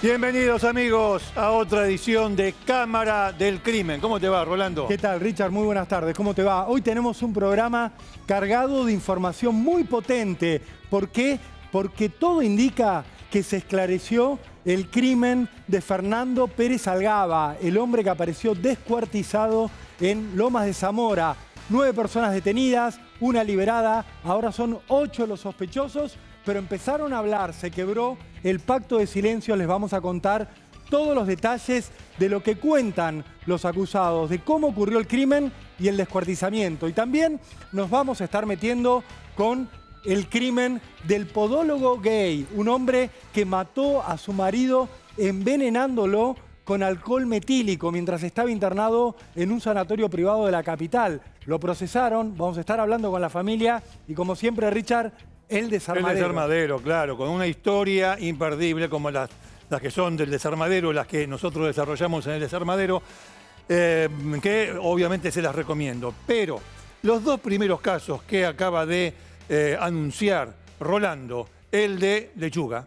Bienvenidos amigos a otra edición de Cámara del Crimen. ¿Cómo te va, Rolando? ¿Qué tal, Richard? Muy buenas tardes. ¿Cómo te va? Hoy tenemos un programa cargado de información muy potente. ¿Por qué? Porque todo indica que se esclareció el crimen de Fernando Pérez Algaba, el hombre que apareció descuartizado en Lomas de Zamora. 9 personas detenidas, una liberada, ahora son 8 los sospechosos, pero empezaron a hablar, se quebró el pacto de silencio. Les vamos a contar todos los detalles de lo que cuentan los acusados, de cómo ocurrió el crimen y el descuartizamiento. Y también nos vamos a estar metiendo con el crimen del podólogo gay, un hombre que mató a su marido envenenándolo con alcohol metílico mientras estaba internado en un sanatorio privado de la capital. Lo procesaron, vamos a estar hablando con la familia y como siempre, Richard, el desarmadero. El desarmadero, claro, con una historia imperdible como las que son del desarmadero, las que nosotros desarrollamos en el desarmadero, que obviamente se las recomiendo. Pero los dos primeros casos que acaba de anunciar Rolando, el de Lechuga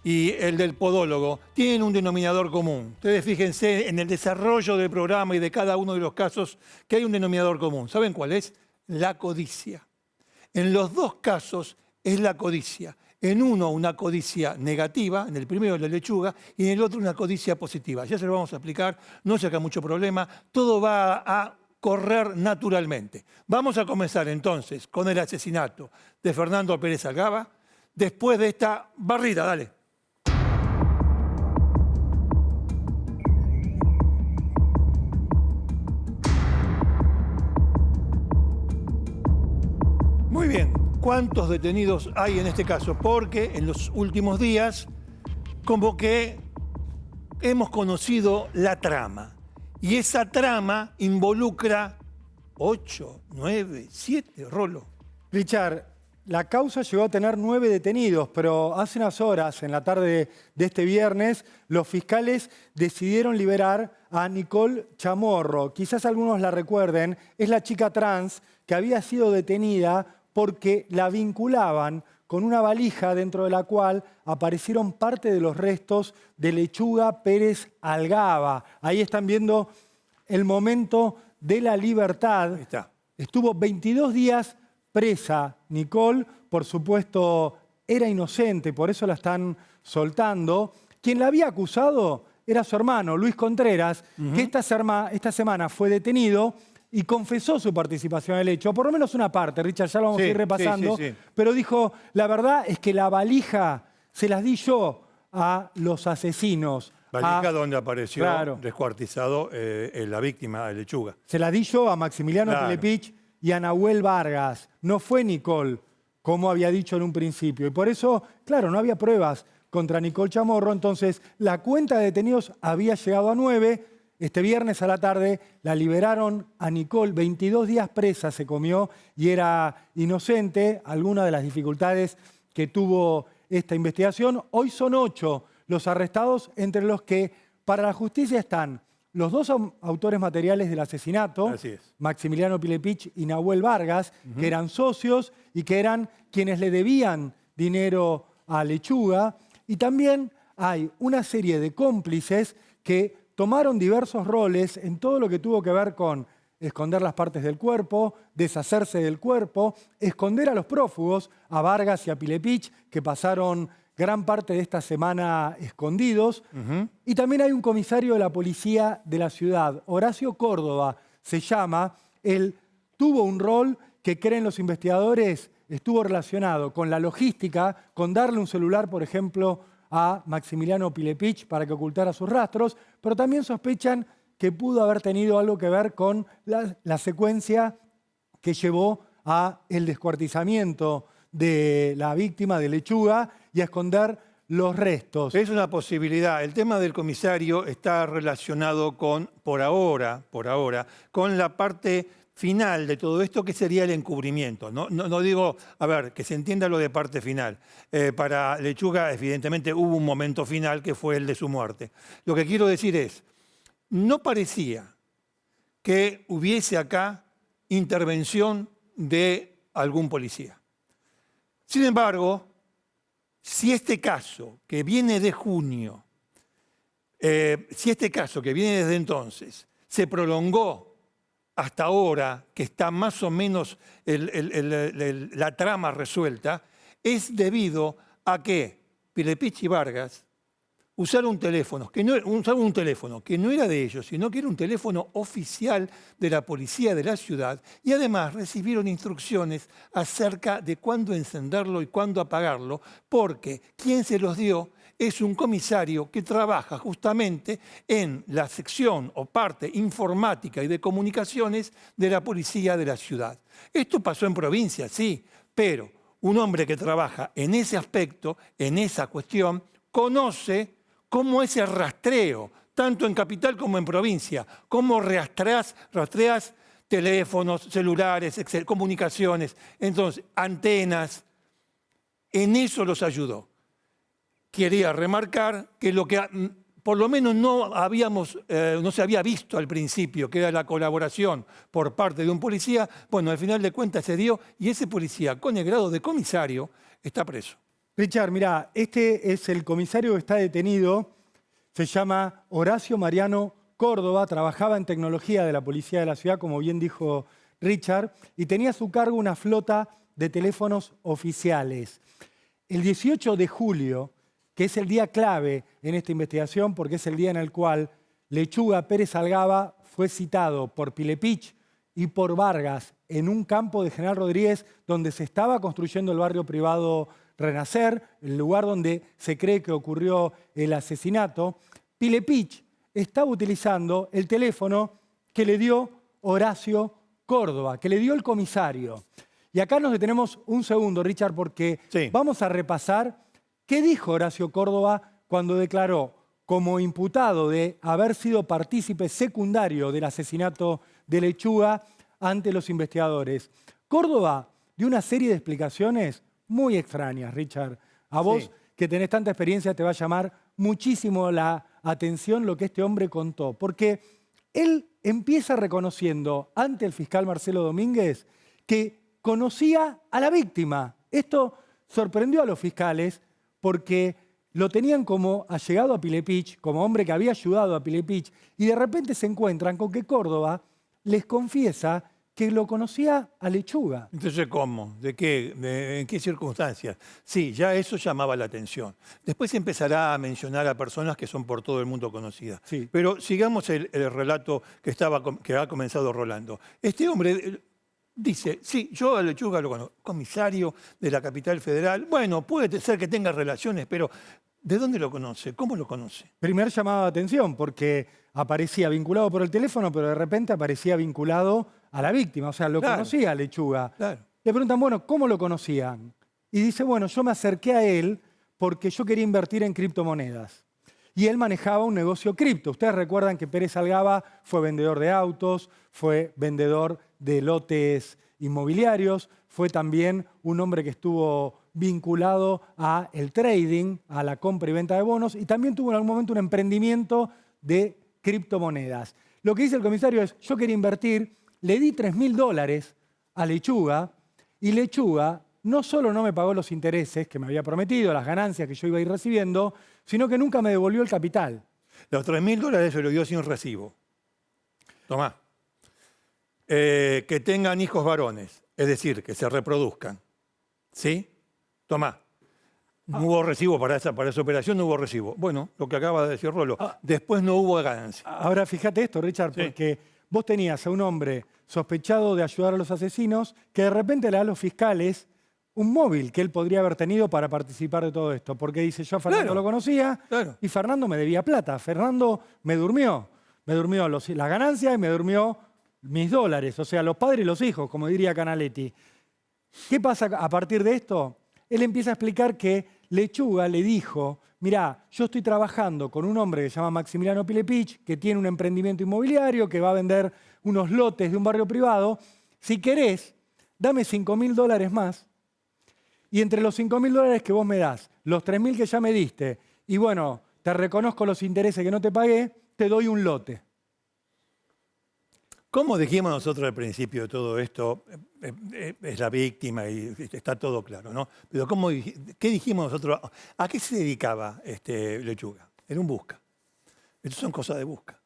y el del podólogo, tienen un denominador común. Ustedes fíjense en el desarrollo del programa y de cada uno de los casos que hay un denominador común. ¿Saben cuál es? La codicia. En los dos casos es la codicia. En uno una codicia negativa, en el primero la Lechuga, y en el otro una codicia positiva. Ya se lo vamos a explicar, no se haga mucho problema, todo va a correr naturalmente. Vamos a comenzar entonces con el asesinato de Fernando Pérez Algaba, después de esta barrida, dale. Muy bien. ¿Cuántos detenidos hay en este caso? Porque en los últimos días, como que hemos conocido la trama. Y esa trama involucra 8, 9, 7, Rolo. Richard, la causa llegó a tener 9 detenidos, pero hace unas horas, en la tarde de este viernes, los fiscales decidieron liberar a Nicole Chamorro. Quizás algunos la recuerden, es la chica trans que había sido detenida porque la vinculaban con una valija dentro de la cual aparecieron parte de los restos de Lechuga Pérez Algaba. Ahí están viendo el momento de la libertad. Ahí está. Estuvo 22 días presa Nicole, por supuesto era inocente, por eso la están soltando. Quien la había acusado era su hermano, Luis Contreras, que esta semana fue detenido y confesó su participación en el hecho, por lo menos una parte, Richard, ya lo vamos a ir repasando, sí. pero dijo, la verdad es que la valija se las di yo a los asesinos. Valija donde apareció claro, descuartizado la víctima de Lechuga. se las di yo a Maximiliano Pilepich y a Nahuel Vargas. No fue Nicole, como había dicho en un principio. Y por eso, claro, no había pruebas contra Nicole Chamorro. Entonces, la cuenta de detenidos había llegado a 9. Este viernes a la tarde la liberaron a Nicole. 22 días presa se comió y era inocente. Algunas de las dificultades que tuvo esta investigación. Hoy son 8 los arrestados, entre los que para la justicia están los dos autores materiales del asesinato, Así es. Maximiliano Pilepich y Nahuel Vargas, que eran socios y que eran quienes le debían dinero a Lechuga. Y también hay una serie de cómplices que tomaron diversos roles en todo lo que tuvo que ver con esconder las partes del cuerpo, deshacerse del cuerpo, esconder a los prófugos, a Vargas y a Pilepich, que pasaron gran parte de esta semana escondidos. Y también hay un comisario de la policía de la ciudad, Horacio Córdoba se llama. Él tuvo un rol que creen los investigadores estuvo relacionado con la logística, con darle un celular, por ejemplo, a Maximiliano Pilepich para que ocultara sus rastros, pero también sospechan que pudo haber tenido algo que ver con la secuencia que llevó a el descuartizamiento de la víctima de Lechuga y a esconder los restos. Es una posibilidad. El tema del comisario está relacionado con, por ahora, con la parte final de todo esto, que sería el encubrimiento. No digo, a ver, que se entienda lo de parte final. Para Lechuga, evidentemente, hubo un momento final que fue el de su muerte. Lo que quiero decir es, no parecía que hubiese acá intervención de algún policía. Sin embargo, si este caso, que viene de junio, Si este caso, que viene desde entonces, se prolongó hasta ahora, que está más o menos la trama resuelta, es debido a que Pilepich y Vargas usaron usaron un teléfono que no era de ellos, sino que era un teléfono oficial de la policía de la ciudad, y además recibieron instrucciones acerca de cuándo encenderlo y cuándo apagarlo, porque quien se los dio es un comisario que trabaja justamente en la sección o parte informática y de comunicaciones de la policía de la ciudad. Esto pasó en provincia, sí, pero un hombre que trabaja en ese aspecto, en esa cuestión, conoce cómo es el rastreo, tanto en capital como en provincia, cómo rastreas teléfonos, celulares, comunicaciones, entonces, antenas. En eso los ayudó. Quería remarcar que lo que por lo menos no se había visto al principio, que era la colaboración por parte de un policía, bueno, al final de cuentas se dio, y ese policía con el grado de comisario está preso. Richard, mira, este es el comisario que está detenido, se llama Horacio Mariano Córdoba, trabajaba en tecnología de la policía de la ciudad, como bien dijo Richard, y tenía a su cargo una flota de teléfonos oficiales. El 18 de julio, que es el día clave en esta investigación, porque es el día en el cual Lechuga Pérez Algaba fue citado por Pilepich y por Vargas en un campo de General Rodríguez donde se estaba construyendo el barrio privado Renacer, el lugar donde se cree que ocurrió el asesinato. Pilepich estaba utilizando el teléfono que le dio Horacio Córdoba, que le dio el comisario. Y acá nos detenemos un segundo, Richard, porque sí, vamos a repasar qué dijo Horacio Córdoba cuando declaró como imputado de haber sido partícipe secundario del asesinato de Lechuga ante los investigadores. Córdoba dio una serie de explicaciones muy extrañas, Richard. A vos, sí, que tenés tanta experiencia, te va a llamar muchísimo la atención lo que este hombre contó, porque él empieza reconociendo ante el fiscal Marcelo Domínguez que conocía a la víctima. Esto sorprendió a los fiscales porque lo tenían como allegado a Pilepich, como hombre que había ayudado a Pilepich, y de repente se encuentran con que Córdoba les confiesa que lo conocía a Lechuga. Entonces, ¿cómo? ¿De qué? ¿En qué circunstancias? Sí, ya eso llamaba la atención. Después empezará a mencionar a personas que son por todo el mundo conocidas. Sí. Pero sigamos el relato que ha comenzado Rolando. Este hombre dice, sí, yo a Lechuga lo conozco, comisario de la capital federal. Bueno, puede ser que tenga relaciones, pero ¿de dónde lo conoce? ¿Cómo lo conoce? Primer llamado de atención, porque aparecía vinculado por el teléfono, pero de repente aparecía vinculado a la víctima. O sea, lo Claro. conocía a Lechuga. Claro. Le preguntan, bueno, ¿cómo lo conocían? Y dice, bueno, yo me acerqué a él porque yo quería invertir en criptomonedas. Y él manejaba un negocio cripto. Ustedes recuerdan que Pérez Algaba fue vendedor de autos, fue vendedor de lotes inmobiliarios, fue también un hombre que estuvo vinculado a el trading, a la compra y venta de bonos, y también tuvo en algún momento un emprendimiento de criptomonedas. Lo que dice el comisario es, yo quería invertir, le di $3.000 a Lechuga, y Lechuga no solo no me pagó los intereses que me había prometido, las ganancias que yo iba a ir recibiendo, sino que nunca me devolvió el capital. Los $3.000 se lo dio sin recibo. Tomá. Que tengan hijos varones, es decir, que se reproduzcan. ¿Sí? Tomá. No hubo recibo para esa operación, no hubo recibo. Bueno, lo que acaba de decir Rolo. Después no hubo ganancia. Ahora fíjate esto, Richard, Sí. porque vos tenías a un hombre sospechado de ayudar a los asesinos que de repente le da a los fiscales un móvil que él podría haber tenido para participar de todo esto. Porque dice, yo a Fernando Claro, lo conocía claro. y Fernando me debía plata. Fernando me durmió. Me durmió las ganancias y me durmió mis dólares. O sea, los padres y los hijos, como diría Canaletti. ¿Qué pasa a partir de esto? Él empieza a explicar que Lechuga le dijo, mirá, yo estoy trabajando con un hombre que se llama Maximiliano Pilepich, que tiene un emprendimiento inmobiliario, que va a vender unos lotes de un barrio privado. Si querés, dame $5.000 más. Y entre los $5.000 que vos me das, los $3.000 que ya me diste, y bueno, te reconozco los intereses que no te pagué, te doy un lote. Como dijimos nosotros al principio de todo esto, es la víctima y está todo claro, ¿no? Pero ¿qué dijimos nosotros? ¿A qué se dedicaba Lechuga? Era un busca. Estas son cosas de busca.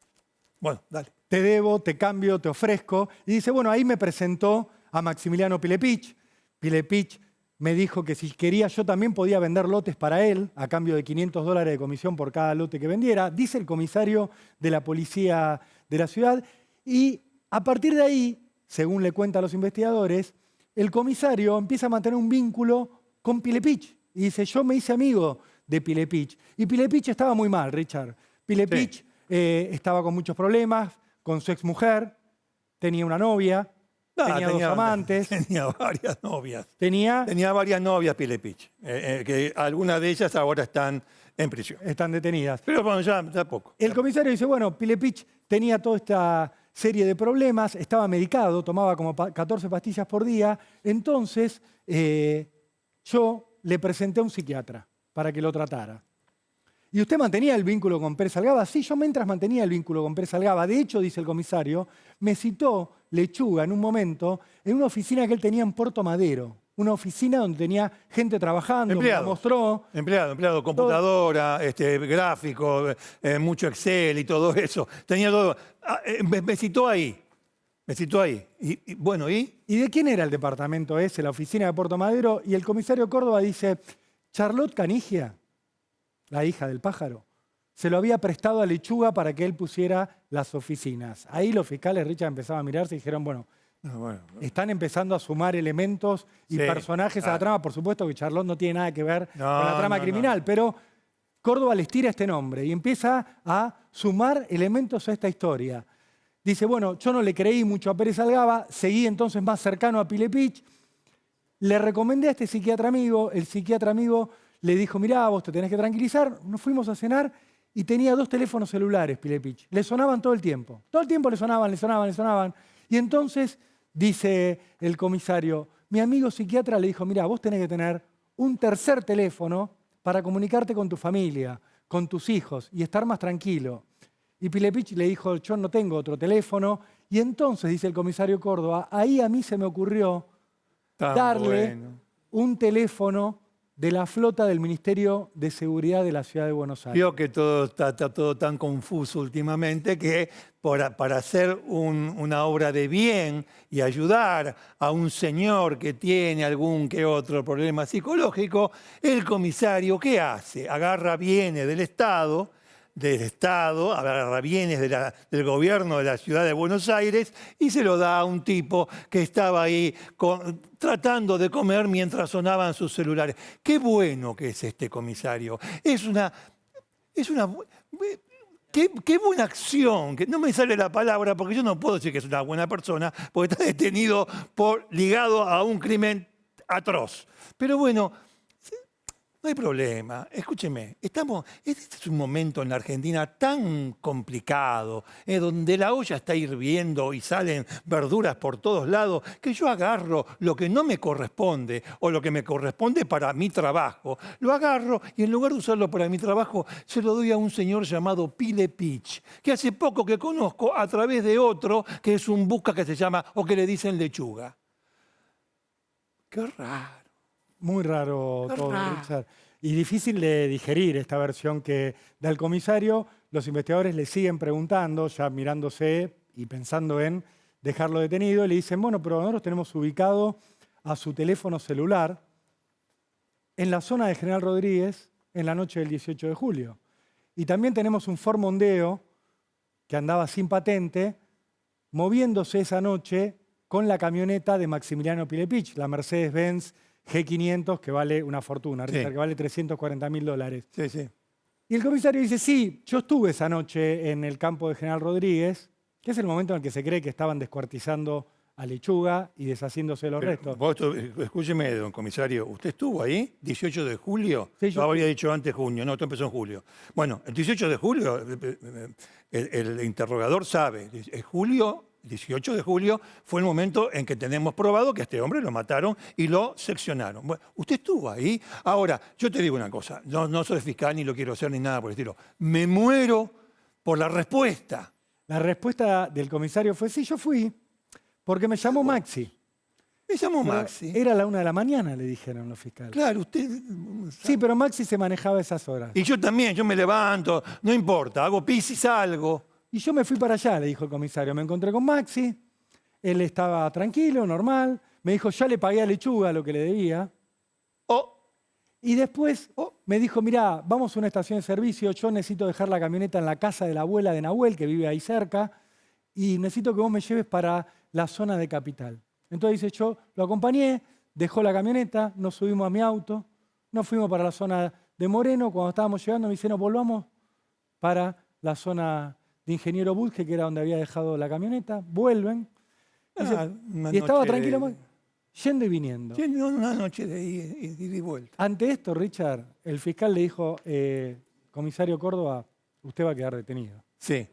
Bueno, dale. Te debo, te cambio, te ofrezco. Y dice, bueno, ahí me presentó a Maximiliano Pilepich. Pilepich me dijo que si quería yo también podía vender lotes para él a cambio de $500 de comisión por cada lote que vendiera, dice el comisario de la policía de la ciudad. Y a partir de ahí, según le cuentan los investigadores, el comisario empieza a mantener un vínculo con Pilepich. Y dice, yo me hice amigo de Pilepich. Y Pilepich estaba muy mal, Richard. Pilepich estaba con muchos problemas, con su exmujer, tenía una novia, tenía dos amantes. Tenía varias novias. Tenía varias novias Pilepich, que algunas de ellas ahora están en prisión. Están detenidas. Pero bueno, ya poco. El comisario dice, bueno, Pilepich tenía toda esta serie de problemas, estaba medicado, tomaba como 14 pastillas por día, entonces yo le presenté a un psiquiatra para que lo tratara. ¿Y usted mantenía el vínculo con Pérez Algaba? Sí, yo mientras mantenía el vínculo con Pérez Algaba. De hecho, dice el comisario, me citó Lechuga en un momento en una oficina que él tenía en Puerto Madero. Una oficina donde tenía gente trabajando, Empleado. me mostró. Empleado, computadora, gráfico, mucho Excel y todo eso. Tenía todo. Me citó ahí. Y bueno, ¿y? ¿Y de quién era el departamento ese, la oficina de Puerto Madero? Y el comisario Córdoba dice, Charlotte Canigia, la hija del pájaro, se lo había prestado a Lechuga para que él pusiera las oficinas. Ahí los fiscales, Richard, empezaban a mirarse y dijeron, bueno, están empezando a sumar elementos y personajes a la trama. Por supuesto que Charlotte no tiene nada que ver con la trama criminal, pero Córdoba les tira este nombre y empieza a sumar elementos a esta historia. Dice, bueno, yo no le creí mucho a Pérez Algaba, seguí entonces más cercano a Pilepich, le recomendé a este psiquiatra amigo, el psiquiatra amigo le dijo, mirá, vos te tenés que tranquilizar, nos fuimos a cenar y tenía 2 teléfonos celulares Pilepich, le sonaban todo el tiempo le sonaban. Y entonces, dice el comisario, mi amigo psiquiatra le dijo, mirá, vos tenés que tener un tercer teléfono para comunicarte con tu familia, con tus hijos y estar más tranquilo. Y Pilepich le dijo, yo no tengo otro teléfono. Y entonces, dice el comisario Córdoba, ahí a mí se me ocurrió darle un teléfono de la flota del Ministerio de Seguridad de la Ciudad de Buenos Aires. Vio que todo está todo tan confuso últimamente que para hacer una obra de bien y ayudar a un señor que tiene algún que otro problema psicológico, el comisario, ¿qué hace? Agarra bienes del Estado, agarra bienes del gobierno de la ciudad de Buenos Aires y se lo da a un tipo que estaba ahí tratando de comer mientras sonaban sus celulares. Qué bueno que es este comisario. Qué buena acción. Que no me sale la palabra porque yo no puedo decir que es una buena persona porque está detenido ligado a un crimen atroz. Pero bueno, no hay problema. Escúcheme, este es un momento en la Argentina tan complicado, donde la olla está hirviendo y salen verduras por todos lados, que yo agarro lo que no me corresponde o lo que me corresponde para mi trabajo, lo agarro y en lugar de usarlo para mi trabajo, se lo doy a un señor llamado Pilepich, que hace poco que conozco a través de otro que es un busca que se llama, o que le dicen Lechuga. Qué raro. Muy raro todo, Richard. Y difícil de digerir esta versión que da el comisario. Los investigadores le siguen preguntando, ya mirándose y pensando en dejarlo detenido. Y le dicen, bueno, pero nosotros tenemos ubicado a su teléfono celular en la zona de General Rodríguez en la noche del 18 de julio. Y también tenemos un Ford Mondeo que andaba sin patente, moviéndose esa noche con la camioneta de Maximiliano Pilepich, la Mercedes-Benz G500, que vale una fortuna, Richard, que vale $340.000. Sí, sí. Y el comisario dice, sí, yo estuve esa noche en el campo de General Rodríguez, que es el momento en el que se cree que estaban descuartizando a Lechuga y deshaciéndose de los restos. Escúcheme, don comisario, ¿usted estuvo ahí? ¿18 de julio? Sí, yo habría dicho antes junio, no, esto empezó en julio. Bueno, el 18 de julio, el interrogador sabe, es julio. 18 de julio fue el momento en que tenemos probado que a este hombre lo mataron y lo seccionaron. Bueno, usted estuvo ahí. Ahora, yo te digo una cosa, no soy fiscal ni lo quiero hacer ni nada por el estilo. Me muero por la respuesta. La respuesta del comisario fue, sí, yo fui, porque me llamó Maxi. Me llamó Pero Maxi. era la 1 de la mañana, le dijeron los fiscales. Claro, usted... Sí, pero Maxi se manejaba esas horas. Y yo también, yo me levanto, no importa, hago pis y salgo. Y yo me fui para allá, le dijo el comisario. Me encontré con Maxi, él estaba tranquilo, normal. Me dijo, ya le pagué a Lechuga lo que le debía. Oh, Y después me dijo, mirá, vamos a una estación de servicio, yo necesito dejar la camioneta en la casa de la abuela de Nahuel, que vive ahí cerca, y necesito que vos me lleves para la zona de Capital. Entonces dice, yo lo acompañé, dejó la camioneta, nos subimos a mi auto, nos fuimos para la zona de Moreno. Cuando estábamos llegando me dice, nos volvamos para la zona de Ingeniero Budge, que era donde había dejado la camioneta. Vuelven. Dice, y estaba tranquilo, yendo y viniendo. Sí, una noche de ida y vuelta. Ante esto, Richard, el fiscal le dijo, comisario Córdoba, usted va a quedar detenido. Sí.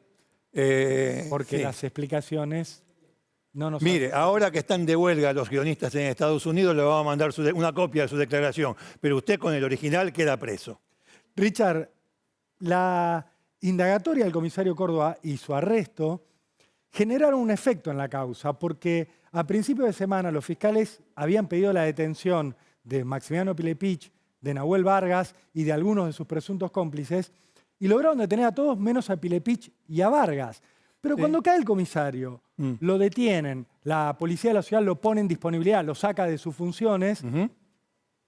Porque sí. las explicaciones no nos... Mire, ahora que están de huelga los guionistas en Estados Unidos, le vamos a mandar una copia de su declaración, pero usted con el original queda preso. Richard, la indagatoria del comisario Córdoba y su arresto generaron un efecto en la causa, porque a principios de semana los fiscales habían pedido la detención de Maximiliano Pilepich, de Nahuel Vargas y de algunos de sus presuntos cómplices, y lograron detener a todos menos a Pilepich y a Vargas. Pero cuando cae el comisario, lo detienen, la policía de la ciudad lo pone en disponibilidad, lo saca de sus funciones,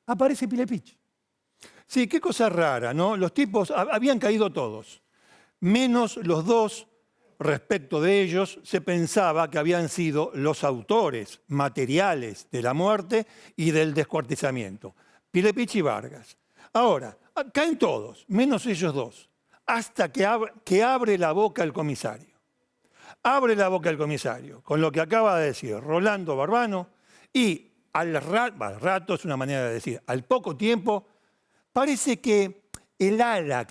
aparece Pilepich. Sí, qué cosa rara, ¿no? Los tipos habían caído todos, menos los dos. Respecto de ellos, se pensaba que habían sido los autores materiales de la muerte y del descuartizamiento, Pilepich y Vargas. Ahora, caen todos, menos ellos dos, hasta que abre la boca el comisario. Abre la boca el comisario, con lo que acaba de decir Rolando Barbano, y al rato es una manera de decir, al poco tiempo, parece que el ala,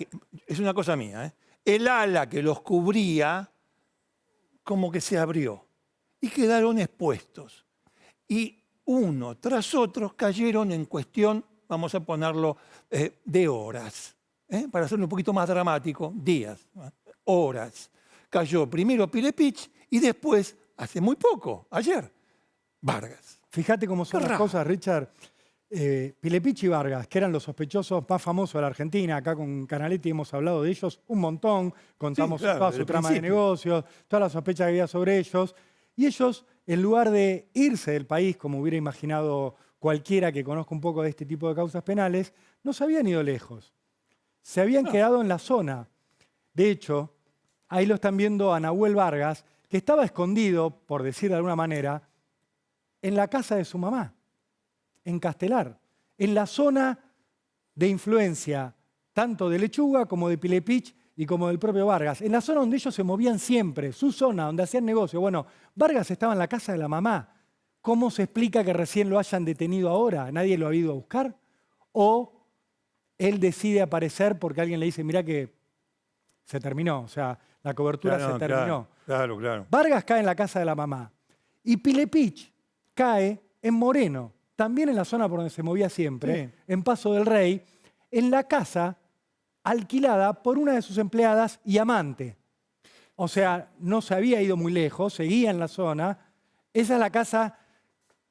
es una cosa mía, el ala que los cubría, como que se abrió y quedaron expuestos. Y uno tras otro cayeron en cuestión, vamos a ponerlo, de horas. Para hacerlo un poquito más dramático, días, horas. Cayó primero Pilepich y después, hace muy poco, ayer, Vargas. Fíjate cómo son las cosas, Richard. Pilepich y Vargas, que eran los sospechosos más famosos de la Argentina, acá con Canaletti hemos hablado de ellos un montón, contamos toda su trama de negocios, todas las sospechas que había sobre ellos, y ellos, en lugar de irse del país, como hubiera imaginado cualquiera que conozca un poco de este tipo de causas penales, no se habían ido lejos, se habían quedado en la zona. De hecho, ahí lo están viendo a Nahuel Vargas, que estaba escondido, por decir de alguna manera, en la casa de su mamá, en Castelar, en la zona de influencia tanto de Lechuga como de Pilepich y como del propio Vargas, en la zona donde ellos se movían siempre, su zona, donde hacían negocio. Bueno, Vargas estaba en la casa de la mamá. ¿Cómo se explica que recién lo hayan detenido ahora? ¿Nadie lo ha ido a buscar? ¿O él decide aparecer porque alguien le dice, mirá que se terminó, o sea, la cobertura se terminó? Claro. Vargas cae en la casa de la mamá y Pilepich cae en Moreno, también en la zona por donde se movía siempre, en Paso del Rey, en la casa alquilada por una de sus empleadas y amante. O sea, no se había ido muy lejos, seguía en la zona. Esa es la casa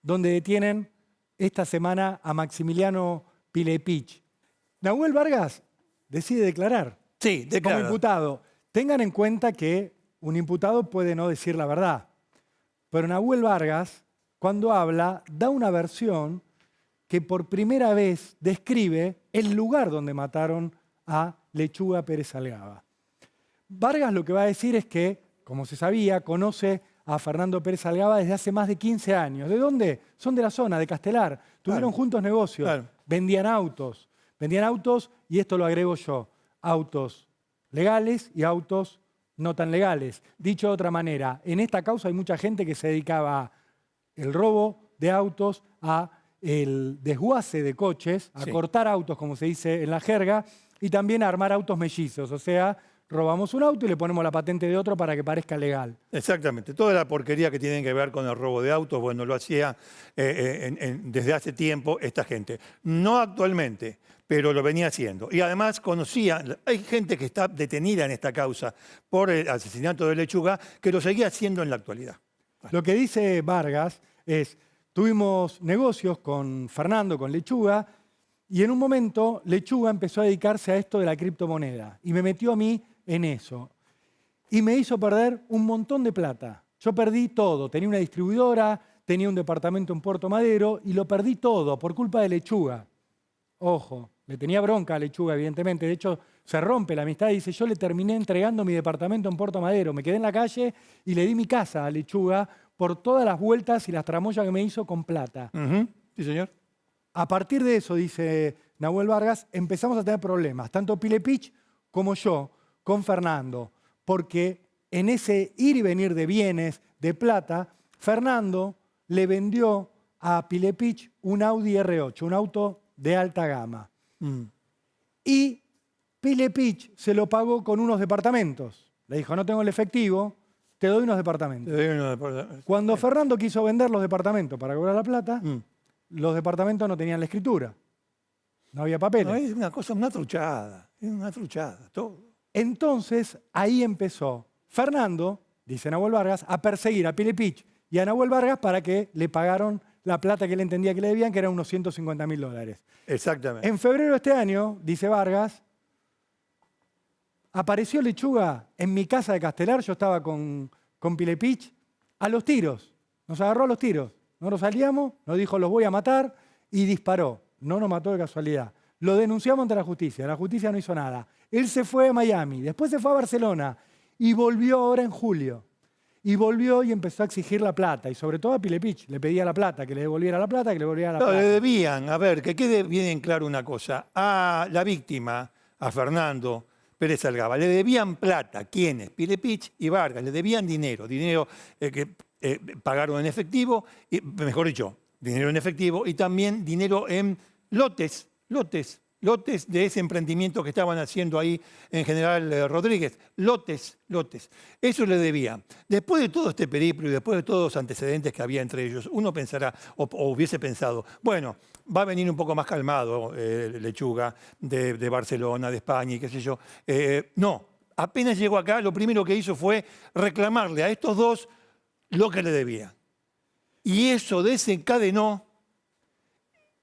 donde detienen esta semana a Maximiliano Pilepich. Nahuel Vargas decide declarar como imputado. Tengan en cuenta que un imputado puede no decir la verdad, pero Nahuel Vargas, cuando habla, da una versión que por primera vez describe el lugar donde mataron a Lechuga Pérez Algaba. Vargas lo que va a decir es que, como se sabía, conoce a Fernando Pérez Algaba desde hace más de 15 años. ¿De dónde? Son de la zona, de Castelar. Tuvieron juntos negocios, vendían autos, y esto lo agrego yo, autos legales y autos no tan legales. Dicho de otra manera, en esta causa hay mucha gente que se dedicaba a el robo de autos, a el desguace de coches, a cortar autos, como se dice en la jerga, y también a armar autos mellizos, o sea, robamos un auto y le ponemos la patente de otro para que parezca legal. Exactamente. Toda la porquería que tiene que ver con el robo de autos, bueno, lo hacía desde hace tiempo esta gente. No actualmente, pero lo venía haciendo. Y además conocía, hay gente que está detenida en esta causa por el asesinato de Lechuga, que lo seguía haciendo en la actualidad. Lo que dice Vargas es, tuvimos negocios con Fernando, con Lechuga, y en un momento Lechuga empezó a dedicarse a esto de la criptomoneda y me metió a mí en eso. Y me hizo perder un montón de plata. Yo perdí todo. Tenía una distribuidora, tenía un departamento en Puerto Madero y lo perdí todo por culpa de Lechuga. Ojo, le tenía bronca a Lechuga, evidentemente. De hecho, se rompe la amistad y dice, yo le terminé entregando mi departamento en Puerto Madero. Me quedé en la calle y le di mi casa a Lechuga por todas las vueltas y las tramoyas que me hizo con plata. Sí, señor. A partir de eso, dice Nahuel Vargas, empezamos a tener problemas, tanto Pilepich como yo, con Fernando, porque en ese ir y venir de bienes, de plata, Fernando le vendió a Pilepich un Audi R8, un auto de alta gama. Y Pilepich se lo pagó con unos departamentos. Le dijo, no tengo el efectivo, te doy unos departamentos. Cuando Fernando quiso vender los departamentos para cobrar la plata, los departamentos no tenían la escritura. No había papeles. No, es una cosa, una truchada. Es una truchada, todo. Entonces, ahí empezó Fernando, dice Nahuel Vargas, a perseguir a Pilepich y a Nahuel Vargas para que le pagaron la plata que él entendía que le debían, que eran unos $150.000. Exactamente. En febrero de este año, dice Vargas, apareció Lechuga en mi casa de Castelar, yo estaba con Pilepich, a los tiros. Nos agarró a los tiros. Nosotros salíamos, nos dijo, los voy a matar, y disparó. No nos mató de casualidad. Lo denunciamos ante la justicia no hizo nada. Él se fue a Miami, después se fue a Barcelona, y volvió ahora en julio. Y volvió y empezó a exigir la plata, y sobre todo a Pilepich, le pedía la plata, que le devolviera la plata, que le devolviera la plata. Le debían, a ver, que quede bien en claro una cosa. A la víctima, a Fernando Pérez Algaba, le debían plata. ¿Quiénes? Pilepich y Vargas. Le debían dinero que pagaron en efectivo, y, mejor dicho, dinero en efectivo y también dinero en lotes de ese emprendimiento que estaban haciendo ahí en General Rodríguez. Lotes. Eso le debían. Después de todo este periplo y después de todos los antecedentes que había entre ellos, uno pensará, o hubiese pensado, bueno, va a venir un poco más calmado Lechuga de Barcelona, de España y qué sé yo. No, apenas llegó acá, lo primero que hizo fue reclamarle a estos dos lo que le debía. Y eso desencadenó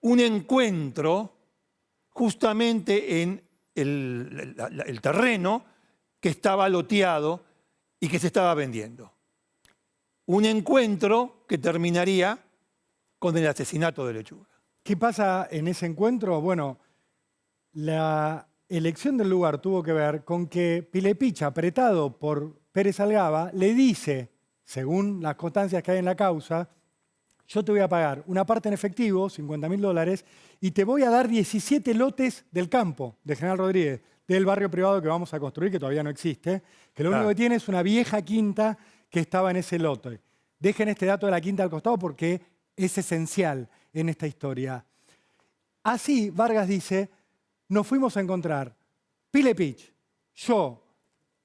un encuentro justamente en el terreno que estaba loteado y que se estaba vendiendo. Un encuentro que terminaría con el asesinato de Lechuga. ¿Qué pasa en ese encuentro? Bueno, la elección del lugar tuvo que ver con que Pilepich, apretado por Pérez Algaba, le dice, según las constancias que hay en la causa, yo te voy a pagar una parte en efectivo, $50.000, y te voy a dar 17 lotes del campo de General Rodríguez, del barrio privado que vamos a construir, que todavía no existe, que lo único que tiene es una vieja quinta que estaba en ese lote. Dejen este dato de la quinta al costado porque es esencial en esta historia. Así, Vargas dice, nos fuimos a encontrar Pilepich, yo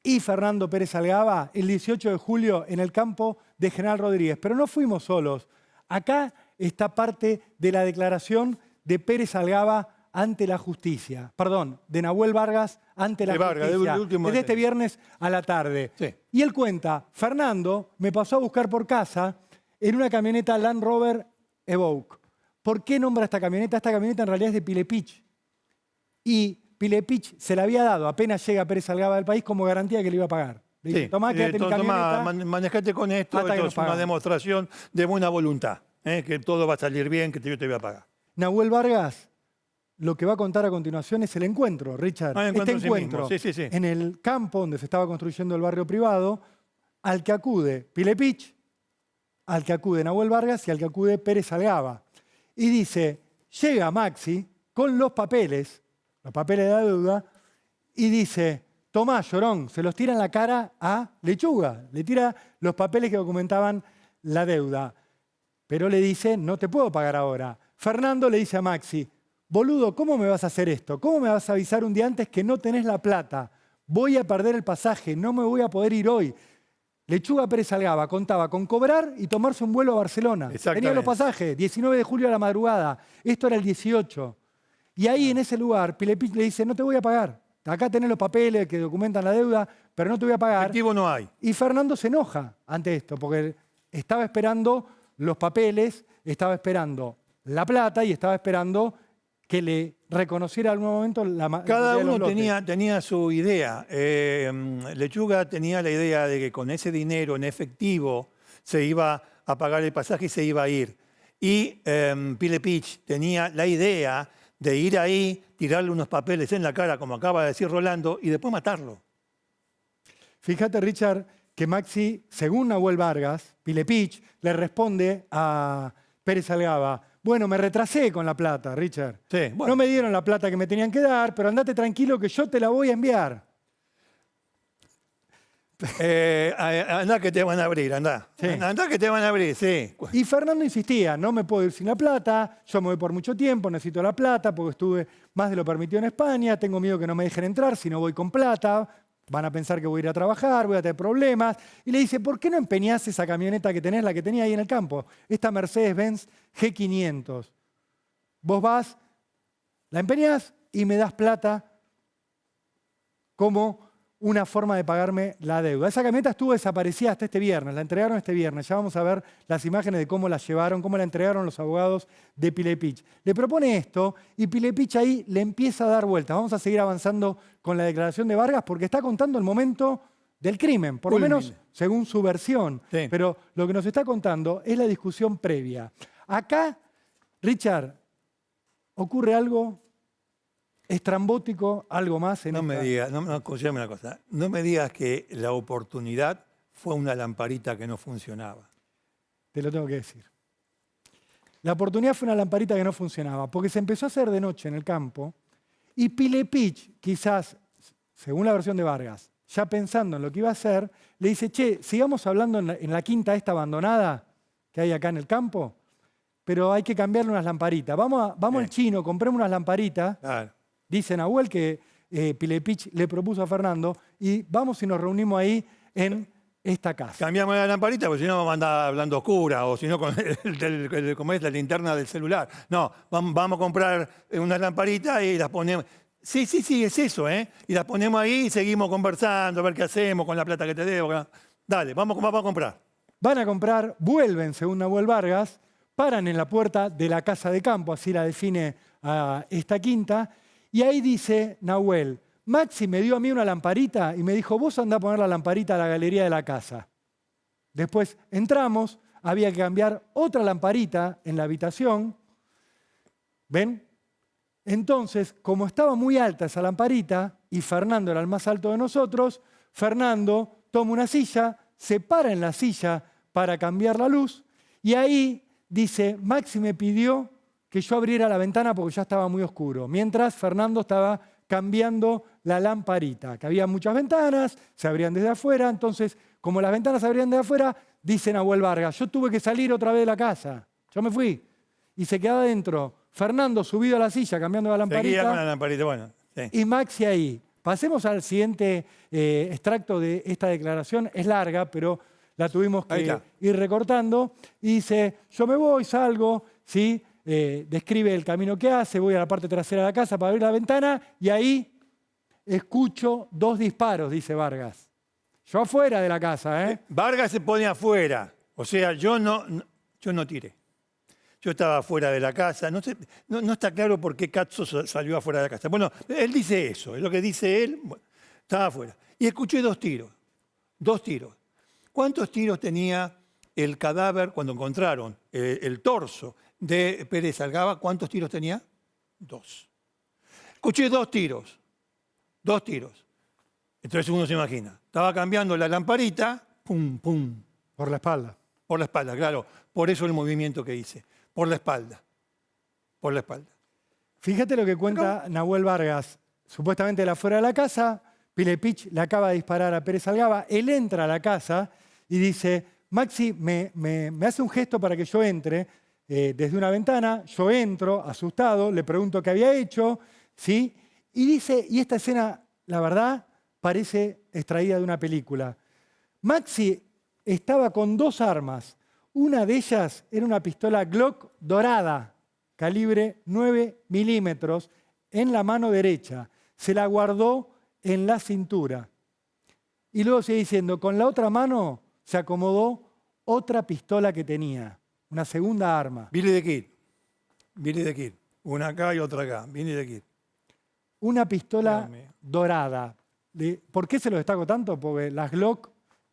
y Fernando Pérez Algaba el 18 de julio en el campo de General Rodríguez. Pero no fuimos solos. Acá está parte de la declaración de Pérez Algaba ante la justicia. Perdón, de Nahuel Vargas ante la justicia. Desde este viernes a la tarde. Sí. Y él cuenta, Fernando me pasó a buscar por casa en una camioneta Land Rover Evoque. ¿Por qué nombra esta camioneta? Esta camioneta en realidad es de Pilepich. Y Pilepich se la había dado apenas llega Pérez Algaba del país como garantía que le iba a pagar. Le dice, tomá, quédate mi camioneta. Manejate con esto es una demostración de buena voluntad, que todo va a salir bien, que yo te voy a pagar. Nahuel Vargas lo que va a contar a continuación es el encuentro, Richard. Este encuentro en el campo donde se estaba construyendo el barrio privado, al que acude Pilepich, al que acude Nahuel Vargas y al que acude Pérez Algaba. Y dice, llega Maxi con los papeles de la deuda, y dice, tomá, llorón, se los tira en la cara a Lechuga. Le tira los papeles que documentaban la deuda. Pero le dice, no te puedo pagar ahora. Fernando le dice a Maxi, boludo, ¿cómo me vas a hacer esto? ¿Cómo me vas a avisar un día antes que no tenés la plata? Voy a perder el pasaje, no me voy a poder ir hoy. Lechuga Pérez Algaba contaba con cobrar y tomarse un vuelo a Barcelona. Tenía los pasajes, 19 de julio a la madrugada. Esto era el 18. Y ahí en ese lugar, Pilepich le dice, no te voy a pagar. Acá tenés los papeles que documentan la deuda, pero no te voy a pagar. Efectivo no hay. Y Fernando se enoja ante esto, porque estaba esperando los papeles estaba esperando la plata y estaba esperando que le reconociera en algún momento la Cada mayoría de los uno lotes. tenía su idea. Lechuga tenía la idea de que con ese dinero en efectivo se iba a pagar el pasaje y se iba a ir. Y Pilepich tenía la idea de ir ahí, tirarle unos papeles en la cara, como acaba de decir Rolando, y después matarlo. Fíjate, Richard, que Maxi, según Nahuel Vargas, Pilepich, le responde a Pérez Algaba: bueno, me retrasé con la plata, Richard. Sí, bueno. No me dieron la plata que me tenían que dar, pero andate tranquilo que yo te la voy a enviar. Andá que te van a abrir, andá. Sí. Andá que te van a abrir, sí. Y Fernando insistía: no me puedo ir sin la plata, yo me voy por mucho tiempo, necesito la plata porque estuve más de lo permitido en España, tengo miedo que no me dejen entrar si no voy con plata, van a pensar que voy a ir a trabajar, voy a tener problemas. Y le dice: ¿por qué no empeñás esa camioneta que tenés, la que tenía ahí en el campo? Esta Mercedes-Benz G500. Vos vas, la empeñás y me das plata como una forma de pagarme la deuda. Esa camioneta estuvo desaparecida hasta este viernes, la entregaron este viernes. Ya vamos a ver las imágenes de cómo la llevaron, cómo la entregaron los abogados de Pilepich. Le propone esto y Pilepich ahí le empieza a dar vueltas. Vamos a seguir avanzando con la declaración de Vargas porque está contando el momento del crimen, por lo menos según su versión. Sí. Pero lo que nos está contando es la discusión previa. Acá, Richard, ocurre algo estrambótico, algo más en No me esta- digas, escúchame una cosa. No me digas que la oportunidad fue una lamparita que no funcionaba. Te lo tengo que decir. La oportunidad fue una lamparita que no funcionaba, porque se empezó a hacer de noche en el campo y Pilepich, quizás, según la versión de Vargas, ya pensando en lo que iba a hacer, le dice: che, sigamos hablando en la quinta esta abandonada que hay acá en el campo, pero hay que cambiarle unas lamparitas. Vamos al chino, compremos unas lamparitas. Claro. Dice Nahuel que Pilepich le propuso a Fernando y vamos y nos reunimos ahí en esta casa. Cambiamos la lamparita porque si no vamos a andar hablando oscura o si no con como es la linterna del celular. No, vamos a comprar unas lamparitas y las ponemos. Sí, es eso, ¿eh? Y las ponemos ahí y seguimos conversando, a ver qué hacemos con la plata que te debo. Dale, vamos a comprar. Van a comprar, vuelven, según Nahuel Vargas, paran en la puerta de la casa de campo, así la define a esta quinta, y ahí dice Nahuel: Maxi me dio a mí una lamparita y me dijo: vos andá a poner la lamparita a la galería de la casa. Después entramos, había que cambiar otra lamparita en la habitación. ¿Ven? Entonces, como estaba muy alta esa lamparita y Fernando era el más alto de nosotros, Fernando toma una silla, se para en la silla para cambiar la luz y ahí dice: Maxi me pidió que yo abriera la ventana porque ya estaba muy oscuro, mientras Fernando estaba cambiando la lamparita, que había muchas ventanas, se abrían desde afuera, entonces, como las ventanas se abrían desde afuera, dice Nahuel Vargas: yo tuve que salir otra vez de la casa, yo me fui, y se quedaba adentro Fernando subido a la silla, cambiando la lamparita, Seguía con la lamparita, bueno. Sí. y Maxi ahí. Pasemos al siguiente extracto de esta declaración, es larga, pero la tuvimos que ir recortando, y dice: yo me voy, salgo, ¿sí? Describe el camino que hace, voy a la parte trasera de la casa para abrir la ventana y ahí escucho 2 disparos, dice Vargas. Yo afuera de la casa, ¿eh? Vargas se pone afuera, o sea, yo no tiré. Yo estaba afuera de la casa, no está claro por qué Katzo salió afuera de la casa. Bueno, él dice eso, es lo que dice él, bueno, estaba afuera. Y escuché 2 tiros, 2 tiros. ¿Cuántos tiros tenía el cadáver cuando encontraron el torso de Pérez Algaba? ¿Cuántos tiros tenía? 2. Escuché 2 tiros, 2 tiros. Entonces uno se imagina, estaba cambiando la lamparita, pum, pum. Por la espalda. Por la espalda, claro. Por eso el movimiento que hice. Por la espalda. Por la espalda. Fíjate lo que cuenta Nahuel Vargas. Supuestamente él afuera de la casa, Pilepich le acaba de disparar a Pérez Algaba, él entra a la casa y dice: Maxi me hace un gesto para que yo entre desde una ventana, yo entro asustado, le pregunto qué había hecho, ¿sí? Y dice, y esta escena, la verdad, parece extraída de una película. Maxi estaba con 2 armas. Una de ellas era una pistola Glock dorada, calibre 9 milímetros, en la mano derecha. Se la guardó en la cintura. Y luego sigue diciendo: con la otra mano se acomodó otra pistola que tenía, una segunda arma. Billy the Kid. Billy the Kid. Una acá y otra acá. Billy the Kid. Una pistola Dios mío. dorada. ¿Por qué se lo destaco tanto? Porque las Glock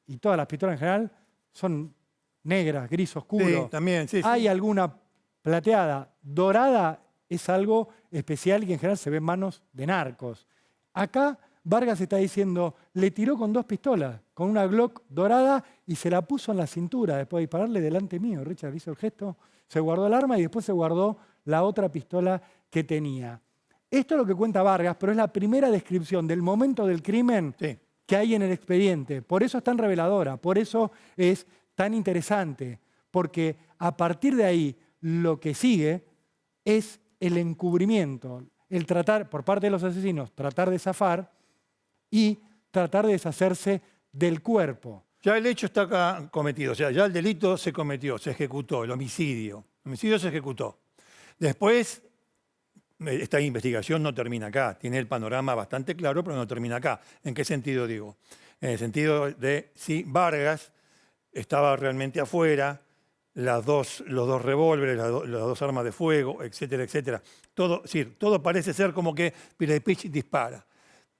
y todas las pistolas en general son negras, gris oscuro. Sí, también, sí. Hay sí. alguna plateada. Dorada es algo especial y en general se ve en manos de narcos. Acá Vargas está diciendo, le tiró con 2 pistolas, con una Glock dorada y se la puso en la cintura después de dispararle delante mío. Richard hizo el gesto, se guardó el arma y después se guardó la otra pistola que tenía. Esto es lo que cuenta Vargas, pero es la primera descripción del momento del crimen Sí. que hay en el expediente. Por eso es tan reveladora, por eso es tan interesante, porque a partir de ahí lo que sigue es el encubrimiento, el tratar, por parte de los asesinos, tratar de zafar y tratar de deshacerse del cuerpo. Ya el hecho está acá cometido, o sea, ya el delito se cometió, se ejecutó, el homicidio. El homicidio se ejecutó. Después, esta investigación no termina acá, tiene el panorama bastante claro, pero no termina acá. ¿En qué sentido digo? En el sentido de si Vargas estaba realmente afuera, los dos revólveres, las 2 armas de fuego, etcétera, etcétera. Todo, es decir, todo parece ser como que Pilepich dispara.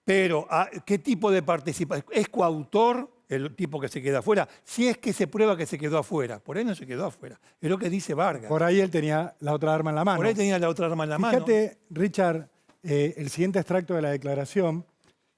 Pero, ¿qué tipo de participación? ¿Es coautor el tipo que se queda afuera? Si es que se prueba que se quedó afuera. Por ahí no se quedó afuera. Es lo que dice Vargas. Por ahí él tenía la otra arma en la mano. Por ahí tenía la otra arma en la mano. Fíjate, Richard, el siguiente extracto de la declaración,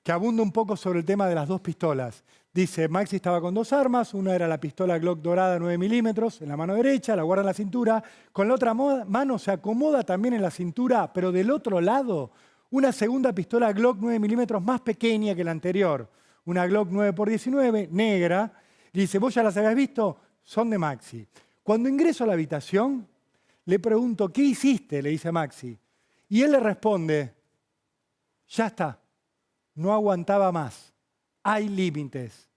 que abunda un poco sobre el tema de las 2 pistolas. Dice, Maxi estaba con 2 armas, una era la pistola Glock dorada 9 milímetros en la mano derecha, la guarda en la cintura, con la otra mano se acomoda también en la cintura, pero del otro lado, una segunda pistola Glock 9 milímetros más pequeña que la anterior, una Glock 9x19, negra, y dice, ¿vos ya las habías visto? Son de Maxi. Cuando ingreso a la habitación, le pregunto, ¿qué hiciste? Le dice Maxi. Y él le responde, ya está, no aguantaba más. Hay límites.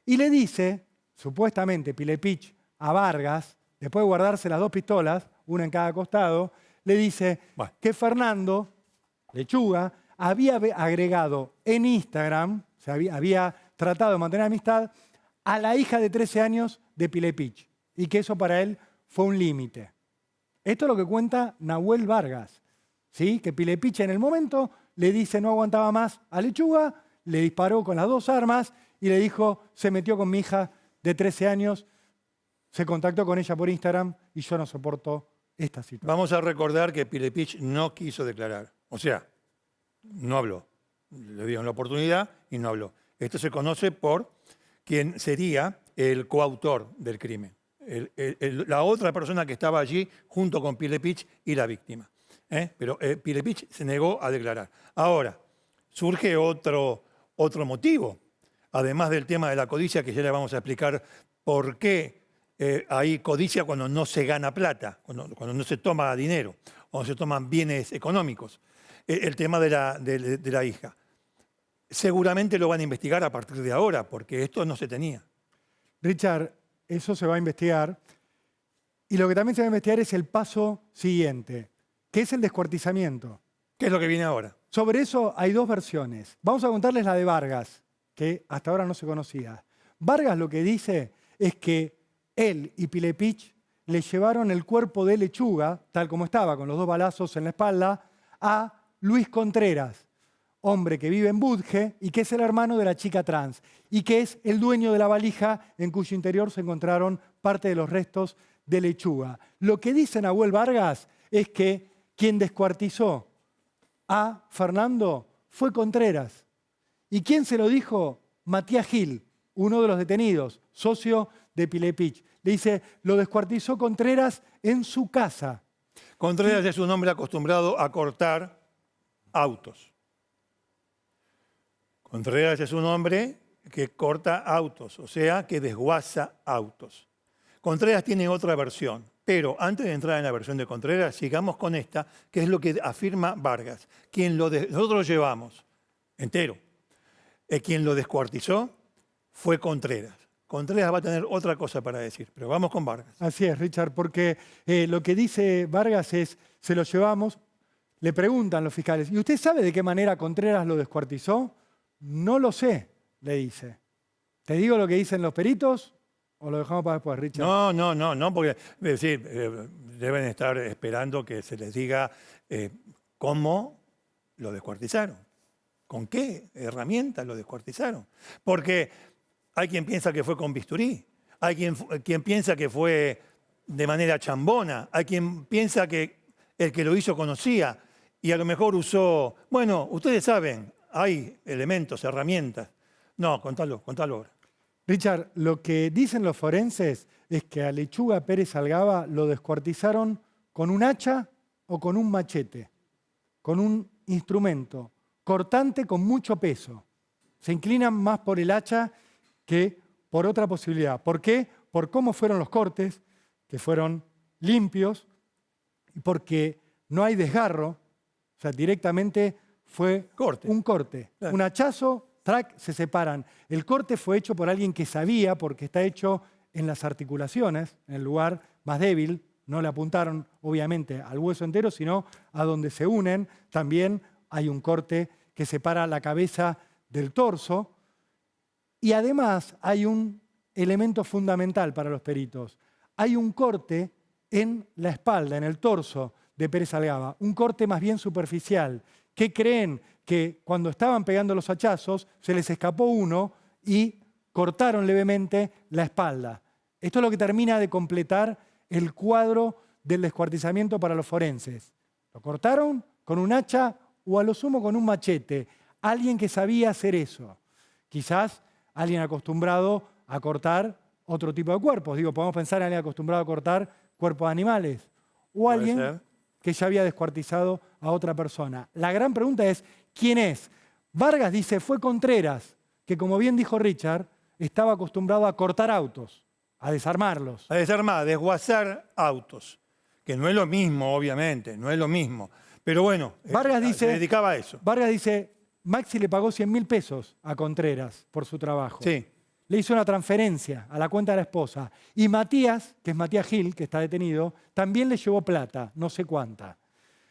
Y le dice, supuestamente Pilepich a Vargas, después de guardarse las 2 pistolas, una en cada costado, le dice que Fernando Lechuga había agregado en Instagram, o sea, había tratado de mantener amistad, a la hija de 13 años de Pilepich, y que eso para él fue un límite. Esto es lo que cuenta Nahuel Vargas, ¿sí? Que Pilepich en el momento le dice no aguantaba más a Lechuga, le disparó con las 2 armas y le dijo, se metió con mi hija de 13 años, se contactó con ella por Instagram y yo no soporto esta situación. Vamos a recordar que Pilepich no quiso declarar. O sea, no habló. Le dieron la oportunidad y no habló. Esto se conoce por quien sería el coautor del crimen. La otra persona que estaba allí junto con Pilepich y la víctima. Pero Pilepich se negó a declarar. Ahora, surge otro motivo, además del tema de la codicia, que ya le vamos a explicar por qué hay codicia cuando no se gana plata, cuando no se toma dinero, cuando se toman bienes económicos. El tema de la hija. Seguramente lo van a investigar a partir de ahora, porque esto no se tenía. Richard, eso se va a investigar. Y lo que también se va a investigar es el paso siguiente, que es el descuartizamiento. ¿Qué es lo que viene ahora? Sobre eso hay 2 versiones. Vamos a contarles la de Vargas, que hasta ahora no se conocía. Vargas lo que dice es que él y Pilepich le llevaron el cuerpo de Lechuga, tal como estaba, con los 2 balazos en la espalda, a Luis Contreras, hombre que vive en Budge y que es el hermano de la chica trans y que es el dueño de la valija en cuyo interior se encontraron parte de los restos de Lechuga. Lo que dice Nahuel Vargas es que quien descuartizó a Fernando fue Contreras. ¿Y quién se lo dijo? Matías Gil, uno de los detenidos, socio de Pilepich. Le dice, lo descuartizó Contreras en su casa. Contreras es un hombre acostumbrado a cortar autos. Contreras es un hombre que corta autos, o sea, que desguaza autos. Contreras tiene otra versión, pero antes de entrar en la versión de Contreras, sigamos con esta, que es lo que afirma Vargas. Nosotros lo llevamos entero. Quien lo descuartizó fue Contreras. Contreras va a tener otra cosa para decir, pero vamos con Vargas. Así es, Richard, porque lo que dice Vargas es, se lo llevamos, le preguntan los fiscales, ¿y usted sabe de qué manera Contreras lo descuartizó? No lo sé, le dice. ¿Te digo lo que dicen los peritos? ¿O lo dejamos para después, Richard? No, porque es decir, deben estar esperando que se les diga cómo lo descuartizaron, con qué herramientas lo descuartizaron. Porque hay quien piensa que fue con bisturí, hay quien piensa que fue de manera chambona, hay quien piensa que el que lo hizo conocía y a lo mejor usó, bueno, ustedes saben, hay elementos, herramientas. No, contalo ahora. Richard, lo que dicen los forenses es que a Lechuga Pérez Algaba lo descuartizaron con un hacha o con un machete, con un instrumento cortante con mucho peso. Se inclinan más por el hacha que por otra posibilidad. ¿Por qué? Por cómo fueron los cortes, que fueron limpios, y porque no hay desgarro, o sea, directamente fue un corte, claro. Un hachazo, track, se separan. El corte fue hecho por alguien que sabía, porque está hecho en las articulaciones, en el lugar más débil. No le apuntaron, obviamente, al hueso entero, sino a donde se unen. También hay un corte que separa la cabeza del torso. Y además hay un elemento fundamental para los peritos. Hay un corte en la espalda, en el torso de Pérez Algaba. Un corte más bien superficial. ¿Qué creen? Que cuando estaban pegando los hachazos se les escapó uno y cortaron levemente la espalda. Esto es lo que termina de completar el cuadro del descuartizamiento para los forenses. Lo cortaron con un hacha o a lo sumo con un machete. Alguien que sabía hacer eso. Quizás alguien acostumbrado a cortar otro tipo de cuerpos. Digo, podemos pensar en alguien acostumbrado a cortar cuerpos de animales. O alguien que ya había descuartizado a otra persona. La gran pregunta es, ¿quién es? Vargas dice, fue Contreras, que como bien dijo Richard, estaba acostumbrado a cortar autos, a desarmarlos. A desarmar, a desguazar autos, que no es lo mismo, obviamente, no es lo mismo. Pero bueno, Vargas dice, se dedicaba a eso. Vargas dice, Maxi le pagó 100.000 pesos a Contreras por su trabajo. Sí. Le hizo una transferencia a la cuenta de la esposa. Y Matías, que es Matías Gil, que está detenido, también le llevó plata, no sé cuánta.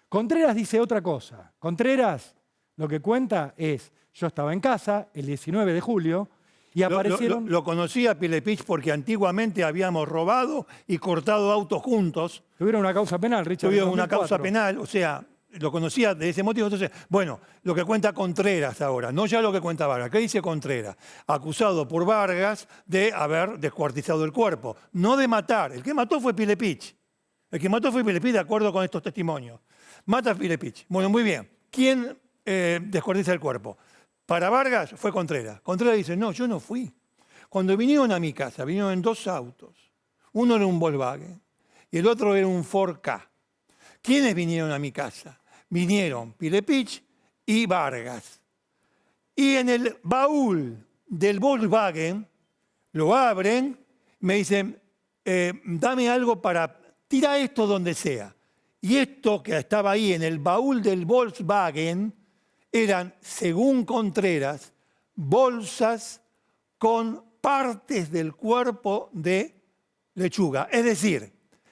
Contreras dice otra cosa. Contreras lo que cuenta es, yo estaba en casa el 19 de julio y aparecieron... Lo conocía a Pilepich porque antiguamente habíamos robado y cortado autos juntos. Tuvieron una causa penal, Richard. Tuvieron una causa penal, o sea, lo conocía de ese motivo. Entonces, bueno, lo que cuenta Contreras ahora, no ya lo que cuenta Vargas. ¿Qué dice Contreras? Acusado por Vargas de haber descuartizado el cuerpo, no de matar. El que mató fue Pilepich. El que mató fue Pilepich de acuerdo con estos testimonios. Mata a Pilepich. Bueno, muy bien. ¿Quién descuartiza el cuerpo? Para Vargas fue Contreras. Contreras dice, no, yo no fui. Cuando vinieron a mi casa, vinieron en 2 autos. Uno era un Volkswagen y el otro era un Ford Ka. ¿Quiénes vinieron a mi casa? Vinieron Pilepich y Vargas. Y en el baúl del Volkswagen, lo abren, me dicen, dame algo para, tira esto donde sea. Y esto que estaba ahí en el baúl del Volkswagen eran, según Contreras, bolsas con partes del cuerpo de Lechuga. Es decir,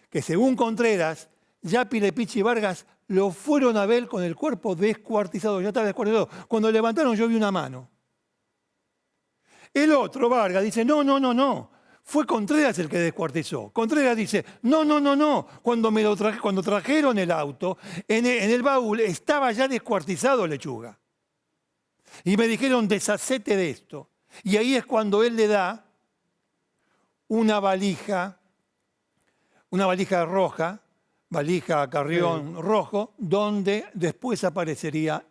que según Contreras, ya Pilepich y Vargas lo fueron a ver con el cuerpo descuartizado, ya estaba descuartizado. Cuando levantaron yo vi una mano. El otro, Vargas, dice, no. Fue Contreras el que descuartizó. Contreras dice, no. Cuando trajeron el auto, en el baúl estaba ya descuartizado Lechuga. Y me dijeron, deshacete de esto. Y ahí es cuando él le da una valija roja, valija Carrión rojo, donde después aparecería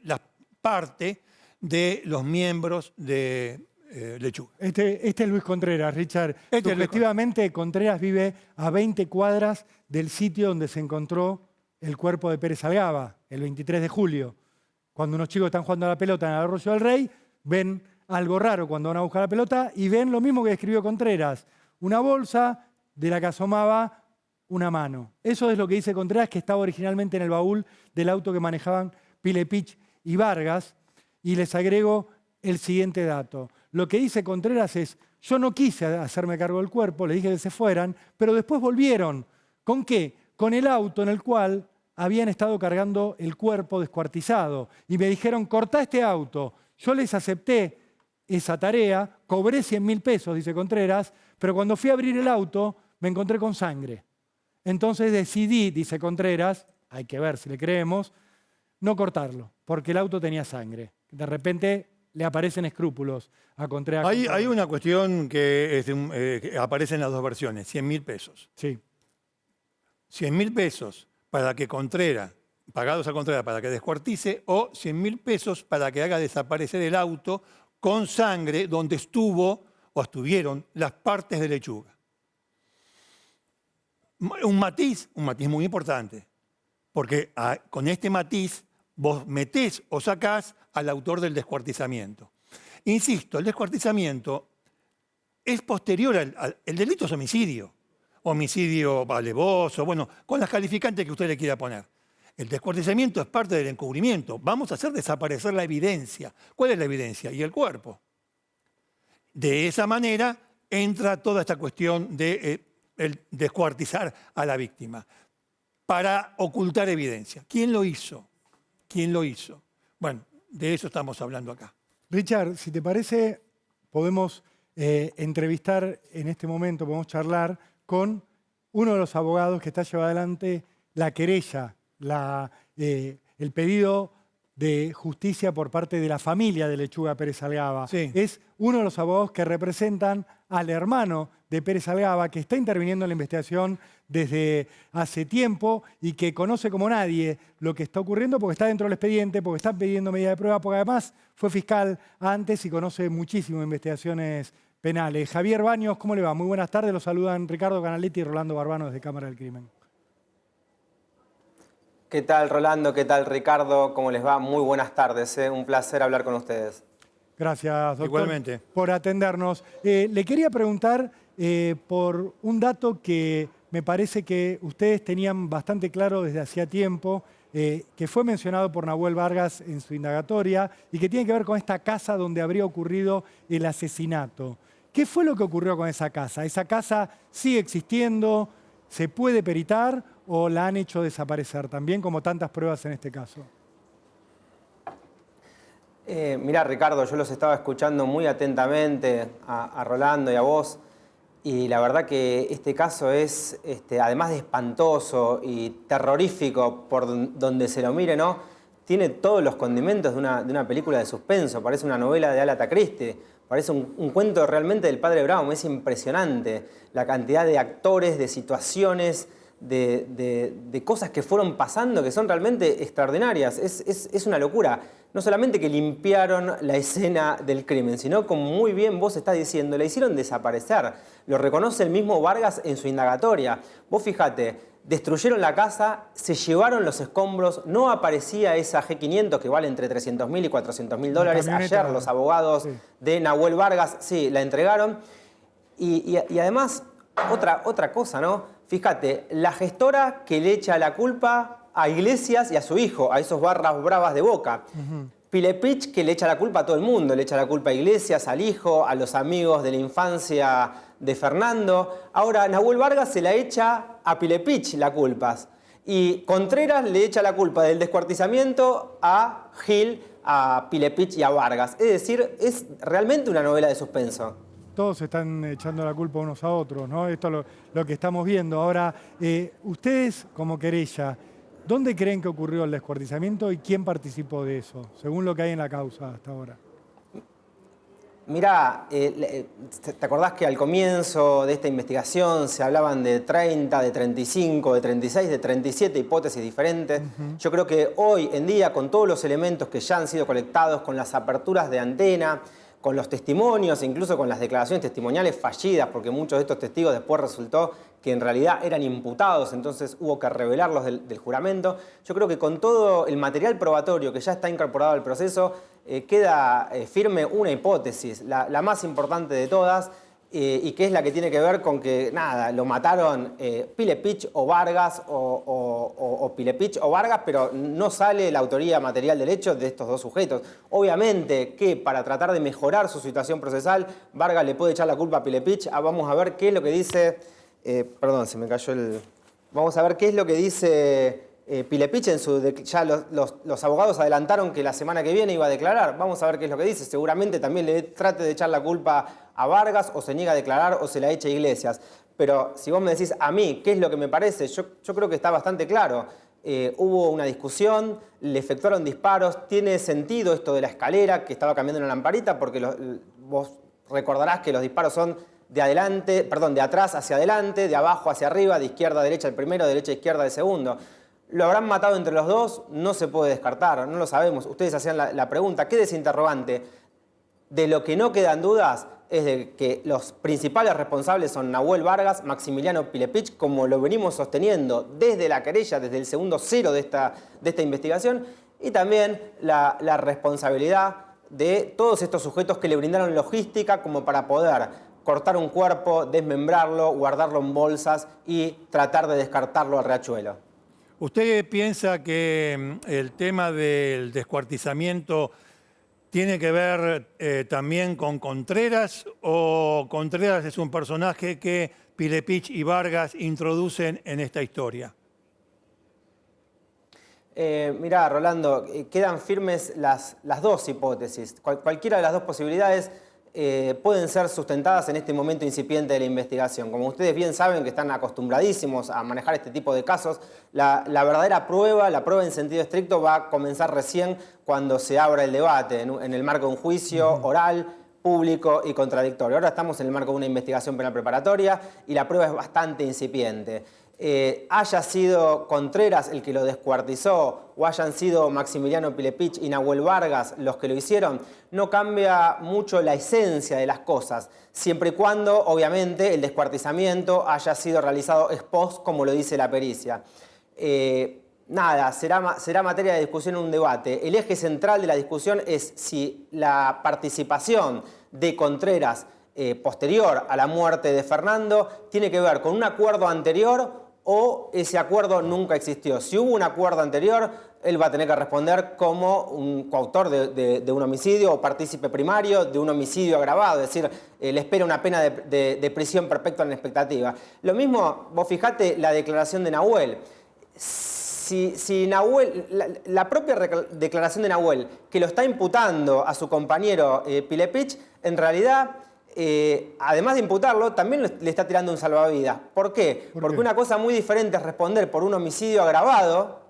la parte de los miembros de Lechuga. Este es Luis Contreras, Richard. Efectivamente, Contreras vive a 20 cuadras del sitio donde se encontró el cuerpo de Pérez Algaba, el 23 de julio. Cuando unos chicos están jugando a la pelota en el Arroyo del Rey, ven algo raro cuando van a buscar la pelota y ven lo mismo que describió Contreras, una bolsa de la que asomaba una mano. Eso es lo que dice Contreras, que estaba originalmente en el baúl del auto que manejaban Pilepich y Vargas. Y les agrego el siguiente dato. Lo que dice Contreras es, yo no quise hacerme cargo del cuerpo, les dije que se fueran, pero después volvieron. ¿Con qué? Con el auto en el cual habían estado cargando el cuerpo descuartizado. Y me dijeron, cortá este auto. Yo les acepté esa tarea, cobré 100.000 pesos, dice Contreras, pero cuando fui a abrir el auto me encontré con sangre. Entonces decidí, dice Contreras, hay que ver si le creemos, no cortarlo, porque el auto tenía sangre. De repente le aparecen escrúpulos a Contreras. Hay una cuestión que aparece en las dos versiones, 100.000 pesos. Sí. 100.000 pesos para que Contreras, pagados a Contreras para que descuartice, o 100.000 pesos para que haga desaparecer el auto con sangre donde estuvo o estuvieron las partes de Lechuga. Un matiz muy importante, porque con este matiz vos metés o sacás al autor del descuartizamiento. Insisto, el descuartizamiento es posterior el delito es homicidio. Homicidio alevoso, bueno, con las calificantes que usted le quiera poner. El descuartizamiento es parte del encubrimiento. Vamos a hacer desaparecer la evidencia. ¿Cuál es la evidencia? Y el cuerpo. De esa manera entra toda esta cuestión de el descuartizar a la víctima para ocultar evidencia. ¿Quién lo hizo? ¿Quién lo hizo? Bueno, de eso estamos hablando acá. Richard, si te parece, podemos entrevistar en este momento, podemos charlar con uno de los abogados que está llevando adelante la querella, el pedido de justicia por parte de la familia de Lechuga Pérez Algaba. Sí. Es uno de los abogados que representan al hermano de Pérez Algaba, que está interviniendo en la investigación desde hace tiempo y que conoce como nadie lo que está ocurriendo porque está dentro del expediente, porque está pidiendo medida de prueba, porque además fue fiscal antes y conoce muchísimo investigaciones penales. Javier Baños, ¿cómo le va? Muy buenas tardes. Los saludan Ricardo Canaletti y Rolando Barbano desde Cámara del Crimen. ¿Qué tal, Rolando? ¿Qué tal, Ricardo? ¿Cómo les va? Muy buenas tardes. Un placer hablar con ustedes. Gracias, doctor, Igualmente. por atendernos. Le quería preguntar por un dato que me parece que ustedes tenían bastante claro desde hacía tiempo, que fue mencionado por Nahuel Vargas en su indagatoria y que tiene que ver con esta casa donde habría ocurrido el asesinato. ¿Qué fue lo que ocurrió con esa casa? ¿Esa casa sigue existiendo? ¿Se puede peritar o la han hecho desaparecer también, como tantas pruebas en este caso? Mirá, Ricardo, yo los estaba escuchando muy atentamente a Rolando y a vos, y la verdad que este caso es, además de espantoso y terrorífico por donde se lo mire, ¿no? Tiene todos los condimentos de una película de suspenso, parece una novela de Agatha Christie, parece un cuento realmente del Padre Brown. Es impresionante la cantidad de actores, de situaciones, de cosas que fueron pasando que son realmente extraordinarias. Es una locura. No solamente que limpiaron la escena del crimen, sino, como muy bien vos estás diciendo, la hicieron desaparecer. Lo reconoce el mismo Vargas en su indagatoria. Vos fíjate, destruyeron la casa, se llevaron los escombros, no aparecía esa G500 que vale entre 300.000 y 400.000 dólares. Ayer los abogados de Nahuel Vargas, sí, la entregaron. Y además, otra cosa, ¿no? Fíjate, la gestora que le echa la culpa a Iglesias y a su hijo, a esos barras bravas de Boca. Pilepich, que le echa la culpa a todo el mundo, le echa la culpa a Iglesias, al hijo, a los amigos de la infancia de Fernando. Ahora, Nahuel Vargas se la echa a Pilepich la culpa. Y Contreras le echa la culpa del descuartizamiento a Gil, a Pilepich y a Vargas. Es decir, es realmente una novela de suspenso. Todos están echando la culpa unos a otros, ¿no? Esto es lo que estamos viendo. Ahora, ustedes como querella, ¿dónde creen que ocurrió el descuartizamiento y quién participó de eso, según lo que hay en la causa hasta ahora? Mirá, ¿te acordás que al comienzo de esta investigación se hablaban de 30, de 35, de 36, de 37 hipótesis diferentes? Yo creo que hoy en día, con todos los elementos que ya han sido colectados, con las aperturas de antena, con los testimonios, incluso con las declaraciones testimoniales fallidas, porque muchos de estos testigos después resultó que en realidad eran imputados, entonces hubo que revelarlos del juramento. Yo creo que con todo el material probatorio que ya está incorporado al proceso, queda firme una hipótesis, la más importante de todas, y que es la que tiene que ver con que, nada, lo mataron Pilepich o Vargas, o Pilepich o Vargas, pero no sale la autoría material del hecho de estos dos sujetos. Obviamente que para tratar de mejorar su situación procesal, Vargas le puede echar la culpa a Pilepich. Vamos a ver qué es lo que dice... perdón, se me cayó el... Vamos a ver qué es lo que dice Pilepich, ya los abogados adelantaron que la semana que viene iba a declarar. Vamos a ver qué es lo que dice. Seguramente también le trate de echar la culpa a Vargas, o se niega a declarar, o se la echa a Iglesias. Pero si vos me decís a mí qué es lo que me parece, yo creo que está bastante claro. Hubo una discusión, le efectuaron disparos, tiene sentido esto de la escalera, que estaba cambiando una lamparita, porque vos recordarás que los disparos son de atrás hacia adelante, de abajo hacia arriba, de izquierda a derecha el primero, de derecha a izquierda el segundo. ¿Lo habrán matado entre los dos? No se puede descartar, no lo sabemos. Ustedes hacían la pregunta, ¿qué desinterrogante? De lo que no quedan dudas es de que los principales responsables son Nahuel Vargas, Maximiliano Pilepich, como lo venimos sosteniendo desde la querella, desde el segundo cero de esta investigación, y también la responsabilidad de todos estos sujetos que le brindaron logística como para poder cortar un cuerpo, desmembrarlo, guardarlo en bolsas y tratar de descartarlo al riachuelo. ¿Usted piensa que el tema del descuartizamiento tiene que ver también con Contreras, o Contreras es un personaje que Pilepich y Vargas introducen en esta historia? Mirá, Rolando, quedan firmes las dos hipótesis. Cualquiera de las dos posibilidades pueden ser sustentadas en este momento incipiente de la investigación. Como ustedes bien saben, que están acostumbradísimos a manejar este tipo de casos, la verdadera prueba, la prueba en sentido estricto, va a comenzar recién cuando se abra el debate, en el marco de un juicio oral, público y contradictorio. Ahora estamos en el marco de una investigación penal preparatoria y la prueba es bastante incipiente. Haya sido Contreras el que lo descuartizó o hayan sido Maximiliano Pilepich y Nahuel Vargas los que lo hicieron, no cambia mucho la esencia de las cosas, siempre y cuando, obviamente, el descuartizamiento haya sido realizado ex post, como lo dice la pericia. Nada, será materia de discusión en un debate. El eje central de la discusión es si la participación de Contreras posterior a la muerte de Fernando tiene que ver con un acuerdo anterior o ese acuerdo nunca existió. Si hubo un acuerdo anterior, él va a tener que responder como un coautor de un homicidio o partícipe primario de un homicidio agravado, es decir, le espera una pena de prisión perpetua en expectativa. Lo mismo, vos fijate la declaración de Nahuel. Si Nahuel, la propia declaración de Nahuel, que lo está imputando a su compañero Pilepich, en realidad, además de imputarlo, también le está tirando un salvavidas. ¿Por qué? Porque una cosa muy diferente es responder por un homicidio agravado,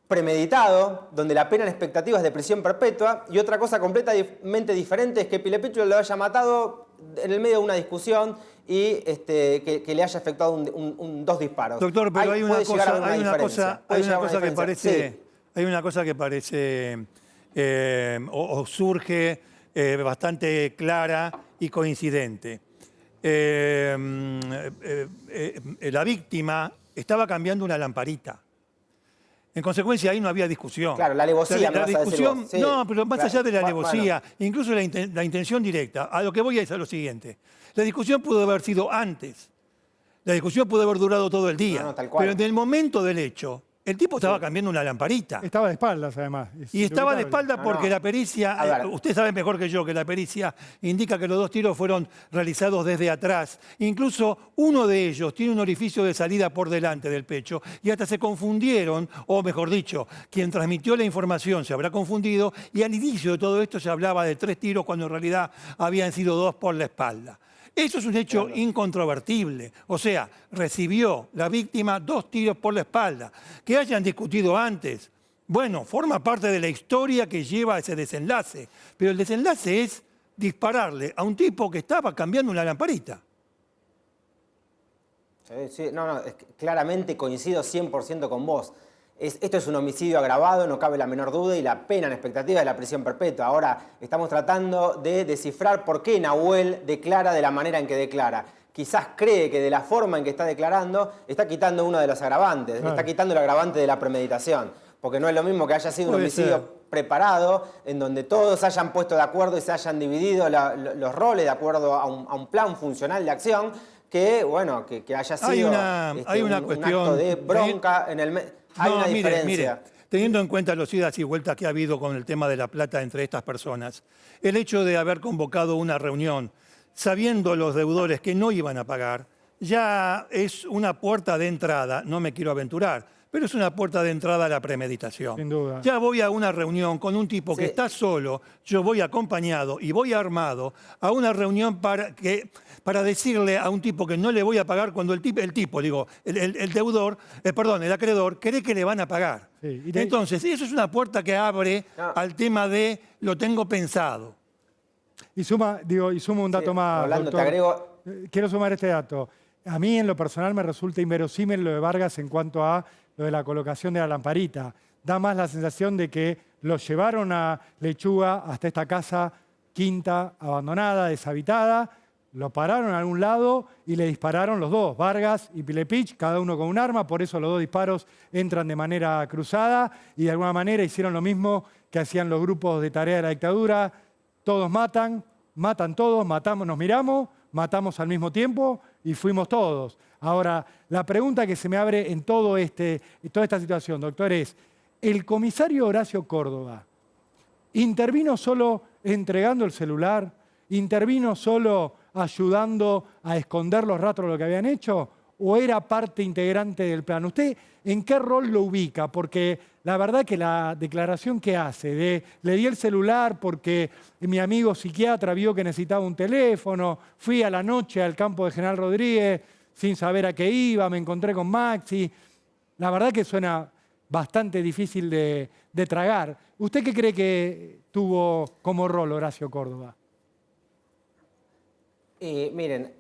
premeditado, donde la pena en expectativa es de prisión perpetua, y otra cosa completamente diferente es que Pilepich lo haya matado en el medio de una discusión y que le haya efectuado dos disparos. Doctor, pero hay una cosa que parece o surge bastante clara y coincidente. La víctima estaba cambiando una lamparita. En consecuencia, ahí no había discusión. Claro, la alevosía. La discusión, sí, no, pero más allá de la alevosía, bueno. incluso la intención directa, a lo que voy es a lo siguiente. La discusión pudo haber sido antes. La discusión pudo haber durado todo el día. No, tal cual. Pero en el momento del hecho, el tipo estaba cambiando una lamparita. Estaba de espaldas, además. Y estaba de espaldas porque la pericia, usted sabe mejor que yo que la pericia indica que los dos tiros fueron realizados desde atrás. Incluso uno de ellos tiene un orificio de salida por delante del pecho y hasta se confundieron, o mejor dicho, quien transmitió la información se habrá confundido y al inicio de todo esto se hablaba de 3 tiros cuando en realidad habían sido 2 por la espalda. Eso es un hecho incontrovertible. O sea, recibió la víctima 2 tiros por la espalda. Que hayan discutido antes, bueno, forma parte de la historia que lleva a ese desenlace. Pero el desenlace es dispararle a un tipo que estaba cambiando una lamparita. Sí, claramente coincido 100% con vos. Esto es un homicidio agravado, no cabe la menor duda, y la pena en expectativa es la prisión perpetua. Ahora estamos tratando de descifrar por qué Nahuel declara de la manera en que declara. Quizás cree que de la forma en que está declarando está quitando uno de los agravantes, está quitando el agravante de la premeditación. Porque no es lo mismo que haya sido un homicidio preparado, en donde todos se hayan puesto de acuerdo y se hayan dividido los roles de acuerdo a un plan funcional de acción, que, bueno, que haya sido un acto de bronca en el... Hay una diferencia. Mire, teniendo en cuenta los idas y vueltas que ha habido con el tema de la plata entre estas personas, el hecho de haber convocado una reunión sabiendo los deudores que no iban a pagar, ya es una puerta de entrada, no me quiero aventurar, pero es una puerta de entrada a la premeditación. Sin duda. Ya voy a una reunión con un tipo que Sí. está solo, yo voy acompañado y voy armado a una reunión para decirle a un tipo que no le voy a pagar cuando el deudor, perdón, el acreedor, cree que le van a pagar. Sí, Entonces, eso es una puerta que abre No. al tema de lo tengo pensado. Y sumo un dato más, Rolando, te doctor. agrego. Quiero sumar este dato. A mí, en lo personal, me resulta inverosímil lo de Vargas en cuanto a lo de la colocación de la lamparita. Da más la sensación de que lo llevaron a Lechuga hasta esta casa quinta, abandonada, deshabitada, lo pararon a algún lado y le dispararon los dos, Vargas y Pilepich, cada uno con un arma, por eso los dos disparos entran de manera cruzada y de alguna manera hicieron lo mismo que hacían los grupos de tarea de la dictadura. Todos matan todos, matamos, nos miramos, matamos al mismo tiempo y fuimos todos. Ahora, la pregunta que se me abre en toda esta situación, doctor, es, ¿el comisario Horacio Córdoba intervino solo entregando el celular? ¿Intervino solo ayudando a esconder los rastros de lo que habían hecho? ¿O era parte integrante del plan? ¿Usted en qué rol lo ubica? Porque la verdad que la declaración que hace de le di el celular porque mi amigo psiquiatra vio que necesitaba un teléfono, fui a la noche al campo de General Rodríguez sin saber a qué iba, me encontré con Maxi. La verdad que suena bastante difícil de tragar. ¿Usted qué cree que tuvo como rol Horacio Córdoba? Miren,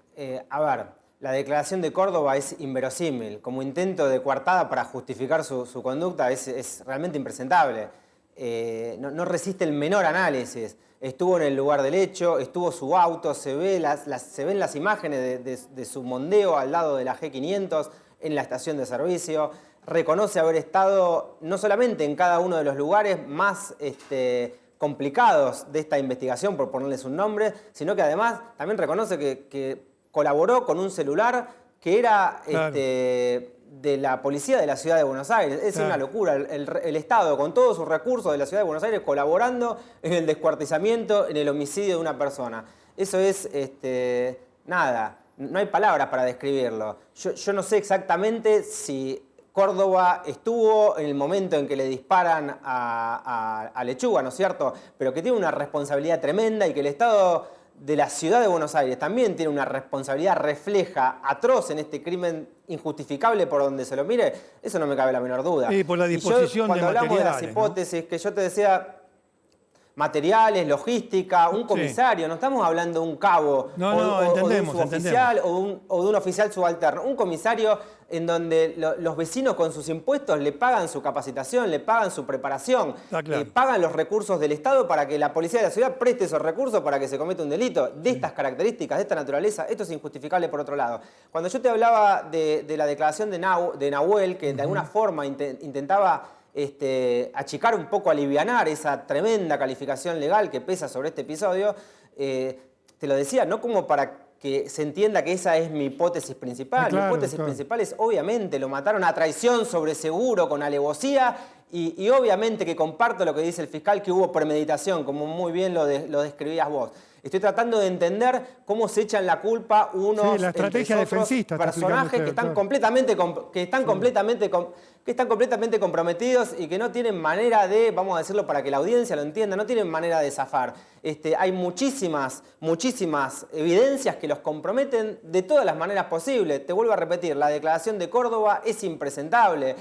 a ver, la declaración de Córdoba es inverosímil. Como intento de coartada para justificar su conducta es realmente impresentable. No resiste el menor análisis. Estuvo en el lugar del hecho, estuvo su auto, se ven las imágenes de su mondeo al lado de la G500 en la estación de servicio. Reconoce haber estado no solamente en cada uno de los lugares más complicados de esta investigación, por ponerles un nombre, sino que además también reconoce que colaboró con un celular que era Claro. de la policía de la Ciudad de Buenos Aires. Es Claro. una locura. El Estado, con todos sus recursos de la Ciudad de Buenos Aires, colaborando en el descuartizamiento, en el homicidio de una persona. Eso es, nada, no hay palabras para describirlo. Yo no sé exactamente si Córdoba estuvo en el momento en que le disparan a Lechuga, ¿no es cierto? Pero que tiene una responsabilidad tremenda y que el Estado de la Ciudad de Buenos Aires también tiene una responsabilidad refleja atroz en este crimen injustificable por donde se lo mire, eso no me cabe la menor duda. Sí, por la disposición cuando de hablamos de las materiales, ¿no? hipótesis que yo te decía, materiales, logística, un comisario, no estamos hablando de un cabo o de un suboficial o de un oficial subalterno, un comisario en donde los vecinos con sus impuestos le pagan su capacitación, le pagan su preparación, Claro. pagan los recursos del Estado para que la policía de la ciudad preste esos recursos para que se cometa un delito de estas características, de esta naturaleza. Esto es injustificable por otro lado. Cuando yo te hablaba de la declaración de Nahuel, que de alguna forma intentaba achicar un poco, alivianar esa tremenda calificación legal que pesa sobre este episodio, te lo decía, no como para que se entienda que esa es mi hipótesis principal. Claro, mi hipótesis principal es, obviamente, lo mataron a traición sobre seguro, con alevosía, y obviamente que comparto lo que dice el fiscal, que hubo premeditación, como muy bien lo describías vos. Estoy tratando de entender cómo se echan la culpa unos la estrategia entre otros defensista, personajes que están completamente comprometidos y que no tienen manera de, vamos a decirlo para que la audiencia lo entienda, no tienen manera de zafar. Hay muchísimas evidencias que los comprometen de todas las maneras posibles. Te vuelvo a repetir, la declaración de Córdoba es impresentable.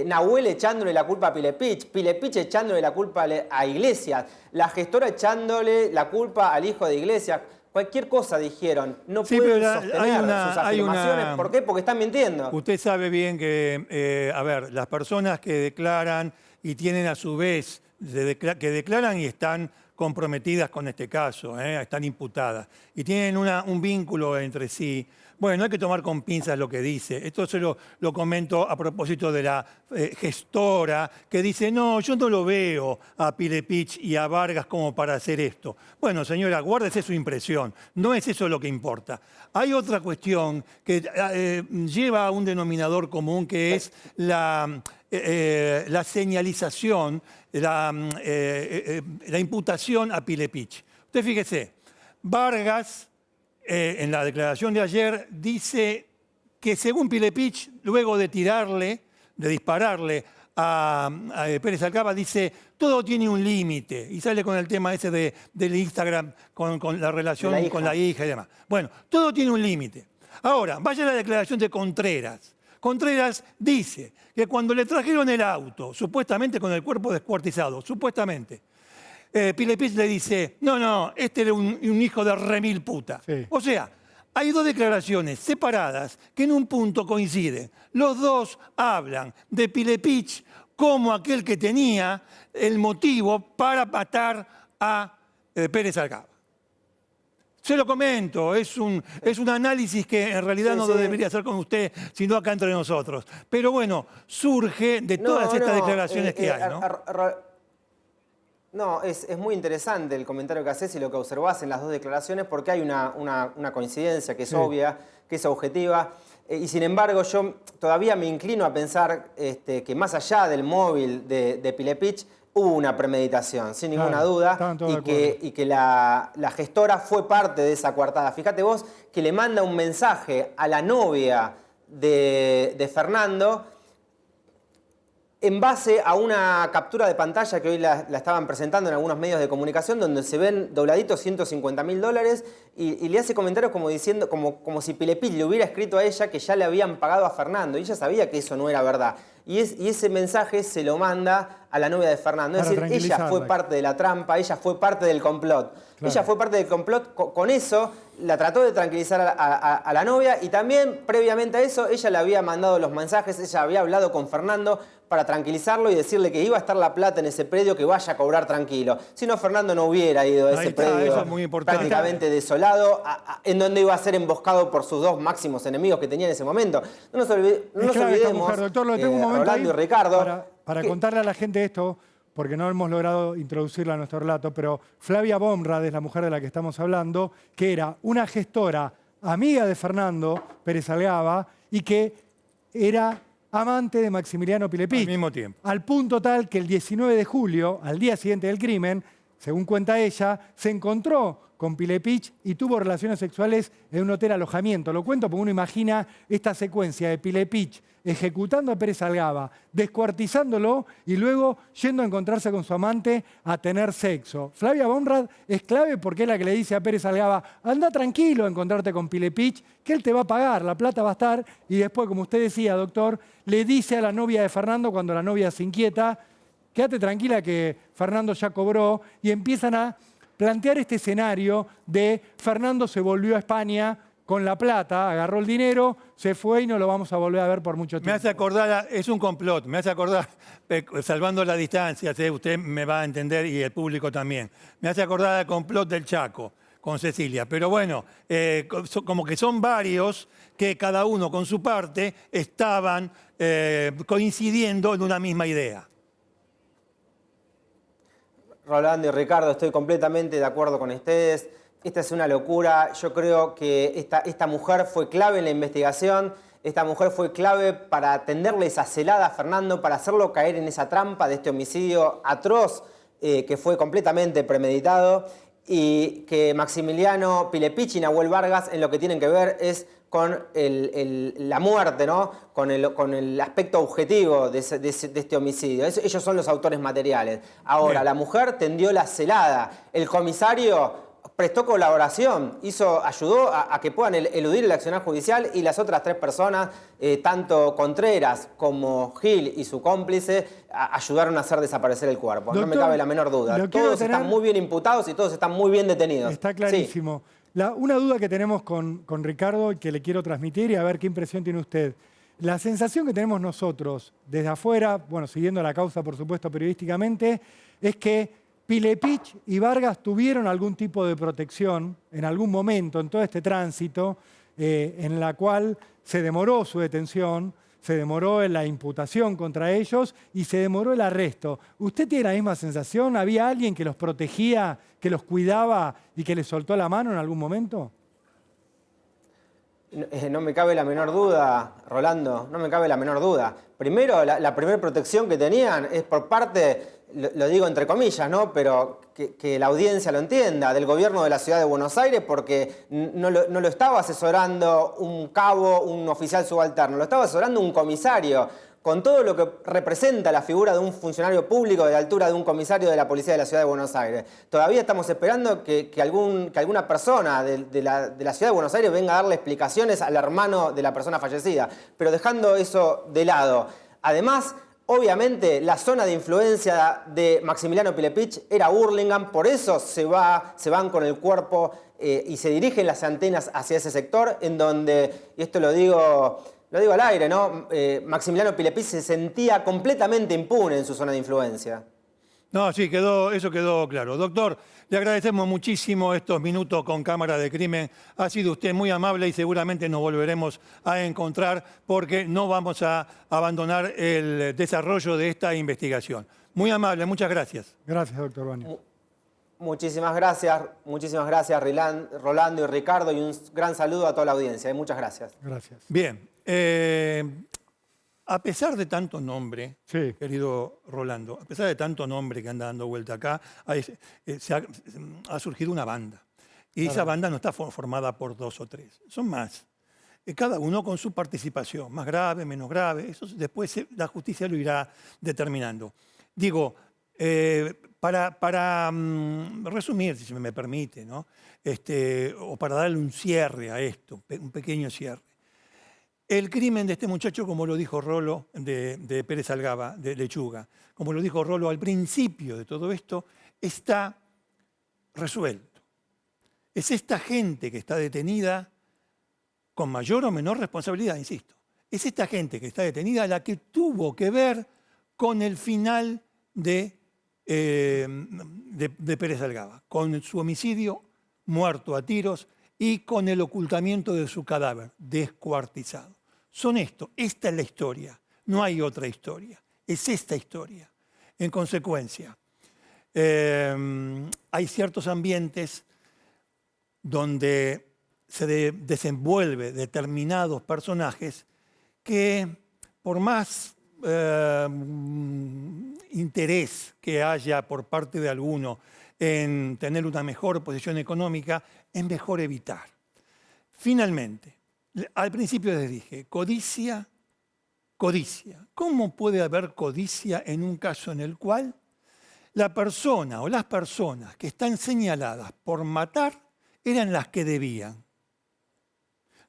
Nahuel echándole la culpa a Pilepich echándole la culpa a Iglesias, la gestora echándole la culpa al hijo de Iglesias. Cualquier cosa dijeron, no Sí, pueden pero sostener sus afirmaciones. ¿Por qué? Porque están mintiendo. Usted sabe bien que, las personas que declaran y tienen a su vez, que declaran y están comprometidas con este caso, están imputadas, y tienen un vínculo entre sí. Bueno, hay que tomar con pinzas lo que dice. Esto se lo comento a propósito de la gestora que dice, no, yo no lo veo a Pilepich y a Vargas como para hacer esto. Bueno, señora, guárdese su impresión. No es eso lo que importa. Hay otra cuestión que lleva a un denominador común que es la señalización, la imputación a Pilepich. Usted fíjese, Vargas, en la declaración de ayer, dice que según Pilepich, luego de tirarle, de dispararle a Pérez Alcaba, dice, todo tiene un límite. Y sale con el tema ese del Instagram, con la relación con la hija y demás. Bueno, todo tiene un límite. Ahora, vaya a la declaración de Contreras. Contreras dice que cuando le trajeron el auto, supuestamente con el cuerpo descuartizado, supuestamente, Pilepich le dice, no, este era un hijo de remil puta. Sí. O sea, hay dos declaraciones separadas que en un punto coinciden. Los dos hablan de Pilepich como aquel que tenía el motivo para matar a Pérez Alcaba. Se lo comento, es un análisis que en realidad no lo debería hacer con usted, sino acá entre nosotros. Pero bueno, surge de todas estas declaraciones que hay, ¿no? No, es muy interesante el comentario que haces y lo que observás en las dos declaraciones, porque hay una coincidencia que es obvia, que es objetiva. Y sin embargo, yo todavía me inclino a pensar que más allá del móvil de Pilepich, hubo una premeditación, sin ninguna duda, y que la gestora fue parte de esa coartada. Fíjate vos que le manda un mensaje a la novia de Fernando en base a una captura de pantalla que hoy la estaban presentando en algunos medios de comunicación, donde se ven dobladitos $150.000 y le hace comentarios como diciendo, como si Pilepich le hubiera escrito a ella que ya le habían pagado a Fernando. Y ella sabía que eso no era verdad. Y ese mensaje se lo manda a la novia de Fernando. Es decir, ella fue parte de la trampa, ella fue parte del complot. Claro. Ella fue parte del complot. Con eso la trató de tranquilizar a la novia y también, previamente a eso, ella le había mandado los mensajes, ella había hablado con Fernando para tranquilizarlo y decirle que iba a estar la plata en ese predio, que vaya a cobrar tranquilo. Si no, Fernando no hubiera ido a ese predio prácticamente desolado, en donde iba a ser emboscado por sus dos máximos enemigos que tenía en ese momento. No nos olvidemos, mujer, doctor, lo tengo un momento Rolando ahí y Ricardo. Para contarle a la gente esto, porque no hemos logrado introducirla a nuestro relato, pero Flavia Bomrad es la mujer de la que estamos hablando, que era una gestora amiga de Fernando Pérez Alcaba y que era amante de Maximiliano Pilepich. Al mismo tiempo. Al punto tal que el 19 de julio, al día siguiente del crimen, según cuenta ella, se encontró con Pilepich y tuvo relaciones sexuales en un hotel alojamiento. Lo cuento porque uno imagina esta secuencia de Pilepich ejecutando a Pérez Alcaba, descuartizándolo y luego yendo a encontrarse con su amante a tener sexo. Flavia Bomrad es clave porque es la que le dice a Pérez Alcaba, anda tranquilo a encontrarte con Pilepich, que él te va a pagar, la plata va a estar. Y después, como usted decía, doctor, le dice a la novia de Fernando, cuando la novia se inquieta, quédate tranquila que Fernando ya cobró, y empiezan a plantear este escenario de Fernando se volvió a España con la plata, agarró el dinero, se fue y no lo vamos a volver a ver por mucho tiempo. Me hace acordar, es un complot, me hace acordar, salvando la distancia, usted me va a entender y el público también, me hace acordar al complot del Chaco con Cecilia. Pero bueno, como que son varios que cada uno con su parte estaban coincidiendo en una misma idea. Rolando y Ricardo, estoy completamente de acuerdo con ustedes. Esta es una locura. Yo creo que esta mujer fue clave en la investigación. Esta mujer fue clave para tenderle esa celada a Fernando, para hacerlo caer en esa trampa de este homicidio atroz que fue completamente premeditado, y que Maximiliano Pilepich y Nahuel Vargas en lo que tienen que ver es con la muerte, ¿no? Con el aspecto objetivo de este homicidio. Ellos son los autores materiales. Ahora, la mujer tendió la celada. El comisario prestó colaboración, ayudó a que puedan eludir el accionar judicial, y las otras tres personas, tanto Contreras como Gil y su cómplice, ayudaron a hacer desaparecer el cuerpo. Doctor, no me cabe la menor duda. Todos están muy bien imputados y todos están muy bien detenidos. Está clarísimo. Sí. Una duda que tenemos con Ricardo y que le quiero transmitir y a ver qué impresión tiene usted. La sensación que tenemos nosotros desde afuera, bueno, siguiendo la causa por supuesto periodísticamente, es que Pilepich y Vargas tuvieron algún tipo de protección en algún momento en todo este tránsito, en la cual se demoró su detención, se demoró en la imputación contra ellos y se demoró el arresto. ¿Usted tiene la misma sensación? ¿Había alguien que los protegía, que los cuidaba y que les soltó la mano en algún momento? No me cabe la menor duda, Rolando, no me cabe la menor duda. Primero, la primera protección que tenían es por parte, lo digo entre comillas, ¿no? Pero que la audiencia lo entienda, del gobierno de la ciudad de Buenos Aires, porque no lo estaba asesorando un cabo, un oficial subalterno, lo estaba asesorando un comisario. con todo lo que representa la figura de un funcionario público de la altura de un comisario de la Policía de la Ciudad de Buenos Aires. Todavía estamos esperando que alguna persona de la Ciudad de Buenos Aires venga a darle explicaciones al hermano de la persona fallecida. Pero dejando eso de lado, además, obviamente, la zona de influencia de Maximiliano Pilepich era Hurlingham, por eso se van con el cuerpo y se dirigen las antenas hacia ese sector, en donde, y esto lo digo al aire, ¿no? Maximiliano Pilepich se sentía completamente impune en su zona de influencia. No, sí, eso quedó claro. Doctor, le agradecemos muchísimo estos minutos con Cámara de Crimen. Ha sido usted muy amable y seguramente nos volveremos a encontrar porque no vamos a abandonar el desarrollo de esta investigación. Muy amable, muchas gracias. Gracias, doctor Baños. Muchísimas gracias Rolando y Ricardo, y un gran saludo a toda la audiencia. Muchas gracias. Gracias. Bien, a pesar de tanto nombre, Sí. querido Rolando, a pesar de tanto nombre que anda dando vuelta acá, ha surgido una banda. Y esa banda no está formada por 2 o 3, son más. Cada uno con su participación, más grave, menos grave, eso después la justicia lo irá determinando. Digo, para resumir, si se me permite, ¿no? O para darle un cierre a esto, un pequeño cierre. El crimen de este muchacho, como lo dijo Rolo, de Pérez Algaba, de Lechuga, como lo dijo Rolo al principio de todo esto, está resuelto. Es esta gente que está detenida con mayor o menor responsabilidad, insisto. Es esta gente que está detenida la que tuvo que ver con el final de Pérez Algaba, con su homicidio, muerto a tiros, y con el ocultamiento de su cadáver, descuartizado. Son esto, esta es la historia, no hay otra historia, es esta historia. En consecuencia, hay ciertos ambientes donde se desenvuelve determinados personajes que, por más interés que haya por parte de alguno en tener una mejor posición económica, es mejor evitar. Finalmente, al principio les dije, codicia. ¿Cómo puede haber codicia en un caso en el cual la persona o las personas que están señaladas por matar eran las que debían?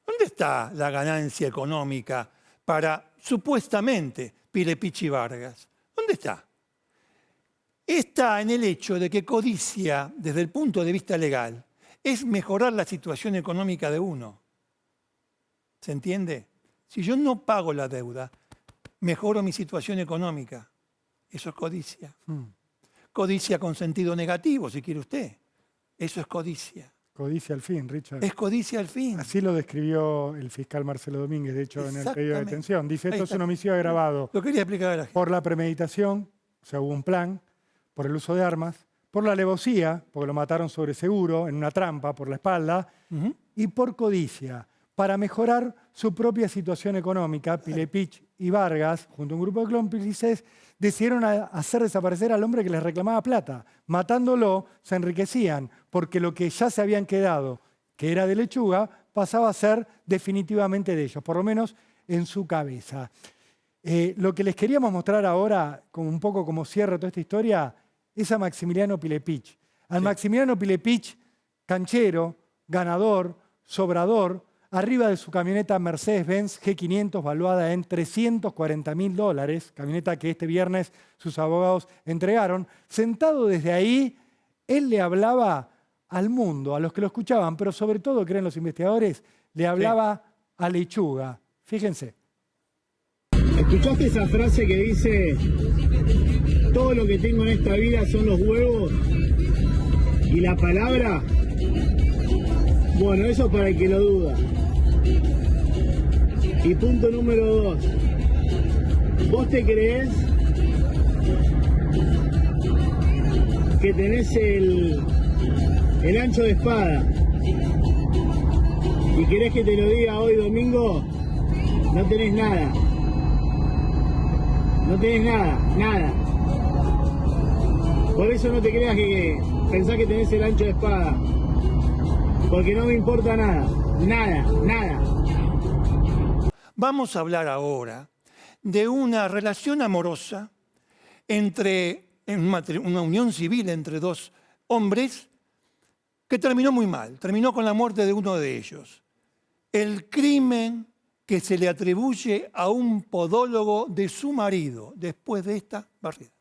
¿Dónde está la ganancia económica para, supuestamente, Pilepich y Vargas? ¿Dónde está? Está en el hecho de que codicia, desde el punto de vista legal, es mejorar la situación económica de uno. ¿Se entiende? Si yo no pago la deuda, mejoro mi situación económica. Eso es codicia. Codicia con sentido negativo, si quiere usted. Eso es codicia. Codicia al fin, Richard. Es codicia al fin. Así lo describió el fiscal Marcelo Domínguez, de hecho, en el pedido de detención. Dice, esto es un homicidio agravado Lo quería explicar a la gente. por la premeditación, o sea, hubo un plan, por el uso de armas, por la alevosía, porque lo mataron sobre seguro, en una trampa, por la espalda, y por codicia, para mejorar su propia situación económica. Pilepich y Vargas, junto a un grupo de cómplices, decidieron hacer desaparecer al hombre que les reclamaba plata. Matándolo, se enriquecían, porque lo que ya se habían quedado, que era de Lechuga, pasaba a ser definitivamente de ellos, por lo menos en su cabeza. Lo que les queríamos mostrar ahora, como un poco como cierre toda esta historia, es a Maximiliano Pilepich. Al Maximiliano Pilepich, canchero, ganador, sobrador, arriba de su camioneta Mercedes-Benz G500 valuada en $340.000, camioneta que este viernes sus abogados entregaron. Sentado desde ahí, él le hablaba al mundo, a los que lo escuchaban, pero sobre todo, creen los investigadores, le hablaba a Lechuga. Fíjense. ¿Escuchaste esa frase que dice, todo lo que tengo en esta vida son los huevos y la palabra? Bueno, eso para el que lo duda. Y punto número 2. ¿Vos te creés que tenés el ancho de espada y querés que te lo diga hoy domingo? No tenés nada. No tenés nada. Por eso no te creas que pensás que tenés el ancho de espada. Porque no me importa nada. Nada. Vamos a hablar ahora de una relación amorosa una unión civil entre dos hombres que terminó muy mal, terminó con la muerte de uno de ellos. El crimen que se le atribuye a un podólogo de su marido después de esta barrida.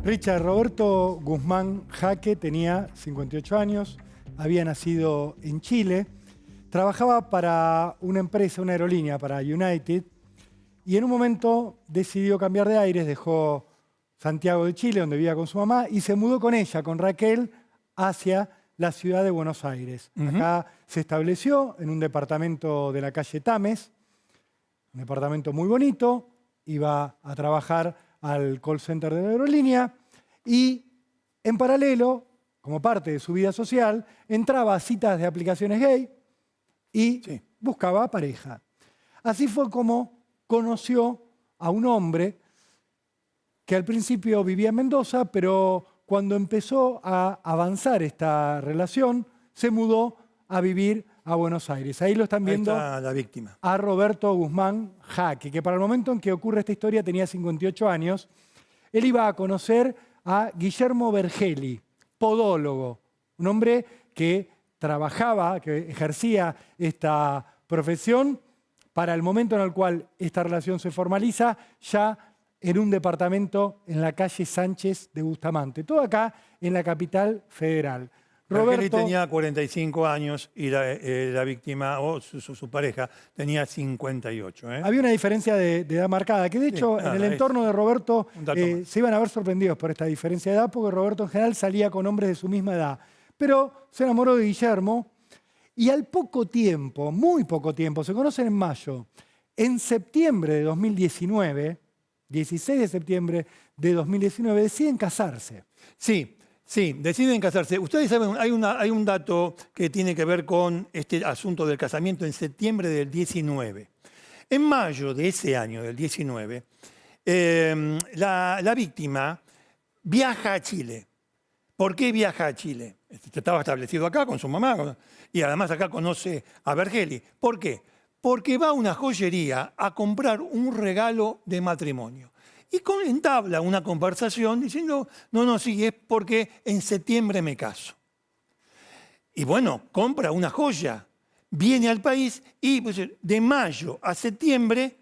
Richard, Roberto Guzmán Jaque tenía 58 años, había nacido en Chile, trabajaba para una empresa, una aerolínea, para United, y en un momento decidió cambiar de aires, dejó Santiago de Chile, donde vivía con su mamá, y se mudó con ella, con Raquel, hacia la ciudad de Buenos Aires. Acá se estableció en un departamento de la calle Tames, un departamento muy bonito, iba a trabajar al call center de la aerolínea y en paralelo, como parte de su vida social, entraba a citas de aplicaciones gay y buscaba pareja. Así fue como conoció a un hombre que al principio vivía en Mendoza, pero cuando empezó a avanzar esta relación, se mudó a vivir a Buenos Aires. Ahí lo están viendo. Ahí está la víctima. A Roberto Guzmán Jaque, que para el momento en que ocurre esta historia tenía 58 años. Él iba a conocer a Guillermo Vergeli, podólogo, un hombre que trabajaba, que ejercía esta profesión para el momento en el cual esta relación se formaliza, ya en un departamento en la calle Sánchez de Bustamante, todo acá en la capital federal. Roberto tenía 45 años y la víctima o su pareja tenía 58. Había una diferencia de edad marcada, que de hecho en el entorno de Roberto se iban a ver sorprendidos por esta diferencia de edad, porque Roberto en general salía con hombres de su misma edad. Pero se enamoró de Guillermo y al poco tiempo, muy poco tiempo, se conocen en mayo, en septiembre de 2019, 16 de septiembre de 2019, deciden casarse. Sí, deciden casarse. Ustedes saben, hay un dato que tiene que ver con este asunto del casamiento en septiembre del 19. En mayo de ese año, del 19, la víctima viaja a Chile. ¿Por qué viaja a Chile? Estaba establecido acá con su mamá y además acá conoce a Vergeli. ¿Por qué? Porque va a una joyería a comprar un regalo de matrimonio. Y entabla una conversación diciendo, sí, es porque en septiembre me caso. Y bueno, compra una joya, viene al país y pues, de mayo a septiembre,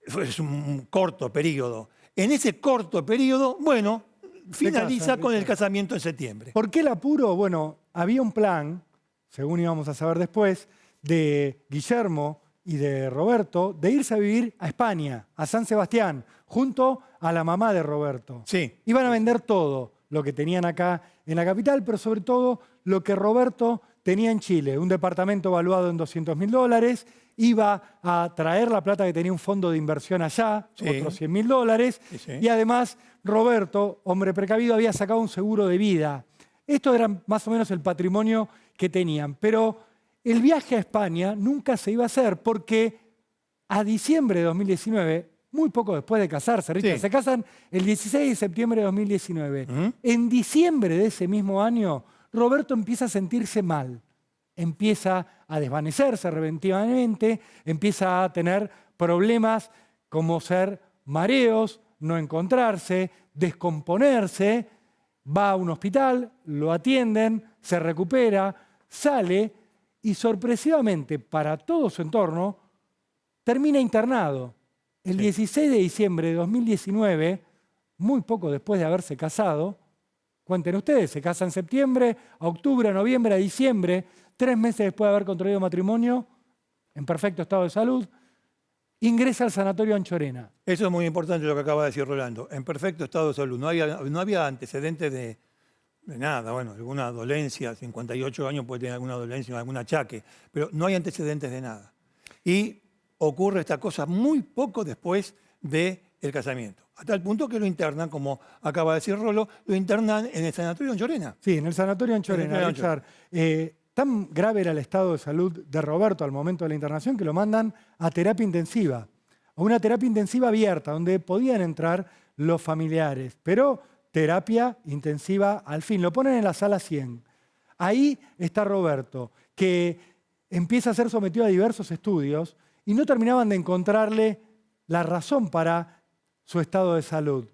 es un corto periodo. En ese corto periodo, bueno, finaliza con el casamiento en septiembre. ¿Por qué el apuro? Bueno, había un plan, según íbamos a saber después, de Guillermo y de Roberto, de irse a vivir a España, a San Sebastián, junto a la mamá de Roberto. Sí. Iban a vender todo lo que tenían acá en la capital, pero sobre todo lo que Roberto tenía en Chile, un departamento valuado en $200.000, iba a traer la plata que tenía un fondo de inversión allá, otros $100.000, y además Roberto, hombre precavido, había sacado un seguro de vida. Esto era más o menos el patrimonio que tenían, pero el viaje a España nunca se iba a hacer porque a diciembre de 2019, muy poco después de casarse, Richard, se casan el 16 de septiembre de 2019. En diciembre de ese mismo año, Roberto empieza a sentirse mal, empieza a desvanecerse repentinamente, empieza a tener problemas como ser mareos, no encontrarse, descomponerse, va a un hospital, lo atienden, se recupera, sale y sorpresivamente para todo su entorno termina internado. El 16 de diciembre de 2019, muy poco después de haberse casado, cuenten ustedes, se casa en septiembre, a octubre, a noviembre, a diciembre, 3 meses después de haber contraído matrimonio, en perfecto estado de salud, ingresa al sanatorio Anchorena. Eso es muy importante lo que acaba de decir Rolando, en perfecto estado de salud. No había antecedentes de nada, bueno, alguna dolencia, 58 años puede tener alguna dolencia, algún achaque, pero no hay antecedentes de nada. Y ocurre esta cosa muy poco después del casamiento. A tal punto que lo internan, como acaba de decir Rolo, lo internan en el sanatorio Anchorena. Sí, en el sanatorio Anchorena, Richard. Tan grave era el estado de salud de Roberto al momento de la internación que lo mandan a terapia intensiva. a una terapia intensiva abierta, donde podían entrar los familiares, pero terapia intensiva al fin. Lo ponen en la sala 100. Ahí está Roberto, que empieza a ser sometido a diversos estudios y no terminaban de encontrarle la razón para su estado de salud.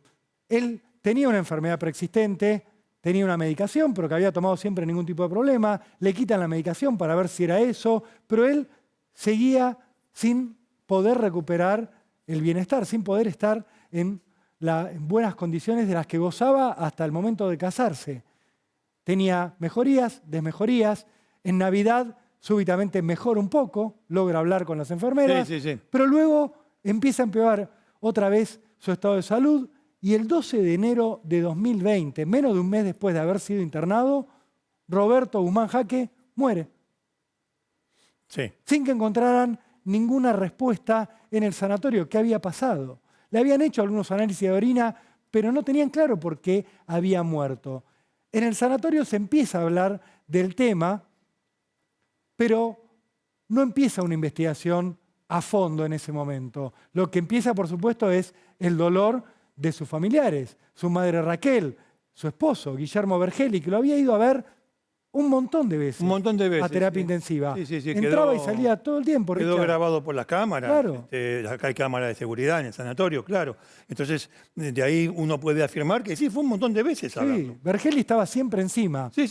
Él tenía una enfermedad preexistente, tenía una medicación, pero que había tomado siempre ningún tipo de problema. Le quitan la medicación para ver si era eso, pero él seguía sin poder recuperar el bienestar, sin poder estar en buenas condiciones de las que gozaba hasta el momento de casarse. Tenía mejorías, desmejorías. En Navidad súbitamente mejora un poco, logra hablar con las enfermeras, pero luego empieza a empeorar otra vez su estado de salud y el 12 de enero de 2020, menos de un mes después de haber sido internado, Roberto Guzmán Jaque muere. Sí. Sin que encontraran ninguna respuesta en el sanatorio. ¿Qué había pasado? Le habían hecho algunos análisis de orina, pero no tenían claro por qué había muerto. En el sanatorio se empieza a hablar del tema, pero no empieza una investigación a fondo en ese momento. Lo que empieza, por supuesto, es el dolor de sus familiares. Su madre Raquel, su esposo Guillermo Vergeli, que lo había ido a ver un montón de veces. Un montón de veces. A terapia intensiva. Sí, Entraba y salía todo el tiempo, Quedó Richard. grabado por las cámaras. Claro. Acá hay cámaras de seguridad en el sanatorio, claro. Entonces, de ahí uno puede afirmar que sí, fue un montón de veces a verlo. Sí, Vergeli estaba siempre encima. Sí.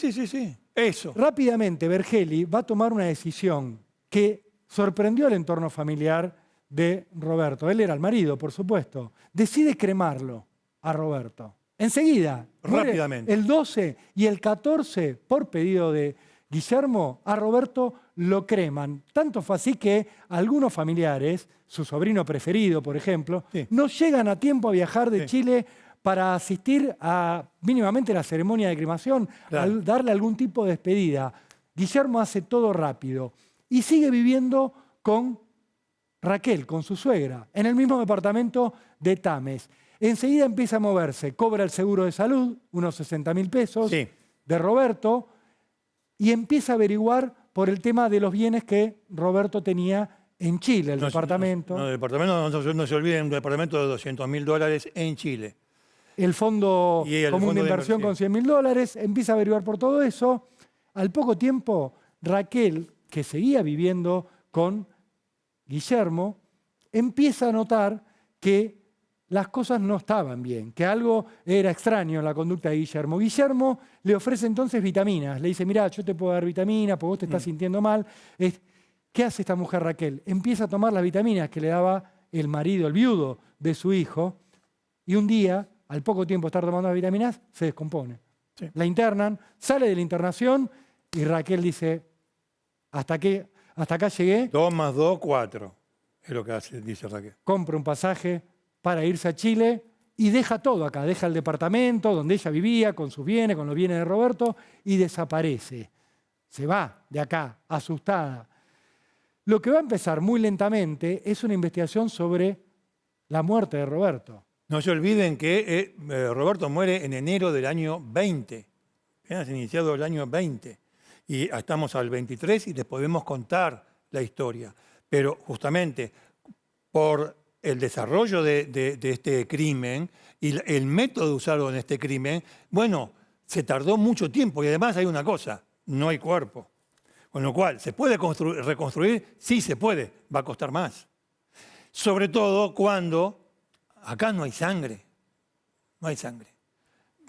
Eso. Rápidamente, Vergeli va a tomar una decisión que sorprendió al entorno familiar de Roberto. Él era el marido, por supuesto. Decide cremarlo a Roberto. Enseguida. Rápidamente. El 12 y el 14, por pedido de Guillermo, a Roberto lo creman. Tanto fue así que algunos familiares, su sobrino preferido, por ejemplo, no llegan a tiempo a viajar de Chile para asistir a mínimamente la ceremonia de cremación, a darle algún tipo de despedida. Guillermo hace todo rápido y sigue viviendo con Raquel, con su suegra, en el mismo departamento de Tames. Enseguida empieza a moverse, cobra el seguro de salud, unos 60.000 pesos de Roberto, y empieza a averiguar por el tema de los bienes que Roberto tenía en Chile, el departamento. El departamento, no se olviden, un departamento de $200.000 en Chile. El fondo común de inversión con $100.000, empieza a averiguar por todo eso. Al poco tiempo, Raquel, que seguía viviendo con Guillermo, empieza a notar que las cosas no estaban bien, que algo era extraño en la conducta de Guillermo. Guillermo le ofrece entonces vitaminas. Le dice, mirá, yo te puedo dar vitaminas porque vos te estás sintiendo mal. ¿Qué hace esta mujer Raquel? Empieza a tomar las vitaminas que le daba el marido, el viudo de su hijo, y un día, al poco tiempo de estar tomando las vitaminas, se descompone. La internan, sale de la internación y Raquel dice, hasta acá llegué. 2 más 2, 4. Es lo que dice Raquel. Compra un pasaje para irse a Chile y deja todo acá. Deja el departamento donde ella vivía, con sus bienes, con los bienes de Roberto, y desaparece. Se va de acá, asustada. Lo que va a empezar muy lentamente es una investigación sobre la muerte de Roberto. No se olviden que Roberto muere en enero del año 20. Apenas iniciado el año 20. Y estamos al 23 y les podemos contar la historia. Pero justamente por el desarrollo de este crimen y el método usado en este crimen, bueno, se tardó mucho tiempo. Y además hay una cosa, no hay cuerpo. Con lo cual, ¿se puede reconstruir? Sí se puede, va a costar más. Sobre todo cuando acá no hay sangre. No hay sangre.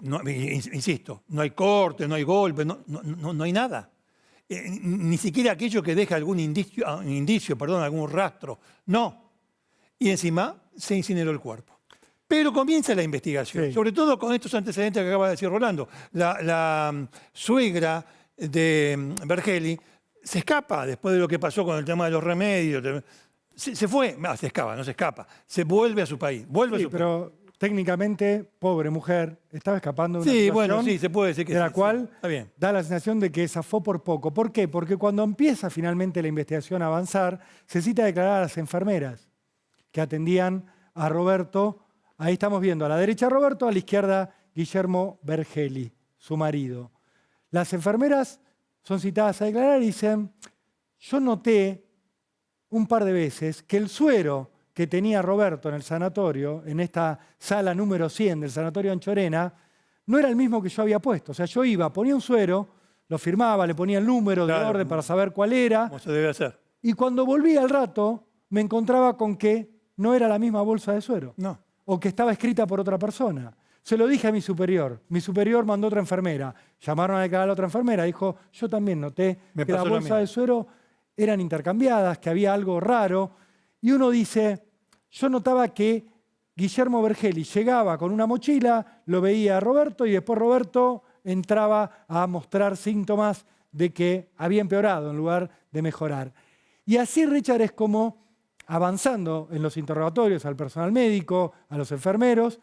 No, insisto, no hay corte, no hay golpe, no hay nada. Ni siquiera aquello que deja algún indicio, algún rastro. No. Y encima se incineró el cuerpo. Pero comienza la investigación, sobre todo con estos antecedentes que acaba de decir Rolando. La suegra de Vergeli se escapa después de lo que pasó con el tema de los remedios. Se fue, se escapa, no se escapa. Se vuelve a su país. Pero técnicamente, pobre mujer, estaba escapando de una situación se puede decir que de la cual está bien. Da la sensación de que zafó por poco. ¿Por qué? Porque cuando empieza finalmente la investigación a avanzar, se cita a declarar a las enfermeras que atendían a Roberto. Ahí estamos viendo a la derecha Roberto, a la izquierda Guillermo Vergeli, su marido. Las enfermeras son citadas a declarar y dicen, yo noté un par de veces que el suero que tenía Roberto en el sanatorio, en esta sala número 100 del sanatorio Anchorena, no era el mismo que yo había puesto. O sea, yo iba, ponía un suero, lo firmaba, le ponía el número de Claro, orden para saber cuál era, Como se debe hacer. y cuando volvía al rato me encontraba con que no era la misma bolsa de suero, No. o que estaba escrita por otra persona. Se lo dije a mi superior mandó otra enfermera, llamaron a declarar a la otra enfermera, dijo, yo también noté Me que las pasó lo bolsas mismo. de suero eran intercambiadas, que había algo raro, y uno dice, yo notaba que Guillermo Vergeli llegaba con una mochila, lo veía a Roberto y después Roberto entraba a mostrar síntomas de que había empeorado en lugar de mejorar. Y así, Richard, es como, avanzando en los interrogatorios al personal médico, a los enfermeros,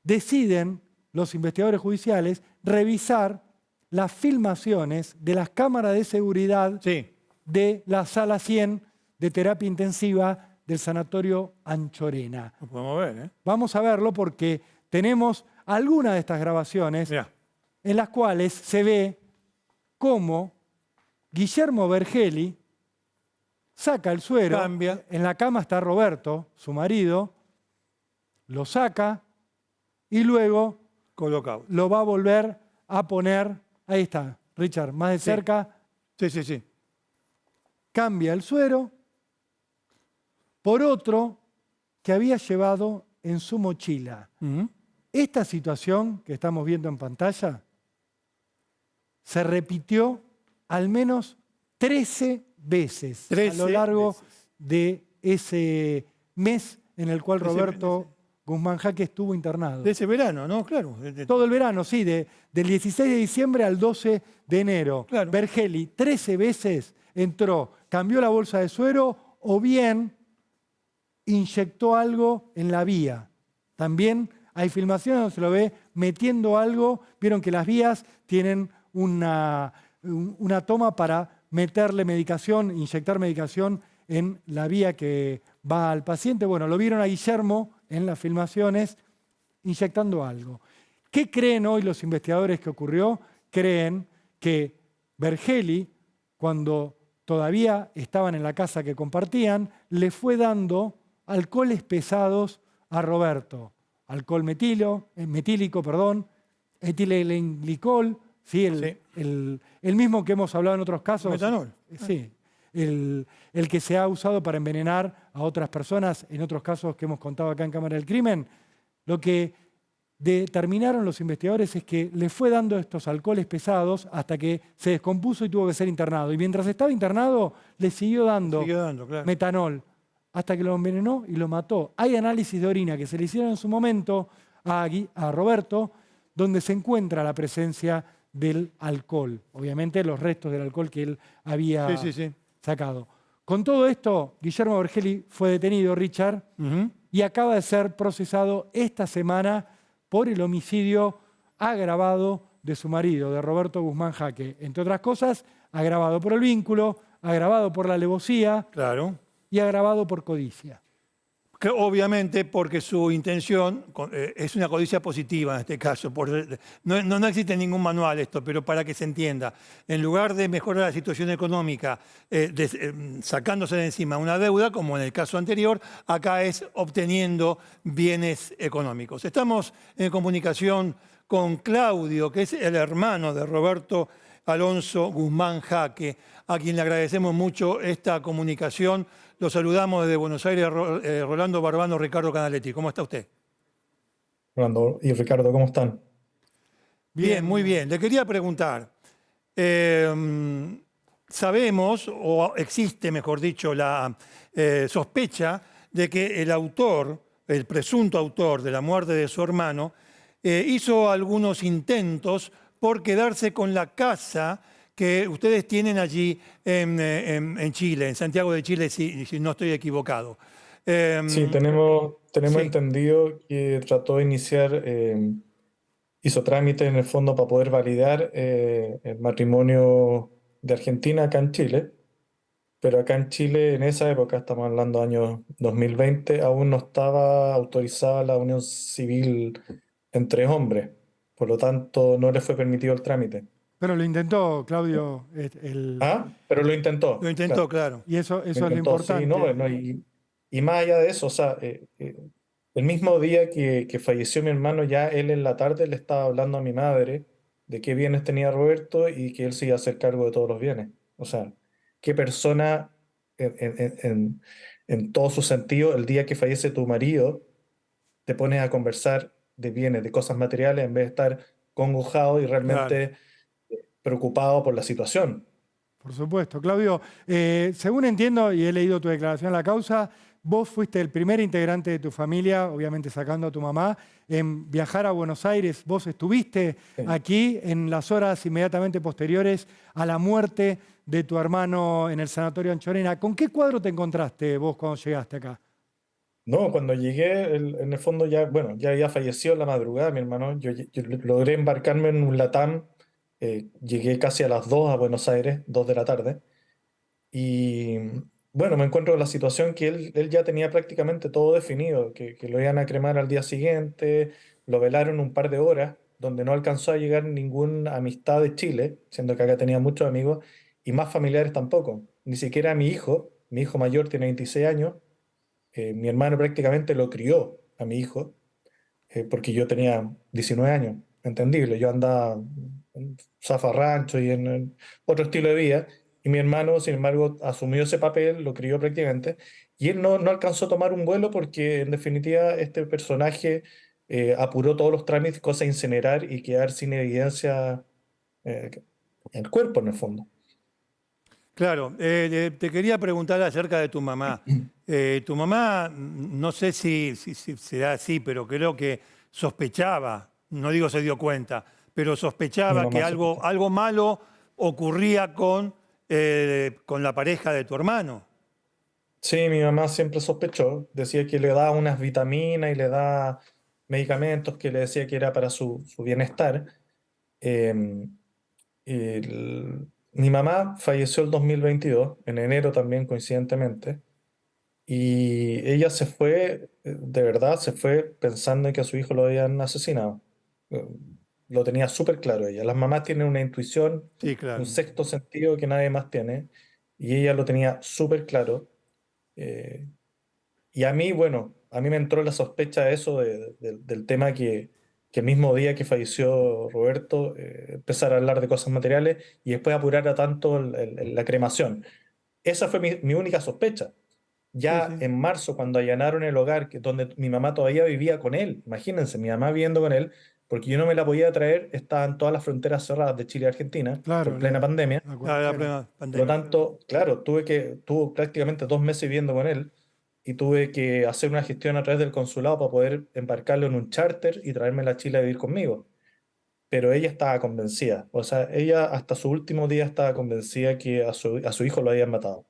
deciden los investigadores judiciales revisar las filmaciones de las cámaras de seguridad Sí. de la sala 100 de terapia intensiva del sanatorio Anchorena. Lo podemos ver, ¿eh? Vamos a verlo porque tenemos algunas de estas grabaciones Mirá. en las cuales se ve cómo Guillermo Vergeli saca el suero. Cambia. En la cama está Roberto, su marido, lo saca y luego Colocado. lo va a volver a poner. Ahí está, Richard, más de Sí. cerca. Sí. Cambia el suero por otro que había llevado en su mochila. Ujú. Esta situación que estamos viendo en pantalla se repitió al menos 13 veces 13 a lo largo veces. de ese mes en el cual Ese Roberto Guzmán Jaque estuvo internado. De ese verano, ¿no? Claro. Todo el verano, sí, del 16 de diciembre al 12 de enero. Claro. Vergeli 13 veces entró, cambió la bolsa de suero o bien inyectó algo en la vía. También hay filmaciones donde se lo ve metiendo algo. Vieron que las vías tienen una toma para meterle medicación, inyectar medicación en la vía que va al paciente. Bueno, lo vieron a Guillermo en las filmaciones inyectando algo. ¿Qué creen hoy los investigadores que ocurrió? Creen que Vergeli, cuando todavía estaban en la casa que compartían, le fue dando alcoholes pesados a Roberto. Alcohol metílico, etilenglicol, ¿sí? El mismo que hemos hablado en otros casos. Metanol. Sí, el que se ha usado para envenenar a otras personas, en otros casos que hemos contado acá en Cámara del Crimen. Lo que determinaron los investigadores es que le fue dando estos alcoholes pesados hasta que se descompuso y tuvo que ser internado. Y mientras estaba internado, le siguió dando Claro. metanol hasta que lo envenenó y lo mató. Hay análisis de orina que se le hicieron en su momento a Roberto, donde se encuentra la presencia del alcohol. Obviamente los restos del alcohol que él había Sí. sacado. Con todo esto, Guillermo Vergeli fue detenido, Richard, Ujú. y acaba de ser procesado esta semana por el homicidio agravado de su marido, de Roberto Guzmán Jaque. Entre otras cosas, agravado por el vínculo, agravado por la alevosía Claro. y agravado por codicia. Que obviamente porque su intención es una codicia positiva en este caso. No existe ningún manual esto, pero para que se entienda, en lugar de mejorar la situación económica sacándose de encima una deuda, como en el caso anterior, acá es obteniendo bienes económicos. Estamos en comunicación con Claudio, que es el hermano de Roberto Alonso Guzmán Jaque, a quien le agradecemos mucho esta comunicación. Lo saludamos desde Buenos Aires, Rolando Barbano, Ricardo Canaletti. ¿Cómo está usted? Rolando y Ricardo, ¿cómo están? Bien, muy bien. Le quería preguntar, sabemos, o existe, mejor dicho, la sospecha de que el autor, el presunto autor de la muerte de su hermano, hizo algunos intentos por quedarse con la casa que ustedes tienen allí en Chile, en Santiago de Chile, si no estoy equivocado. Sí, tenemos sí. entendido que trató de iniciar, hizo trámites en el fondo para poder validar el matrimonio de Argentina acá en Chile, pero acá en Chile en esa época, estamos hablando años 2020, aún no estaba autorizada la unión civil entre hombres, por lo tanto no le fue permitido el trámite. Pero lo intentó, Claudio. Pero lo intentó. Lo intentó, claro. Y eso es lo Lo intentó, sí, importante. no, bueno, y Y más allá de eso, o sea, el mismo día que falleció mi hermano, ya él en la tarde le estaba hablando a mi madre de qué bienes tenía Roberto y que él se iba a hacer cargo de todos los bienes. O sea, qué persona en todo su sentido, el día que fallece tu marido, te pones a conversar de bienes, de cosas materiales, en vez de estar congojado y Claro. realmente preocupado por la situación. Por supuesto. Claudio, según entiendo y he leído tu declaración en la causa, vos fuiste el primer integrante de tu familia, obviamente sacando a tu mamá, en viajar a Buenos Aires. Vos estuviste Sí. aquí en las horas inmediatamente posteriores a la muerte de tu hermano en el sanatorio Anchorena. ¿Con qué cuadro te encontraste vos cuando llegaste acá? No, cuando llegué, en el fondo ya, bueno, ya había fallecido en la madrugada mi hermano. Yo logré embarcarme en un LATAM, llegué casi a las 2 a Buenos Aires, 2 de la tarde, y bueno, me encuentro con la situación que él ya tenía prácticamente todo definido, que lo iban a cremar al día siguiente, lo velaron un par de horas, donde no alcanzó a llegar ninguna amistad de Chile, siendo que acá tenía muchos amigos, y más familiares tampoco, ni siquiera mi hijo mayor tiene 26 años, mi hermano prácticamente lo crió a mi hijo, porque yo tenía 19 años, entendible. Yo andaba en zafarrancho y en otro estilo de vida, y mi hermano, sin embargo, asumió ese papel, lo crió prácticamente, y él no alcanzó a tomar un vuelo porque, en definitiva, este personaje apuró todos los trámites, cosas a incinerar y quedar sin evidencia eh, el cuerpo, en el fondo. Claro, te quería preguntar acerca de tu mamá. Tu mamá, no sé si será así, pero creo que sospechaba, no digo se dio cuenta, pero Mi sospechaba que mamá algo, sospechó. algo malo ocurría con la pareja de tu hermano. Sí, mi mamá siempre sospechó, decía que le daba unas vitaminas y le da medicamentos que le decía que era para su bienestar. Eh, Mi mamá falleció el 2022 en enero también coincidentemente, y ella se fue, de verdad, se fue pensando en que a su hijo lo habían asesinado. Eh, Lo tenía súper claro ella. Las mamás tienen una intuición, Sí, un claro. sexto sentido que nadie más tiene, y ella lo tenía súper claro. Eh, y a mí, bueno, a mí me entró la sospecha de eso, del tema que el mismo día que falleció Roberto, empezar a hablar de cosas materiales y después apurar a tanto la cremación. Esa fue mi única sospecha. Sí, Ya sí. en marzo, cuando allanaron el hogar, donde mi mamá todavía vivía con él, imagínense, mi mamá viviendo con él, porque yo no me la podía traer, estaban todas las fronteras cerradas de Chile y Argentina por Claro, plena pandemia. la La cuarentena. plena Por lo pandemia. tanto, claro, tuvo prácticamente 2 meses viviendo con él y tuve que hacer una gestión a través del consulado para poder embarcarlo en un charter y traérmela a Chile a vivir conmigo. Pero ella estaba convencida, o sea, ella hasta su último día estaba convencida que a su hijo lo habían matado.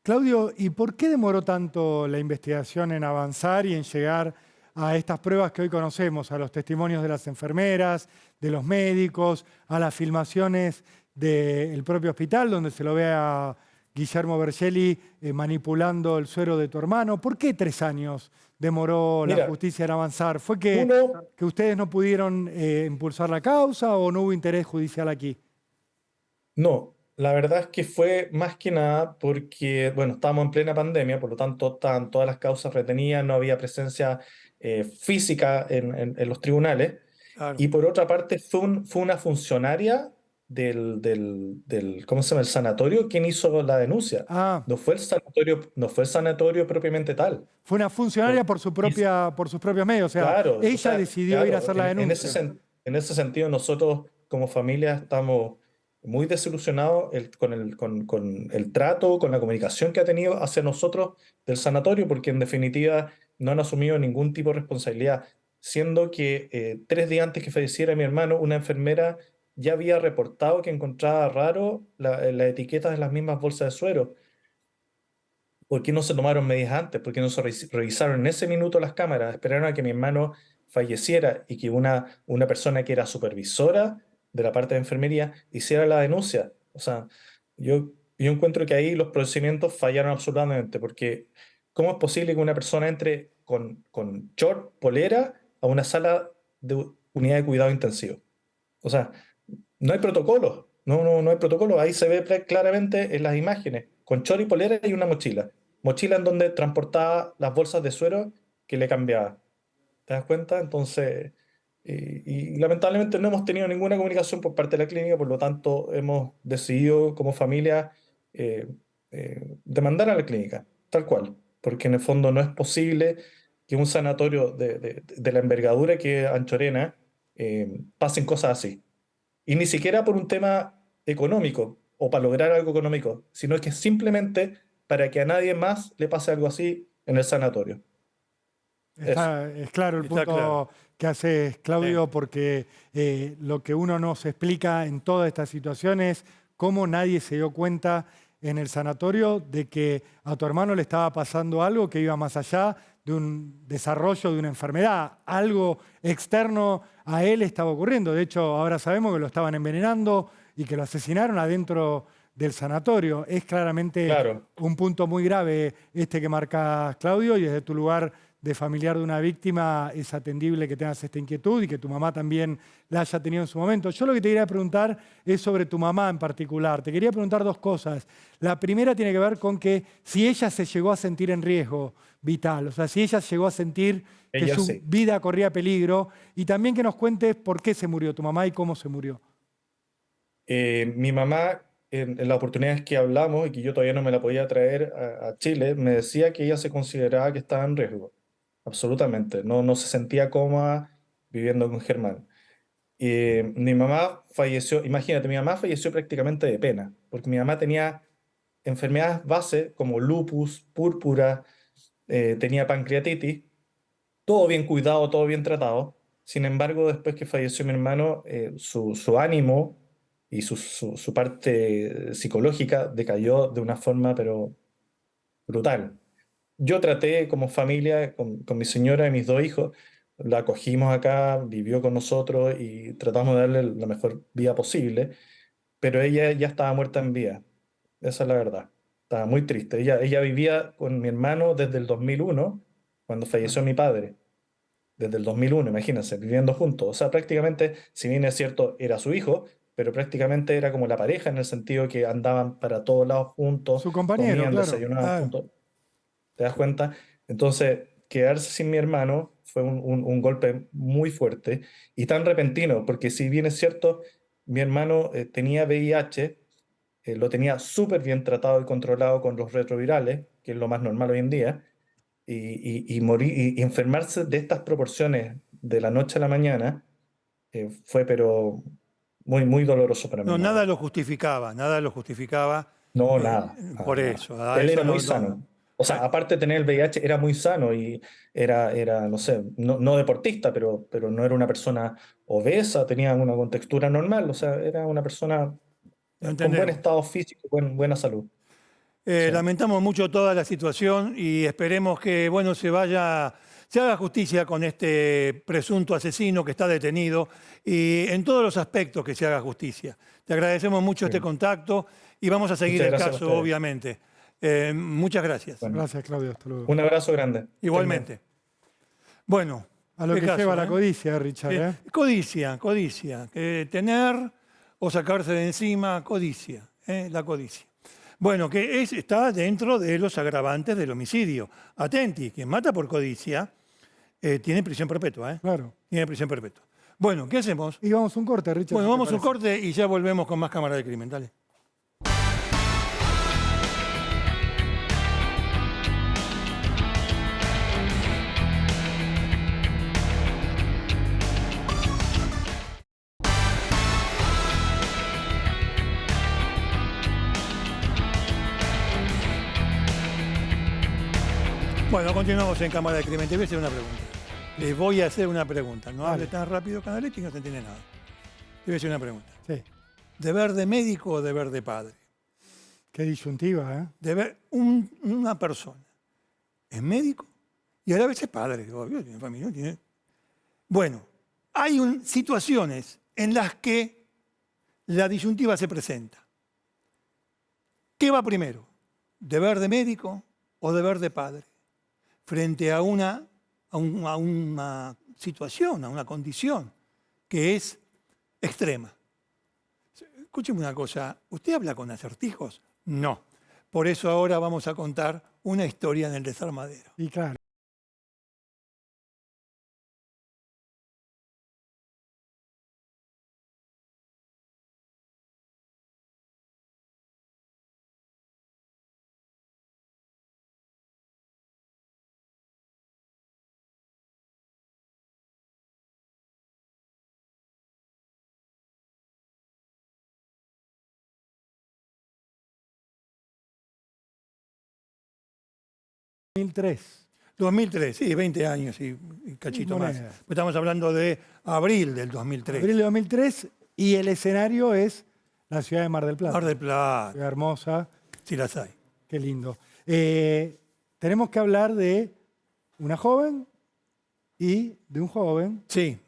Claudio, ¿y por qué demoró tanto la investigación en avanzar y en llegar a estas pruebas que hoy conocemos, a los testimonios de las enfermeras, de los médicos, a las filmaciones del propio hospital, donde se lo ve a Guillermo Bergelli manipulando el suero de tu hermano? ¿Por qué 3 años demoró la Mira, justicia en avanzar? ¿Fue uno, que ustedes no pudieron impulsar la causa o no hubo interés judicial aquí? no, la verdad es que fue más que nada porque, bueno, estábamos en plena pandemia, por lo tanto estaban todas las causas retenidas, no había presencia física en los tribunales. Claro. Y por otra parte, fue una funcionaria ¿cómo se llama? El sanatorio quien hizo la denuncia. Ah, No fue el sanatorio propiamente tal. fue una funcionaria Porque, por por sus propios medios, o sea, claro, o ella sea, decidió ir a claro, hacer la denuncia. en ese sentido nosotros como familia estamos muy desilusionados con el trato, con la comunicación que ha tenido hacia nosotros del sanatorio, porque en definitiva no han asumido ningún tipo de responsabilidad, siendo que 3 días antes que falleciera mi hermano, una enfermera ya había reportado que encontraba raro las etiquetas de las mismas bolsas de suero. ¿Por qué no se tomaron medidas antes? ¿Por qué no se revisaron en ese minuto las cámaras? Esperaron a que mi hermano falleciera y que una persona que era supervisora de la parte de enfermería hiciera la denuncia. O sea, yo encuentro que ahí los procedimientos fallaron absolutamente, porque ¿cómo es posible que una persona entre con short, polera, a una sala de unidad de cuidado intensivo? O sea, no hay protocolo, no hay protocolo. Ahí se ve claramente en las imágenes, con short y polera y una mochila. mochila en donde transportaba las bolsas de suero que le cambiaba. ¿Te das cuenta? Entonces, y lamentablemente no hemos tenido ninguna comunicación por parte de la clínica, por lo tanto hemos decidido como familia demandar a la clínica, tal cual, porque en el fondo no es posible que un sanatorio de la envergadura que es Anchorena pasen cosas así. Y ni siquiera por un tema económico o para lograr algo económico, sino que simplemente para que a nadie más le pase algo así en el sanatorio. Eso. Es claro el Está punto claro. que haces, Claudio, porque lo que uno nos explica en todas estas situaciones, cómo nadie se dio cuenta en el sanatorio de que a tu hermano le estaba pasando algo que iba más allá de un desarrollo de una enfermedad. Algo externo a él estaba ocurriendo. De hecho, ahora sabemos que lo estaban envenenando y que lo asesinaron adentro del sanatorio. Es claramente Claro. un punto muy grave este que marcas, Claudio, y desde tu lugar de familiar de una víctima es atendible que tengas esta inquietud y que tu mamá también la haya tenido en su momento. Yo lo que te quería preguntar es sobre tu mamá en particular. Te quería preguntar dos cosas. La primera tiene que ver con que si ella se llegó a sentir en riesgo vital, o sea, si ella llegó a sentir que Ella su sí. vida corría peligro, y también que nos cuentes por qué se murió tu mamá y cómo se murió. Mi mamá, en las oportunidades que hablamos y que yo todavía no me la podía traer a Chile, me decía que ella se consideraba que estaba en riesgo. Absolutamente. No, no se sentía cómoda viviendo con Germán. Mi mamá falleció, imagínate, mi mamá falleció prácticamente de pena, porque mi mamá tenía enfermedades base como lupus, púrpura, tenía pancreatitis, todo bien cuidado, todo bien tratado. Sin embargo, después que falleció mi hermano, su ánimo y su parte psicológica decayó de una forma, pero brutal. Yo traté como familia, con mi señora y mis dos hijos, la acogimos acá, vivió con nosotros y tratamos de darle la mejor vida posible, pero ella ya estaba muerta en vida. Esa es la verdad. Estaba muy triste. Ella vivía con mi hermano desde el 2001, cuando falleció mi padre. Desde el 2001, imagínense, viviendo juntos. O sea, prácticamente, si bien es cierto, era su hijo, pero prácticamente era como la pareja en el sentido que andaban para todos lados juntos, Su compañero, comían, claro. desayunaban Claro. juntos. ¿Te das cuenta? Entonces, quedarse sin mi hermano fue un golpe muy fuerte y tan repentino, porque si bien es cierto, mi hermano tenía VIH, lo tenía súper bien tratado y controlado con los retrovirales, que es lo más normal hoy en día, y morir, y enfermarse de estas proporciones de la noche a la mañana fue pero muy, muy doloroso para mi No, madre. nada lo justificaba, nada lo justificaba No, nada, por nada, nada. eso. A Él eso era muy no, sano. O sea, a- aparte de tener el VIH, era muy sano y no sé, no deportista, pero no era una persona obesa, tenía una contextura normal, o sea, era una persona lo con buen entendemos. estado físico, buena salud. Sí. Lamentamos mucho toda la situación y esperemos que bueno, se haga justicia con este presunto asesino que está detenido y en todos los aspectos que se haga justicia. Te agradecemos mucho este Sí. contacto y vamos a seguir Muchas el gracias a caso, ustedes. obviamente. Muchas gracias. Bueno, Gracias, Claudio. Hasta luego. un abrazo grande. Igualmente. Bueno, A lo qué que caso, lleva la ¿eh? codicia, Richard. ¿eh? Codicia, codicia. Tener o sacarse de encima, codicia, la codicia. Bueno, que está dentro de los agravantes del homicidio. Atenti, quien mata por codicia tiene prisión perpetua, ¿eh? Claro. Tiene prisión perpetua. Bueno, ¿qué hacemos? Y vamos a un corte, Richard. Bueno, ¿te vamos a un parece? corte y ya volvemos con más Cámara de Crimen. Dale. Bueno, continuamos en Cámara de Crimen. Te voy a hacer una pregunta. Les voy a hacer una pregunta. No hable Dale. tan rápido, Canaletti, no se entiende nada. Te voy a hacer una pregunta. Sí. ¿Deber de médico o deber de padre? Qué disyuntiva, ¿eh? Una persona es médico y a la vez es padre. Obvio, tiene familia, tiene... Bueno, hay situaciones en las que la disyuntiva se presenta. ¿Qué va primero? ¿Deber de médico o deber de padre? Frente a una situación, a una condición que es extrema. Escúcheme una cosa, ¿usted habla con acertijos? No, Por eso ahora vamos a contar una historia en el desarmadero. Y claro. ¿2003? 2003, sí, 20 años y cachito más. moneda. Estamos hablando de abril del 2003. Abril de 2003 y el escenario es la ciudad de Mar del Plata. Mar del Plata, Ciudad hermosa, sí las hay. qué lindo. Tenemos que hablar de una joven y de un joven Sí,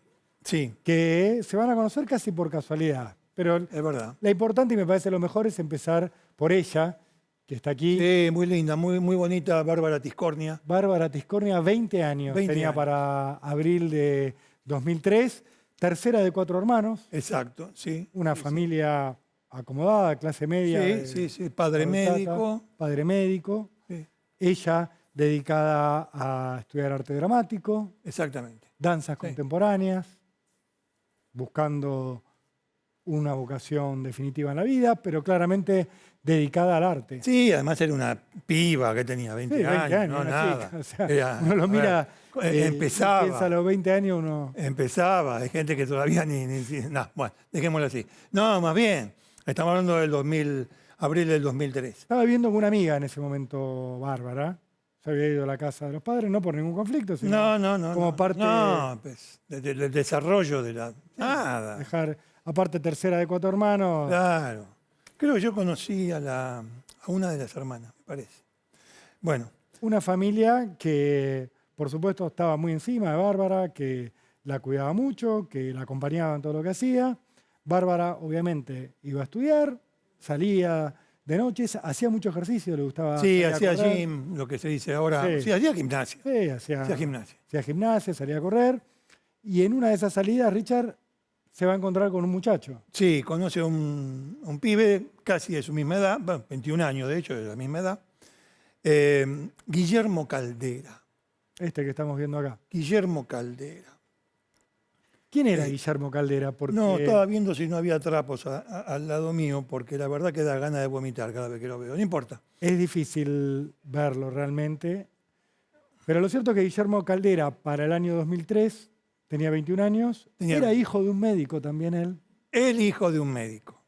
sí, que se van a conocer casi por casualidad. Pero es verdad. la importante y me parece lo mejor es empezar por ella, que está aquí. Sí, muy linda, muy, muy bonita, Bárbara Tiscornia. Bárbara Tiscornia, 20 años 20 tenía años. para abril de 2003, tercera de 4 hermanos, Exacto, sí. una familia acomodada, clase media. Sí, de sí, sí, padre Mar del Plata, médico. Padre médico. Sí, Ella dedicada a estudiar arte dramático, exactamente. danzas Sí. contemporáneas, buscando una vocación definitiva en la vida, pero claramente dedicada al arte. Sí, además era una piba que tenía 20, Sí, 20 años, no una nada. chica, o sea, Era, uno lo a ver, mira, empezaba. piensa a los 20 años uno... Empezaba, hay gente que todavía no, bueno, dejémoslo así. No, más bien, estamos hablando del 2000, abril del 2003. Estaba viviendo con una amiga en ese momento, Bárbara. Se había ido a la casa de los padres, no por ningún conflicto, sino No, como no, parte no, pues, del desarrollo de la... de Nada, dejar, aparte tercera de 4 hermanos, claro. Creo que yo conocí a una de las hermanas, me parece. Bueno, una familia que, por supuesto, estaba muy encima de Bárbara, que la cuidaba mucho, que la acompañaba en todo lo que hacía. Bárbara, obviamente, iba a estudiar, salía de noches, hacía mucho ejercicio, le gustaba sí, salir a hacía correr. gym, lo que se dice ahora. Sí. Sí, hacía gimnasia. Sí, hacía Hacía gimnasia. gimnasia, salía a correr. Y en una de esas salidas, Richard se va a encontrar con un muchacho. Sí, conoce a un pibe casi de su misma edad, bueno, 21 años de hecho, de la misma edad, Guillermo Caldera. Este que estamos viendo acá. Guillermo Caldera. ¿Quién era Guillermo Caldera? Porque No, estaba viendo si no había trapos al lado mío, porque la verdad que da ganas de vomitar cada vez que lo veo. No importa. es difícil verlo realmente. Pero lo cierto es que Guillermo Caldera, para el año 2003, tenía 21 años. Era hijo de un médico también él. El hijo de un médico.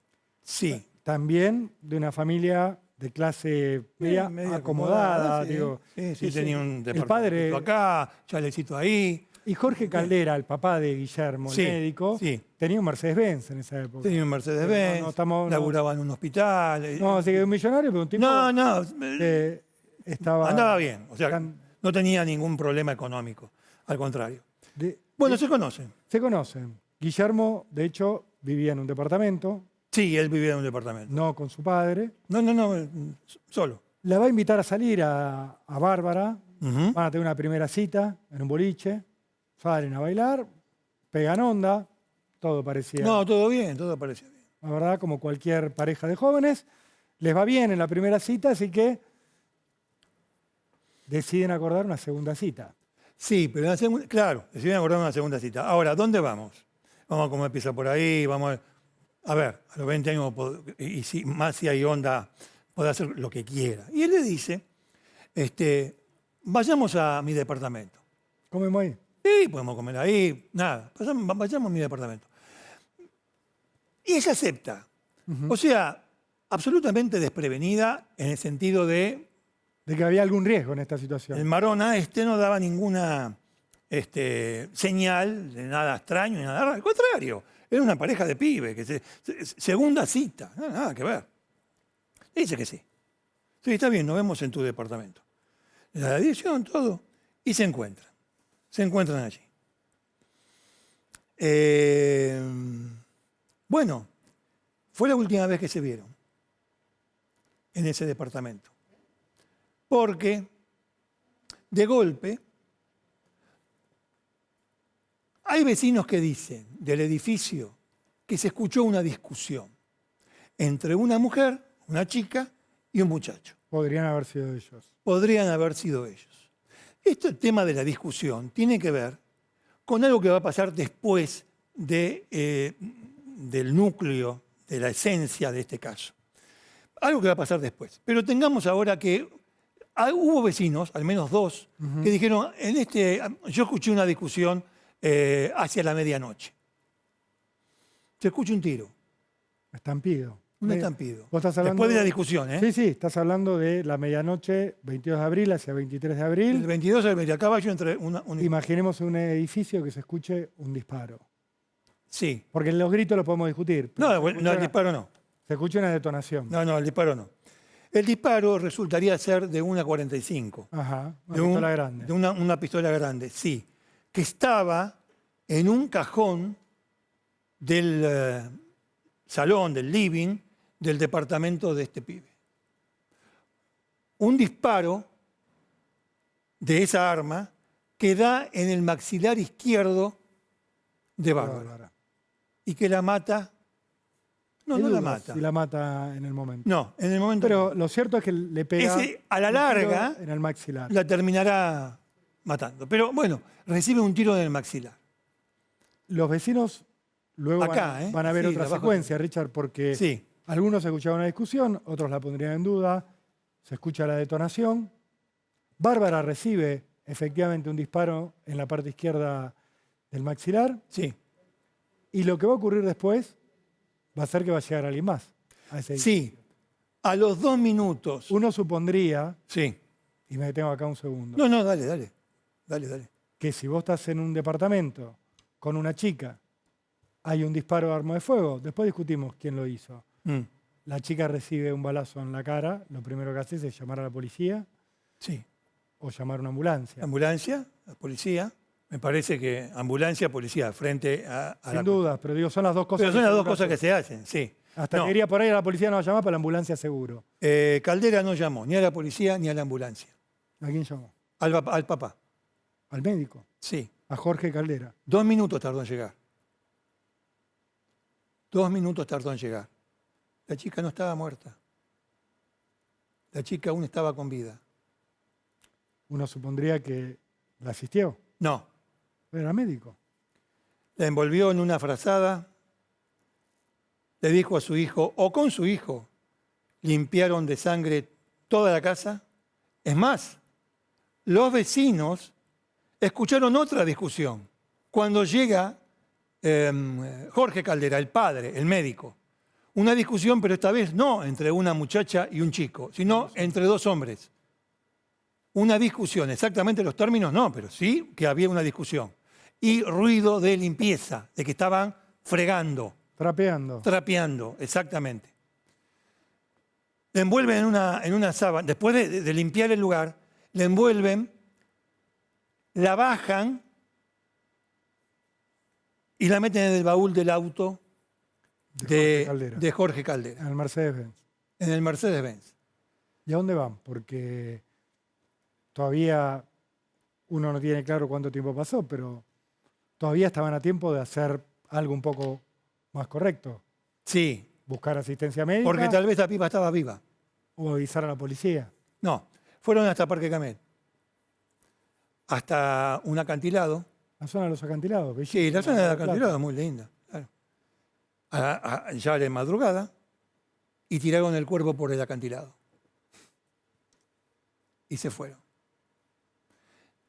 Sí. También de una familia de clase media acomodada. sí. Digo. Sí, tenía un El padre, departamento acá, chalecito ahí. y Jorge Caldera, el papá de Guillermo, el Sí, médico, sí. tenía un Mercedes-Benz en esa época. Tenía un Mercedes-Benz, No estamos- laburaba en un hospital. No, así que un millonario, pero un tipo No, que estaba... andaba bien. O sea, tan- no tenía ningún problema económico. Al contrario. de- Bueno, se conocen. se conocen. Guillermo, de hecho, vivía en un departamento, Sí, él vivía en un departamento. no con su padre. No, solo. La va a invitar a salir a Bárbara. Ujú. Van a tener una primera cita en un boliche. Salen a bailar, pegan onda. Todo parecía, No, todo bien, todo parecía bien. la verdad, como cualquier pareja de jóvenes. Les va bien en la primera cita, así que deciden acordar una segunda cita. Sí, pero claro, deciden acordar una segunda cita. Ahora, ¿dónde vamos? Vamos a comer pizza por ahí, vamos a ver, a los 20 años, y si, más si hay onda, puede hacer lo que quiera. Y él le dice, vayamos a mi departamento. ¿Comemos ahí? Sí, podemos comer ahí, nada, vayamos a mi departamento. Y ella acepta. O sea, absolutamente desprevenida en el sentido de De que había algún riesgo en esta el situación. Marona no daba ninguna señal de nada extraño ni nada raro. Al contrario, era una pareja de pibes, segunda cita, nada que ver. Le dice que sí. Sí, está bien, nos vemos en tu departamento. Le da la dirección, todo, y se encuentran. Se encuentran allí. Bueno, fue la última vez que se vieron en ese departamento. Porque, de golpe, hay vecinos que dicen del edificio que se escuchó una discusión entre una mujer, una chica y un muchacho. Podrían haber sido ellos. Podrían haber sido ellos. Este tema de la discusión tiene que ver con algo que va a pasar después del núcleo, de la esencia de este caso. Algo que va a pasar después. Pero tengamos ahora que hubo vecinos, al menos dos, que dijeron, yo escuché una discusión hacia la medianoche. Se escucha un tiro. Estampido. Un estampido. Vos estás hablando, después de la discusión, ¿eh? Sí, sí, estás hablando de la medianoche, 22 de abril hacia 23 de abril. El 22 al 20, a caballo entre un... Imaginemos un edificio que se escuche un disparo. Sí. Porque los gritos los podemos discutir. pero No, el disparo no. se escucha una detonación. No, el disparo no. El disparo resultaría ser de una 45. Ajá, una De pistola grande. De una pistola grande, sí. Que estaba en un cajón del salón, del living, del departamento de este pibe. Un disparo de esa arma que da en el maxilar izquierdo de Bárbara. Y que la mata. No, ¿Qué no la dudas mata. si la mata en el momento. No, en el momento. Pero lo cierto es que le pega A la un larga tiro en el maxilar. la terminará matando. Pero bueno, recibe un tiro en el maxilar. Los vecinos luego Acá, van a ver sí, otra abajo. secuencia, Richard, porque Sí. algunos escuchaban una discusión, otros la pondrían en duda, se escucha la detonación. Bárbara recibe efectivamente un disparo en la parte izquierda del maxilar Sí. y lo que va a ocurrir después va a ser que va a llegar alguien más a ese edificio. Sí. A los 2 minutos. Uno supondría, Sí. y me detengo acá un segundo, No, dale. Dale. que si vos estás en un departamento con una chica, hay un disparo de arma de fuego, después discutimos quién lo hizo. Mm. La chica recibe un balazo en la cara, lo primero que hace es llamar a la policía Sí. o llamar a una ambulancia. Ambulancia, la policía. Me parece que ambulancia, policía, frente a la... Sin duda, pero digo, son las dos cosas. Pero son las dos seguro cosas que hacen. se hacen, sí. Hasta No, que iría por ahí a la policía no va a llamar, pero la ambulancia seguro. Caldera no llamó ni a la policía ni a la ambulancia. ¿A quién llamó? Al papá, Al médico, sí. a Jorge Caldera. 2 minutos tardó en llegar. 2 minutos tardó en llegar. La chica no estaba muerta. La chica aún estaba con vida. Uno supondría que la asistió, No, pero era médico. la envolvió en una frazada, le dijo a su hijo, o con su hijo, limpiaron de sangre toda la casa. Es más, los vecinos escucharon otra discusión. Cuando llega Jorge Caldera, el padre, el médico, una discusión, pero esta vez no entre una muchacha y un chico, sino entre 2 hombres. Una discusión, exactamente los términos no, pero sí que había una discusión. Y ruido de limpieza, de que estaban fregando, Trapeando. trapeando, exactamente. Le envuelven en una sábana, después de limpiar el lugar, le envuelven, la bajan y la meten en el baúl del auto de Jorge Caldera, En el Mercedes-Benz. en el Mercedes-Benz. ¿Y a dónde van? Porque todavía uno no tiene claro cuánto tiempo pasó, pero todavía estaban a tiempo de hacer algo un poco más correcto. Sí, Buscar asistencia médica porque tal vez la piba estaba viva. o avisar a la policía. No, fueron hasta Parque Camel, hasta un acantilado. La zona de los acantilados. Sí, la zona del Plata. acantilado es muy linda. Claro. Ya de madrugada y tiraron el cuerpo por el acantilado. Y se fueron.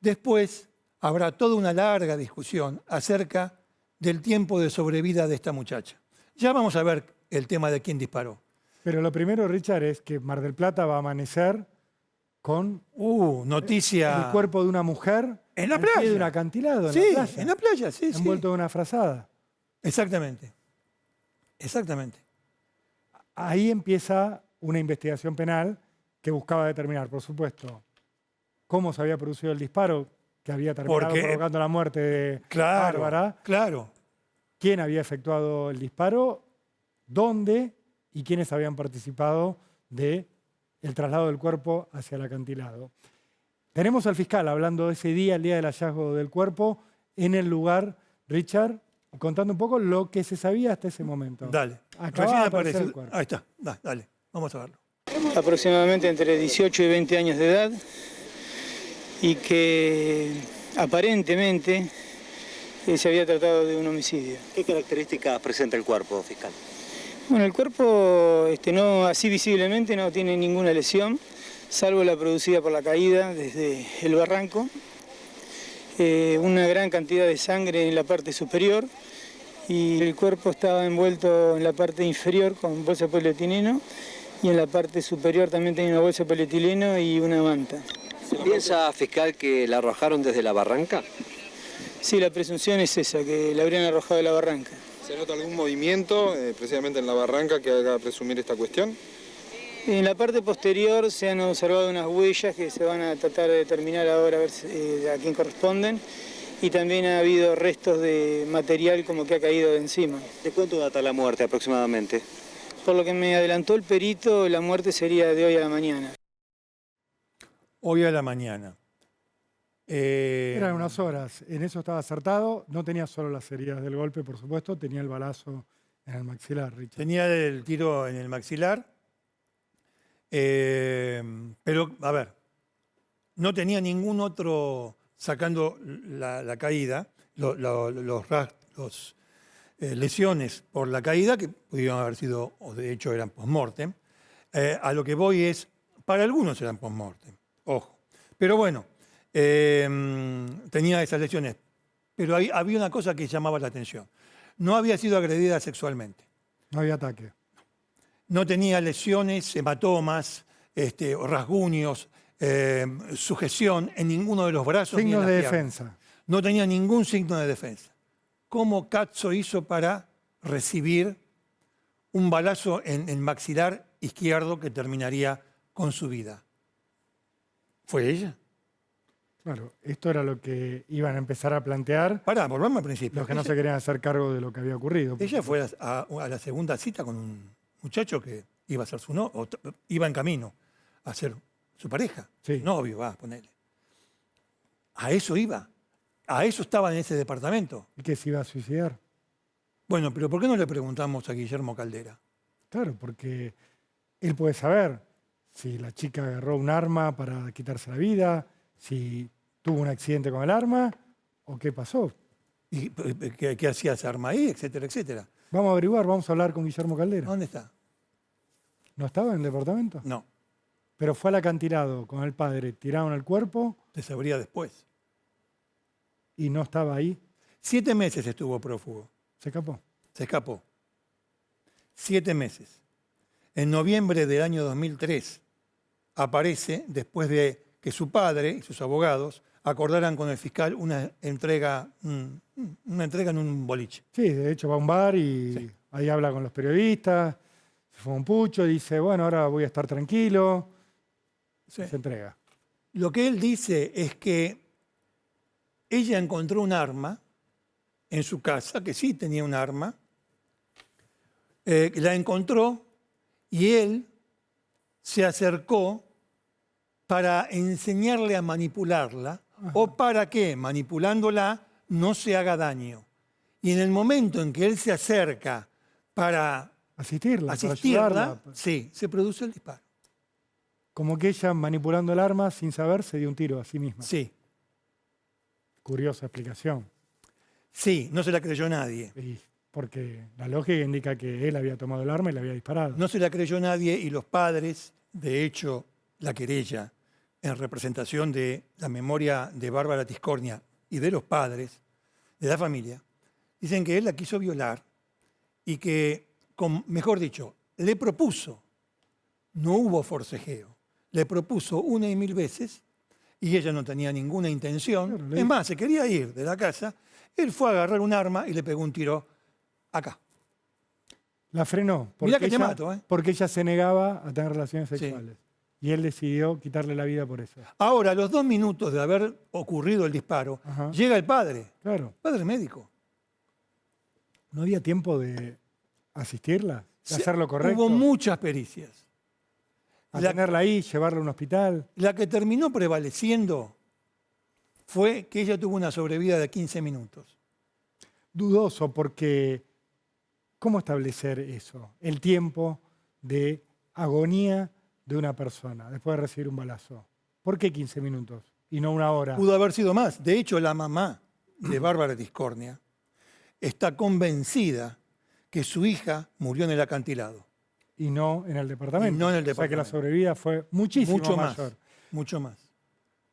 Después habrá toda una larga discusión acerca del tiempo de sobrevida de esta muchacha. Ya vamos a ver el tema de quién disparó. Pero lo primero, Richard, es que Mar del Plata va a amanecer con Noticia. el cuerpo de una mujer En la al pie playa. de un acantilado, en Sí, la playa, en la playa, sí, sí. envuelto de una frazada. Exactamente. Exactamente. Ahí empieza una investigación penal que buscaba determinar, por supuesto, cómo se había producido el disparo que había terminado Porque- provocando la muerte de Claro. Bárbara, Claro. quién había efectuado el disparo, dónde y quiénes habían participado del traslado del cuerpo hacia el acantilado. Tenemos al fiscal hablando de ese día, el día del hallazgo del cuerpo, en el lugar, Richard, contando un poco lo que se sabía hasta ese momento. Dale. Acaba Recién de aparecer apareció. el cuerpo. Ahí está. Dale. Vamos a verlo. aproximadamente entre 18 y 20 años de edad, y que aparentemente se había tratado de un homicidio. ¿Qué características presenta el cuerpo, fiscal? Bueno, el cuerpo no, así visiblemente no tiene ninguna lesión, salvo la producida por la caída desde el barranco. Una gran cantidad de sangre en la parte superior y el cuerpo estaba envuelto en la parte inferior con bolsa de polietileno y en la parte superior también tenía una bolsa de polietileno y una manta. ¿Se piensa, fiscal, que la arrojaron desde la barranca? Sí, la presunción es esa, que la habrían arrojado de la barranca. ¿Se nota algún movimiento, precisamente en la barranca, que haga presumir esta cuestión? En la parte posterior se han observado unas huellas que se van a tratar de determinar ahora a ver a quién corresponden. Y también ha habido restos de material como que ha caído de encima. ¿De cuánto data la muerte aproximadamente? Por lo que me adelantó el perito, la muerte sería de hoy a la mañana. Hoy a la mañana. Eran unas horas, en eso estaba acertado. No tenía solo las heridas del golpe, por supuesto, tenía el balazo en el maxilar, Richard. Tenía el tiro en el maxilar, pero, a ver, no tenía ningún otro, sacando la caída, lesiones por la caída, que pudieron haber sido, o de hecho eran post-mortem. A lo que voy es, para algunos eran post-mortem, ojo. Pero bueno, tenía esas lesiones. Pero había una cosa que llamaba la atención. No había sido agredida sexualmente. No había ataque. No tenía lesiones, hematomas, rasguños, sujeción en ninguno de los brazos. Signos ni en de las piernas. defensa. No tenía ningún signo de defensa. ¿Cómo Cazzo hizo para recibir un balazo en el maxilar izquierdo que terminaría con su vida? ¿Fue ella? Claro, esto era lo que iban a empezar a plantear Volvamos al principio. los que no se querían hacer cargo de lo que había ocurrido. Ella fue a la segunda cita con un muchacho que iba a ser su novio, iba en camino a ser su pareja, Sí. su novio, ponele. A eso iba. A eso estaba en ese departamento. ¿Y que se iba a suicidar? Bueno, pero ¿por qué no le preguntamos a Guillermo Caldera? Claro, porque él puede saber si la chica agarró un arma para quitarse la vida, si tuvo un accidente con el arma o qué pasó. ¿Y qué hacía esa arma ahí? Etcétera, etcétera. Vamos a averiguar, vamos a hablar con Guillermo Caldera. ¿Dónde está? ¿No estaba en el departamento? No, Pero fue al acantilado con el padre, tiraron el cuerpo se sabría después. y no estaba ahí. 7 meses estuvo prófugo. Se escapó. Se escapó. 7 meses. En noviembre del año 2003 aparece después de que su padre y sus abogados acordaran con el fiscal una entrega en un boliche. Sí, de hecho va a un bar y Sí. ahí habla con los periodistas, se fuma un pucho, dice, bueno, ahora voy a estar tranquilo, Sí. se entrega. Lo que él dice es que ella encontró un arma en su casa, que sí tenía un arma, la encontró y él se acercó para enseñarle a manipularla o para que, manipulándola, no se haga daño. Y en el momento en que él se acerca para Asistirla, para asistirla, ayudarla. sí, se produce el disparo. Como que ella manipulando el arma sin saber se dio un tiro a sí misma. Sí, Curiosa explicación. sí, no se la creyó nadie. Y porque la lógica indica que él había tomado el arma y le había disparado. No se la creyó nadie y los padres, de hecho, la querella en representación de la memoria de Bárbara Tiscornia y de los padres, de la familia, dicen que él la quiso violar y que, mejor dicho, le propuso, no hubo forcejeo, le propuso 1 y 1000 veces y ella no tenía ninguna intención. Claro, Es más, se quería ir de la casa, él fue a agarrar un arma y le pegó un tiro acá. La frenó Mirá que te ella, mato, ¿eh? porque ella se negaba a tener relaciones Sí. sexuales. Y él decidió quitarle la vida por eso. Ahora, a los 2 minutos de haber ocurrido el disparo, Ajá. llega el padre, Claro. padre médico. ¿No había tiempo de asistirla? ¿De hacer lo Hubo correcto? muchas pericias. A La, tenerla ahí, llevarla a un hospital. la que terminó prevaleciendo fue que ella tuvo una sobrevida de 15 minutos. Dudoso, porque ¿cómo establecer eso? El tiempo de agonía de una persona después de recibir un balazo? ¿Por qué 15 minutos y no una hora? Pudo haber sido más. De hecho, la mamá de Bárbara Tiscornia está convencida que su hija murió en el acantilado. Y no en el departamento. Y no en el O sea que la departamento. sobrevida fue muchísimo Mucho más, mayor. mucho más,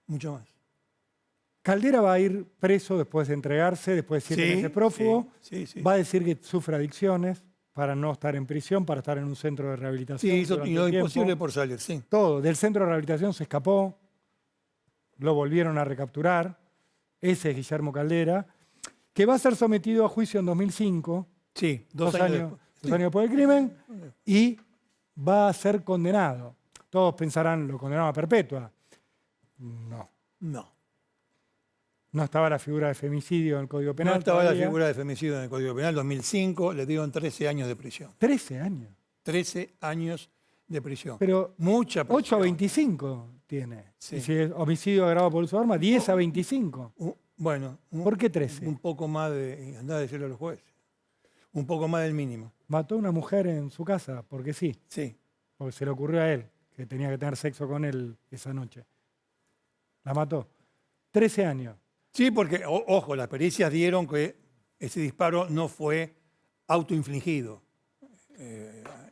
mucho más. Caldera va a ir preso después de entregarse, después de 7 Sí, meses prófugo. sí. Va a decir que sufre adicciones para no estar en prisión, para estar en un centro de rehabilitación. Sí, hizo durante lo un tiempo. imposible por salir, sí. Todo. Del centro de rehabilitación se escapó, lo volvieron a recapturar. Ese es Guillermo Caldera, que va a ser sometido a juicio en 2005, Sí, dos años años después. dos años después del crimen, y va a ser condenado. Todos pensarán, lo condenaron a perpetua. No. No. No estaba la figura de femicidio en el Código Penal. No estaba la todavía. figura de femicidio en el Código Penal. 2005 le dieron 13 años de prisión. 13 años. 13 años de prisión. Pero mucha prisión. 8 a 25 tiene. Sí. Y si es homicidio agravado por uso de arma, 10 a 25. Bueno. ¿Por qué 13? Un poco más de... Andá a decirle a los jueces. Un poco más del mínimo. Mató a una mujer en su casa, porque sí. Sí. Porque se le ocurrió a él, que tenía que tener sexo con él esa noche. La mató. 13 años. Sí, porque, ojo, las pericias dieron que ese disparo no fue autoinfligido,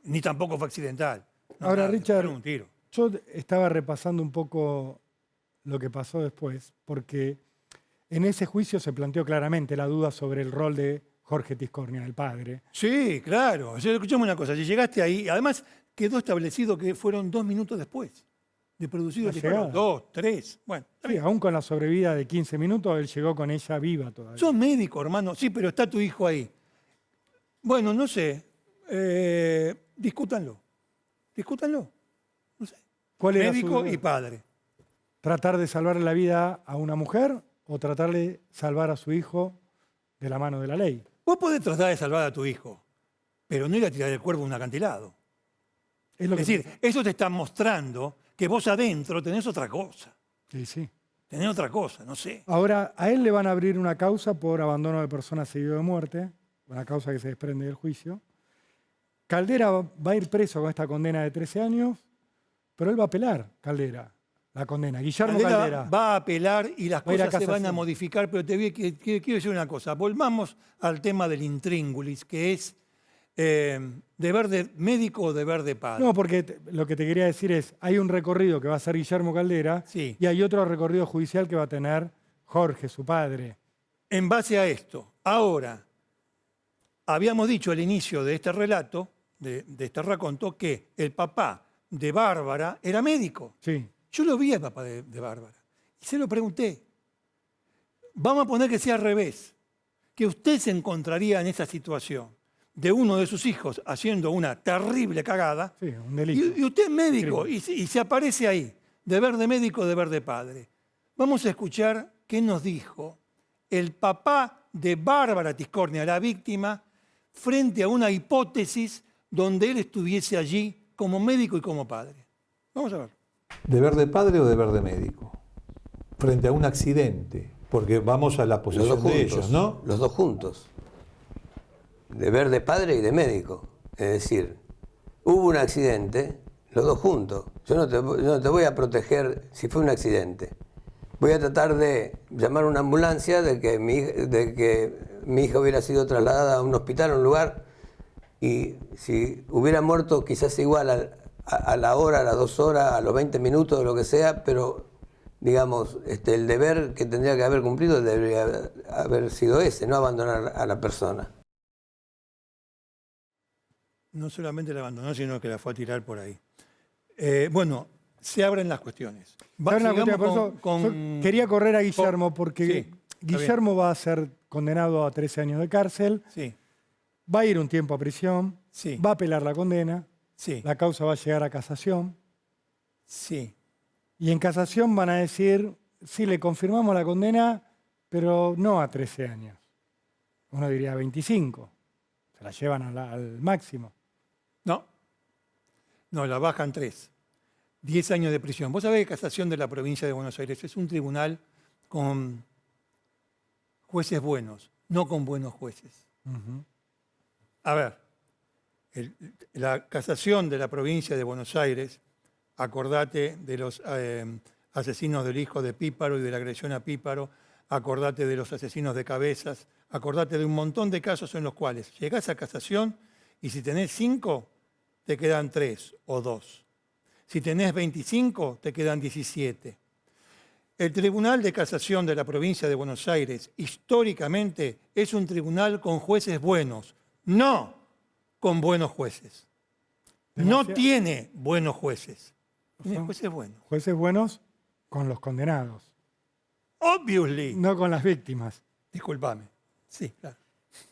ni tampoco fue accidental. No, Ahora, nada, Richard, fue un tiro. yo estaba repasando un poco lo que pasó después, porque en ese juicio se planteó claramente la duda sobre el rol de Jorge Tiscornia, el padre. Sí, claro. O sea, escuchame una cosa, si llegaste ahí, además quedó establecido que fueron 2 minutos después de producido el La disparo. llegada. 2, 3. Bueno, está Sí, bien. aún con la sobrevida de 15 minutos, él llegó con ella viva todavía. Sos médico, hermano. Sí, pero está tu hijo ahí. Bueno, no sé. Discútanlo. Discútanlo. No sé. ¿Cuál era Médico su- y padre. ¿Tratar de salvarle la vida a una mujer o tratar de salvar a su hijo de la mano de la ley? Vos podés tratar de salvar a tu hijo, pero no ir a tirar el cuerpo de un acantilado. Es, lo Es que- decir, eso te está mostrando que vos adentro tenés otra cosa. Sí, sí. Tenés otra cosa, no sé. Ahora, a él le van a abrir una causa por abandono de persona seguido de muerte, una causa que se desprende del juicio. Caldera va a ir preso con esta condena de 13 años, pero él va a apelar, Caldera, la condena. Guillermo Caldera. Va a apelar y las Va a ir a cosas se van a casación. modificar, pero quiero decir una cosa. Volvamos al tema del intríngulis, que es deber de médico o deber de padre. No, porque lo que te quería decir es, hay un recorrido que va a hacer Guillermo Caldera Sí. y hay otro recorrido judicial que va a tener Jorge, su padre. En base a esto, ahora, habíamos dicho al inicio de este relato, de este raconto, que el papá de Bárbara era médico. Sí. Yo lo vi al papá de Bárbara y se lo pregunté. Vamos a poner que sea al revés, que usted se encontraría en esa situación de uno de sus hijos haciendo una terrible cagada, Sí, un delito. y usted es médico Crimen. y se aparece ahí, deber de médico, deber de padre. Vamos a escuchar qué nos dijo el papá de Bárbara Tiscornia, la víctima, frente a una hipótesis donde él estuviese allí como médico y como padre. Vamos a ver. ¿Deber de padre o deber de médico? Frente a un accidente, porque vamos a la Los posición dos de juntos. ellos, ¿no? Los dos juntos. Deber de padre y de médico. Es decir, hubo un accidente, los dos juntos. Yo no te voy a proteger si fue un accidente. Voy a tratar de llamar a una ambulancia, de que mi hija hubiera sido trasladada a un hospital, a un lugar, y si hubiera muerto quizás igual a la hora, a las 2 horas, a los 20 minutos, lo que sea, pero digamos, el deber que tendría que haber cumplido debería haber sido ese, no abandonar a la persona. No solamente la abandonó, sino que la fue a tirar por ahí. Bueno, se abren las cuestiones. Ahora una Sigamos cuestión, por eso, yo quería correr a Guillermo porque Sí, está Guillermo va a ser condenado a 13 años de cárcel, Sí, va a ir un tiempo a prisión, sí, va a apelar la condena, sí, la causa va a llegar a casación sí. y en casación van a decir, sí, le confirmamos la condena, pero no a 13 años. Uno diría 25. Se la llevan al máximo. No, la bajan 3. 10 años de prisión. Vos sabés que Casación de la Provincia de Buenos Aires es un tribunal con jueces buenos, no con buenos jueces. Ujú. A ver, la Casación de la Provincia de Buenos Aires acordate de los asesinos del hijo de Píparo y de la agresión a Píparo, acordate de los asesinos de Cabezas, acordate de un montón de casos en los cuales llegás a casación y si tenés 5, te quedan 3 o 2. Si tenés 25, te quedan 17. El Tribunal de Casación de la provincia de Buenos Aires, históricamente, es un tribunal con jueces buenos, no con buenos jueces. No tiene buenos jueces. Tiene jueces buenos. Jueces buenos con los condenados. Obviously. No con las víctimas. Disculpame. Sí, claro.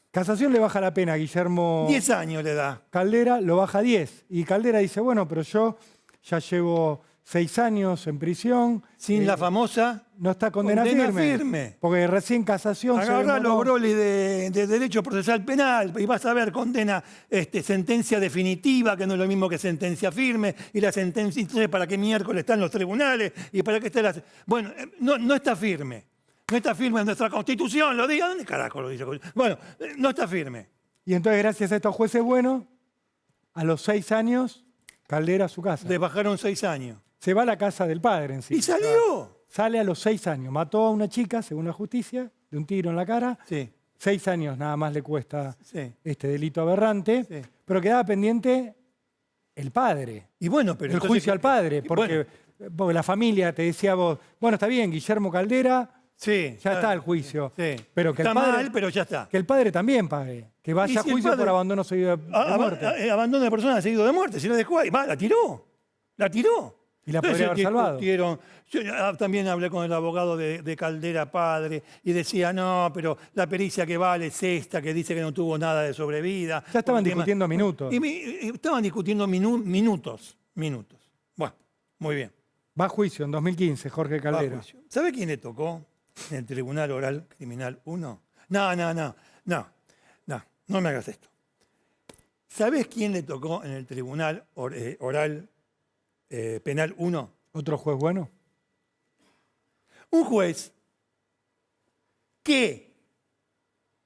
Casación le baja la pena a Guillermo 10 años le da. Caldera, lo baja a 10. Y Caldera dice, bueno, pero yo ya llevo 6 años en prisión. Sin la famosa... No está condena firme. Porque recién casación agarrá los brolis de derecho procesal penal y vas a ver condena, sentencia definitiva, que no es lo mismo que sentencia firme, y la sentencia, entonces, ¿para qué miércoles están los tribunales? ¿Y para qué está la...? Bueno, no está firme. No está firme en nuestra Constitución, lo diga. ¿Dónde carajo lo dice? Bueno, no está firme. Y entonces, gracias a estos jueces buenos, a los 6 años, Caldera a su casa. Le bajaron 6 años. Se va a la casa del padre en sí. ¿Y salió? Sale a los 6 años. Mató a una chica, según la justicia, de un tiro en la cara. Sí. 6 años nada más le cuesta Sí. este delito aberrante. Sí. Pero quedaba pendiente el padre. Y bueno, pero el juicio al padre. Porque la familia, te decía vos, bueno, está bien, Guillermo Caldera, sí, ya está el juicio. Sí. Pero que está el padre, mal, pero ya está. Que el padre también pague. Que vaya a si juicio padre, por abandono seguido de muerte. Abandono de persona seguido de muerte. Si la dejó ahí, la tiró. La tiró. Y la podría haber salvado. Yo también hablé con el abogado de Caldera padre y decía, no, pero la pericia que vale es esta, que dice que no tuvo nada de sobrevida. Ya estaban discutiendo minutos. Y estaban discutiendo minutos. Bueno, muy bien. Va a juicio en 2015, Jorge Caldera. ¿Sabe quién le tocó en el Tribunal Oral Criminal 1? No me hagas esto. ¿Sabés quién le tocó en el Tribunal Oral Penal 1? ¿Otro juez bueno? Un juez que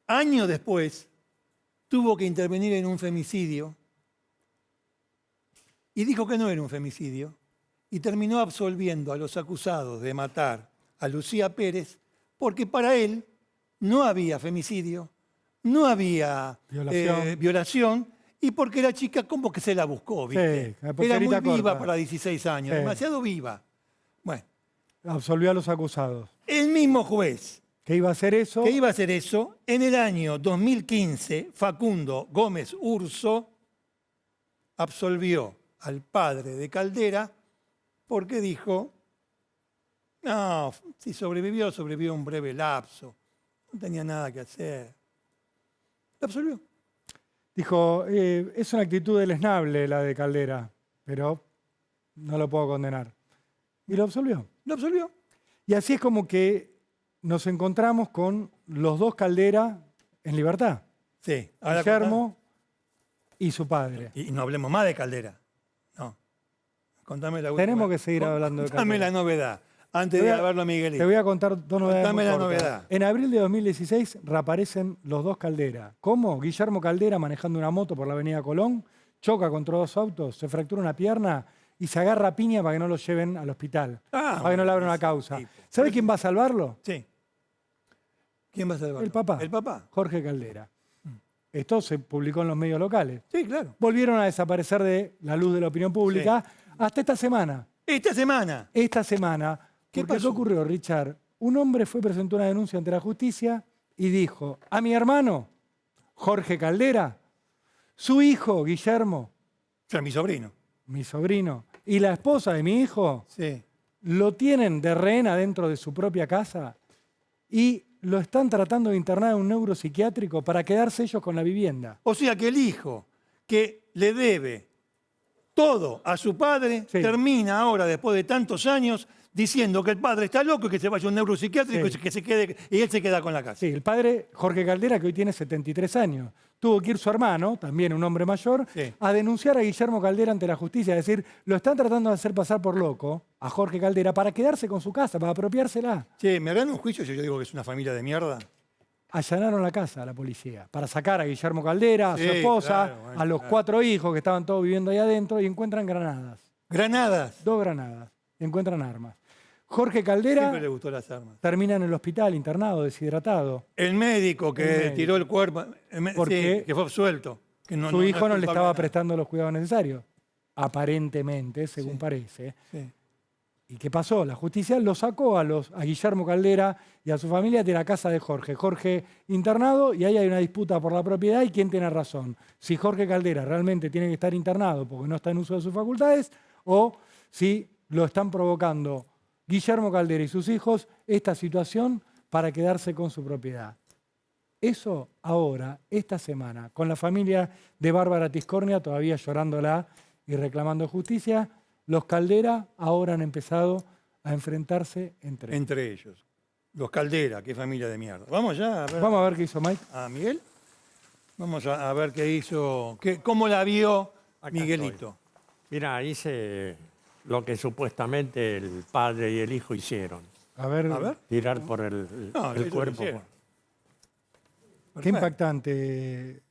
años después tuvo que intervenir en un femicidio y dijo que no era un femicidio y terminó absolviendo a los acusados de matar a Lucía Pérez porque para él no había femicidio, no había violación y porque la chica como que se la buscó, ¿viste? Sí, era muy viva corta. para 16 años, demasiado viva. Bueno. Absolvió a los acusados. El mismo juez que iba a hacer eso. En el año 2015, Facundo Gómez Urso absolvió al padre de Caldera porque dijo, no, si sobrevivió un breve lapso, no tenía nada que hacer. Lo absolvió. Dijo, es una actitud deleznable la de Caldera, pero no lo puedo condenar. Y lo absolvió. Lo absolvió. Y así es como que nos encontramos con los dos Caldera en libertad. Sí. Guillermo y su padre. Y no hablemos más de Caldera. No. Contame la última. Tenemos que seguir hablando de Caldera. Contame la novedad. Antes de hablarlo a Miguelito. Te voy a contar 2 novedades. Contame la cortas. novedad. En abril de 2016 reaparecen los dos Caldera. ¿Cómo? Guillermo Caldera manejando una moto por la avenida Colón, choca contra 2 autos, se fractura una pierna y se agarra a piña para que no lo lleven al hospital. Para que no le abran una causa. ¿Sabe quién va a salvarlo? Sí. ¿Quién va a salvarlo? El papá. El papá. Jorge Caldera. Esto se publicó en los medios locales. Sí, claro. Volvieron a desaparecer de la luz de la opinión pública hasta esta semana. ¿Esta semana? Esta semana. ¿Qué porque pasó? ¿qué ocurrió, Richard? Un hombre presentó una denuncia ante la justicia y dijo, a mi hermano, Jorge Caldera, su hijo, Guillermo. O sea, mi sobrino, y la esposa de mi hijo, sí, lo tienen de rehén adentro de su propia casa y lo están tratando de internar en un neuropsiquiátrico para quedarse ellos con la vivienda. O sea que el hijo que le debe todo a su padre termina ahora, después de tantos años, diciendo que el padre está loco y que se vaya a un neuropsiquiátrico y él se queda con la casa. Sí, el padre Jorge Caldera, que hoy tiene 73 años, tuvo que ir su hermano, también un hombre mayor, a denunciar a Guillermo Caldera ante la justicia, es decir, lo están tratando de hacer pasar por loco a Jorge Caldera para quedarse con su casa, para apropiársela. Sí, me harán un juicio si yo digo que es una familia de mierda. Allanaron la casa a la policía para sacar a Guillermo Caldera, a su esposa, a los 4 hijos que estaban todos viviendo ahí adentro y encuentran granadas. Granadas. 2 granadas. Encuentran armas. Jorge Caldera Siempre le gustó las armas. termina en el hospital, internado, deshidratado. El médico que El médico. tiró el cuerpo, Porque sí, que fue absuelto. Que no- Su no- no hijo es no le culpable estaba de nada. prestando los cuidados necesarios. Aparentemente, según parece. Sí. ¿Y qué pasó? La justicia lo sacó a Guillermo Caldera y a su familia de la casa de Jorge. Jorge internado, y ahí hay una disputa por la propiedad y quién tiene razón. Si Jorge Caldera realmente tiene que estar internado porque no está en uso de sus facultades, o si lo están provocando Guillermo Caldera y sus hijos esta situación para quedarse con su propiedad. Eso ahora, esta semana, con la familia de Bárbara Tiscornia todavía llorándola y reclamando justicia, los Caldera ahora han empezado a enfrentarse entre ellos. Entre ellos. Los Caldera, qué familia de mierda. Vamos ya a ver Vamos a ver qué hizo Mike. a Miguel. Vamos a ver qué hizo, cómo la vio Acá Miguelito. Mira, hice lo que supuestamente el padre y el hijo hicieron. A ver, A ver. Tirar por el No, ellos lo cuerpo. hicieron. qué impactante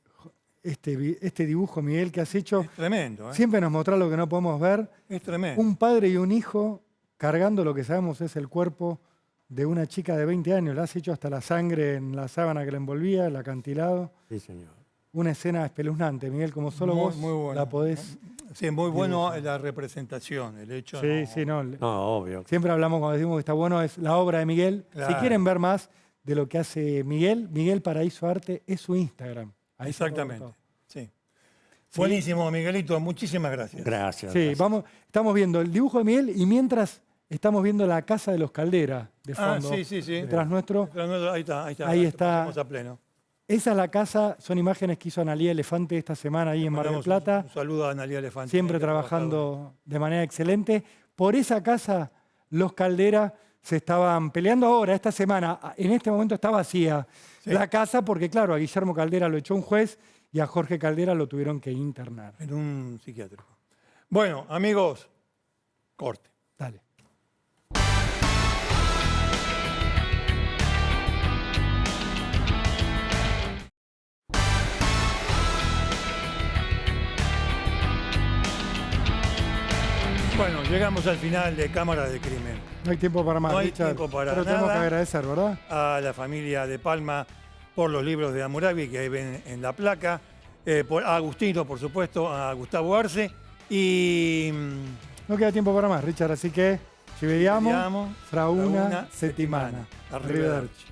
este dibujo, Miguel, que has hecho. Es tremendo, ¿eh? Siempre nos mostrás lo que no podemos ver. Es tremendo. Un padre y un hijo cargando lo que sabemos es el cuerpo de una chica de 20 años. Le has hecho hasta la sangre en la sábana que la envolvía, el acantilado. Sí, señor. Una escena espeluznante, Miguel, como solo Muy- vos muy bueno. la podés. Sí, muy bueno la representación, el hecho. Sí, no- sí, no. No, obvio. Siempre hablamos cuando decimos que está bueno, es la obra de Miguel. Claro. Si quieren ver más de lo que hace Miguel, Miguel Paraíso Arte es su Instagram. Ahí está Exactamente. todo. Sí. Buenísimo, Miguelito. Muchísimas gracias. Gracias. Sí, gracias. estamos viendo el dibujo de Miguel y mientras estamos viendo la casa de los Caldera de Ah, fondo. sí, sí, sí. Detrás nuestro. Ahí está. Ahí está. Estamos a pleno. Esa es la casa, son imágenes que hizo Analía Elefante esta semana ahí en Mar del Mandamos Plata. Un saludo a Analia Elefante. Siempre que ha trabajando de manera excelente. Por esa casa, los Caldera se estaban peleando ahora, esta semana. En este momento está vacía la casa porque, claro, a Guillermo Caldera lo echó un juez y a Jorge Caldera lo tuvieron que internar. En un psiquiátrico. Bueno, amigos, corte. Dale. Bueno, llegamos al final de Cámara de Crimen. No hay tiempo para más, No hay Richard. tiempo para Pero tenemos que nada. agradecer, ¿verdad? A la familia de Palma por los libros de Hammurabi que ahí ven en la placa. A Agustino, por supuesto, a Gustavo Arce. Y No queda tiempo para más, Richard, así que ci vediamo vediamo fra una settimana. settimana. Arrivederci. Arrivederci.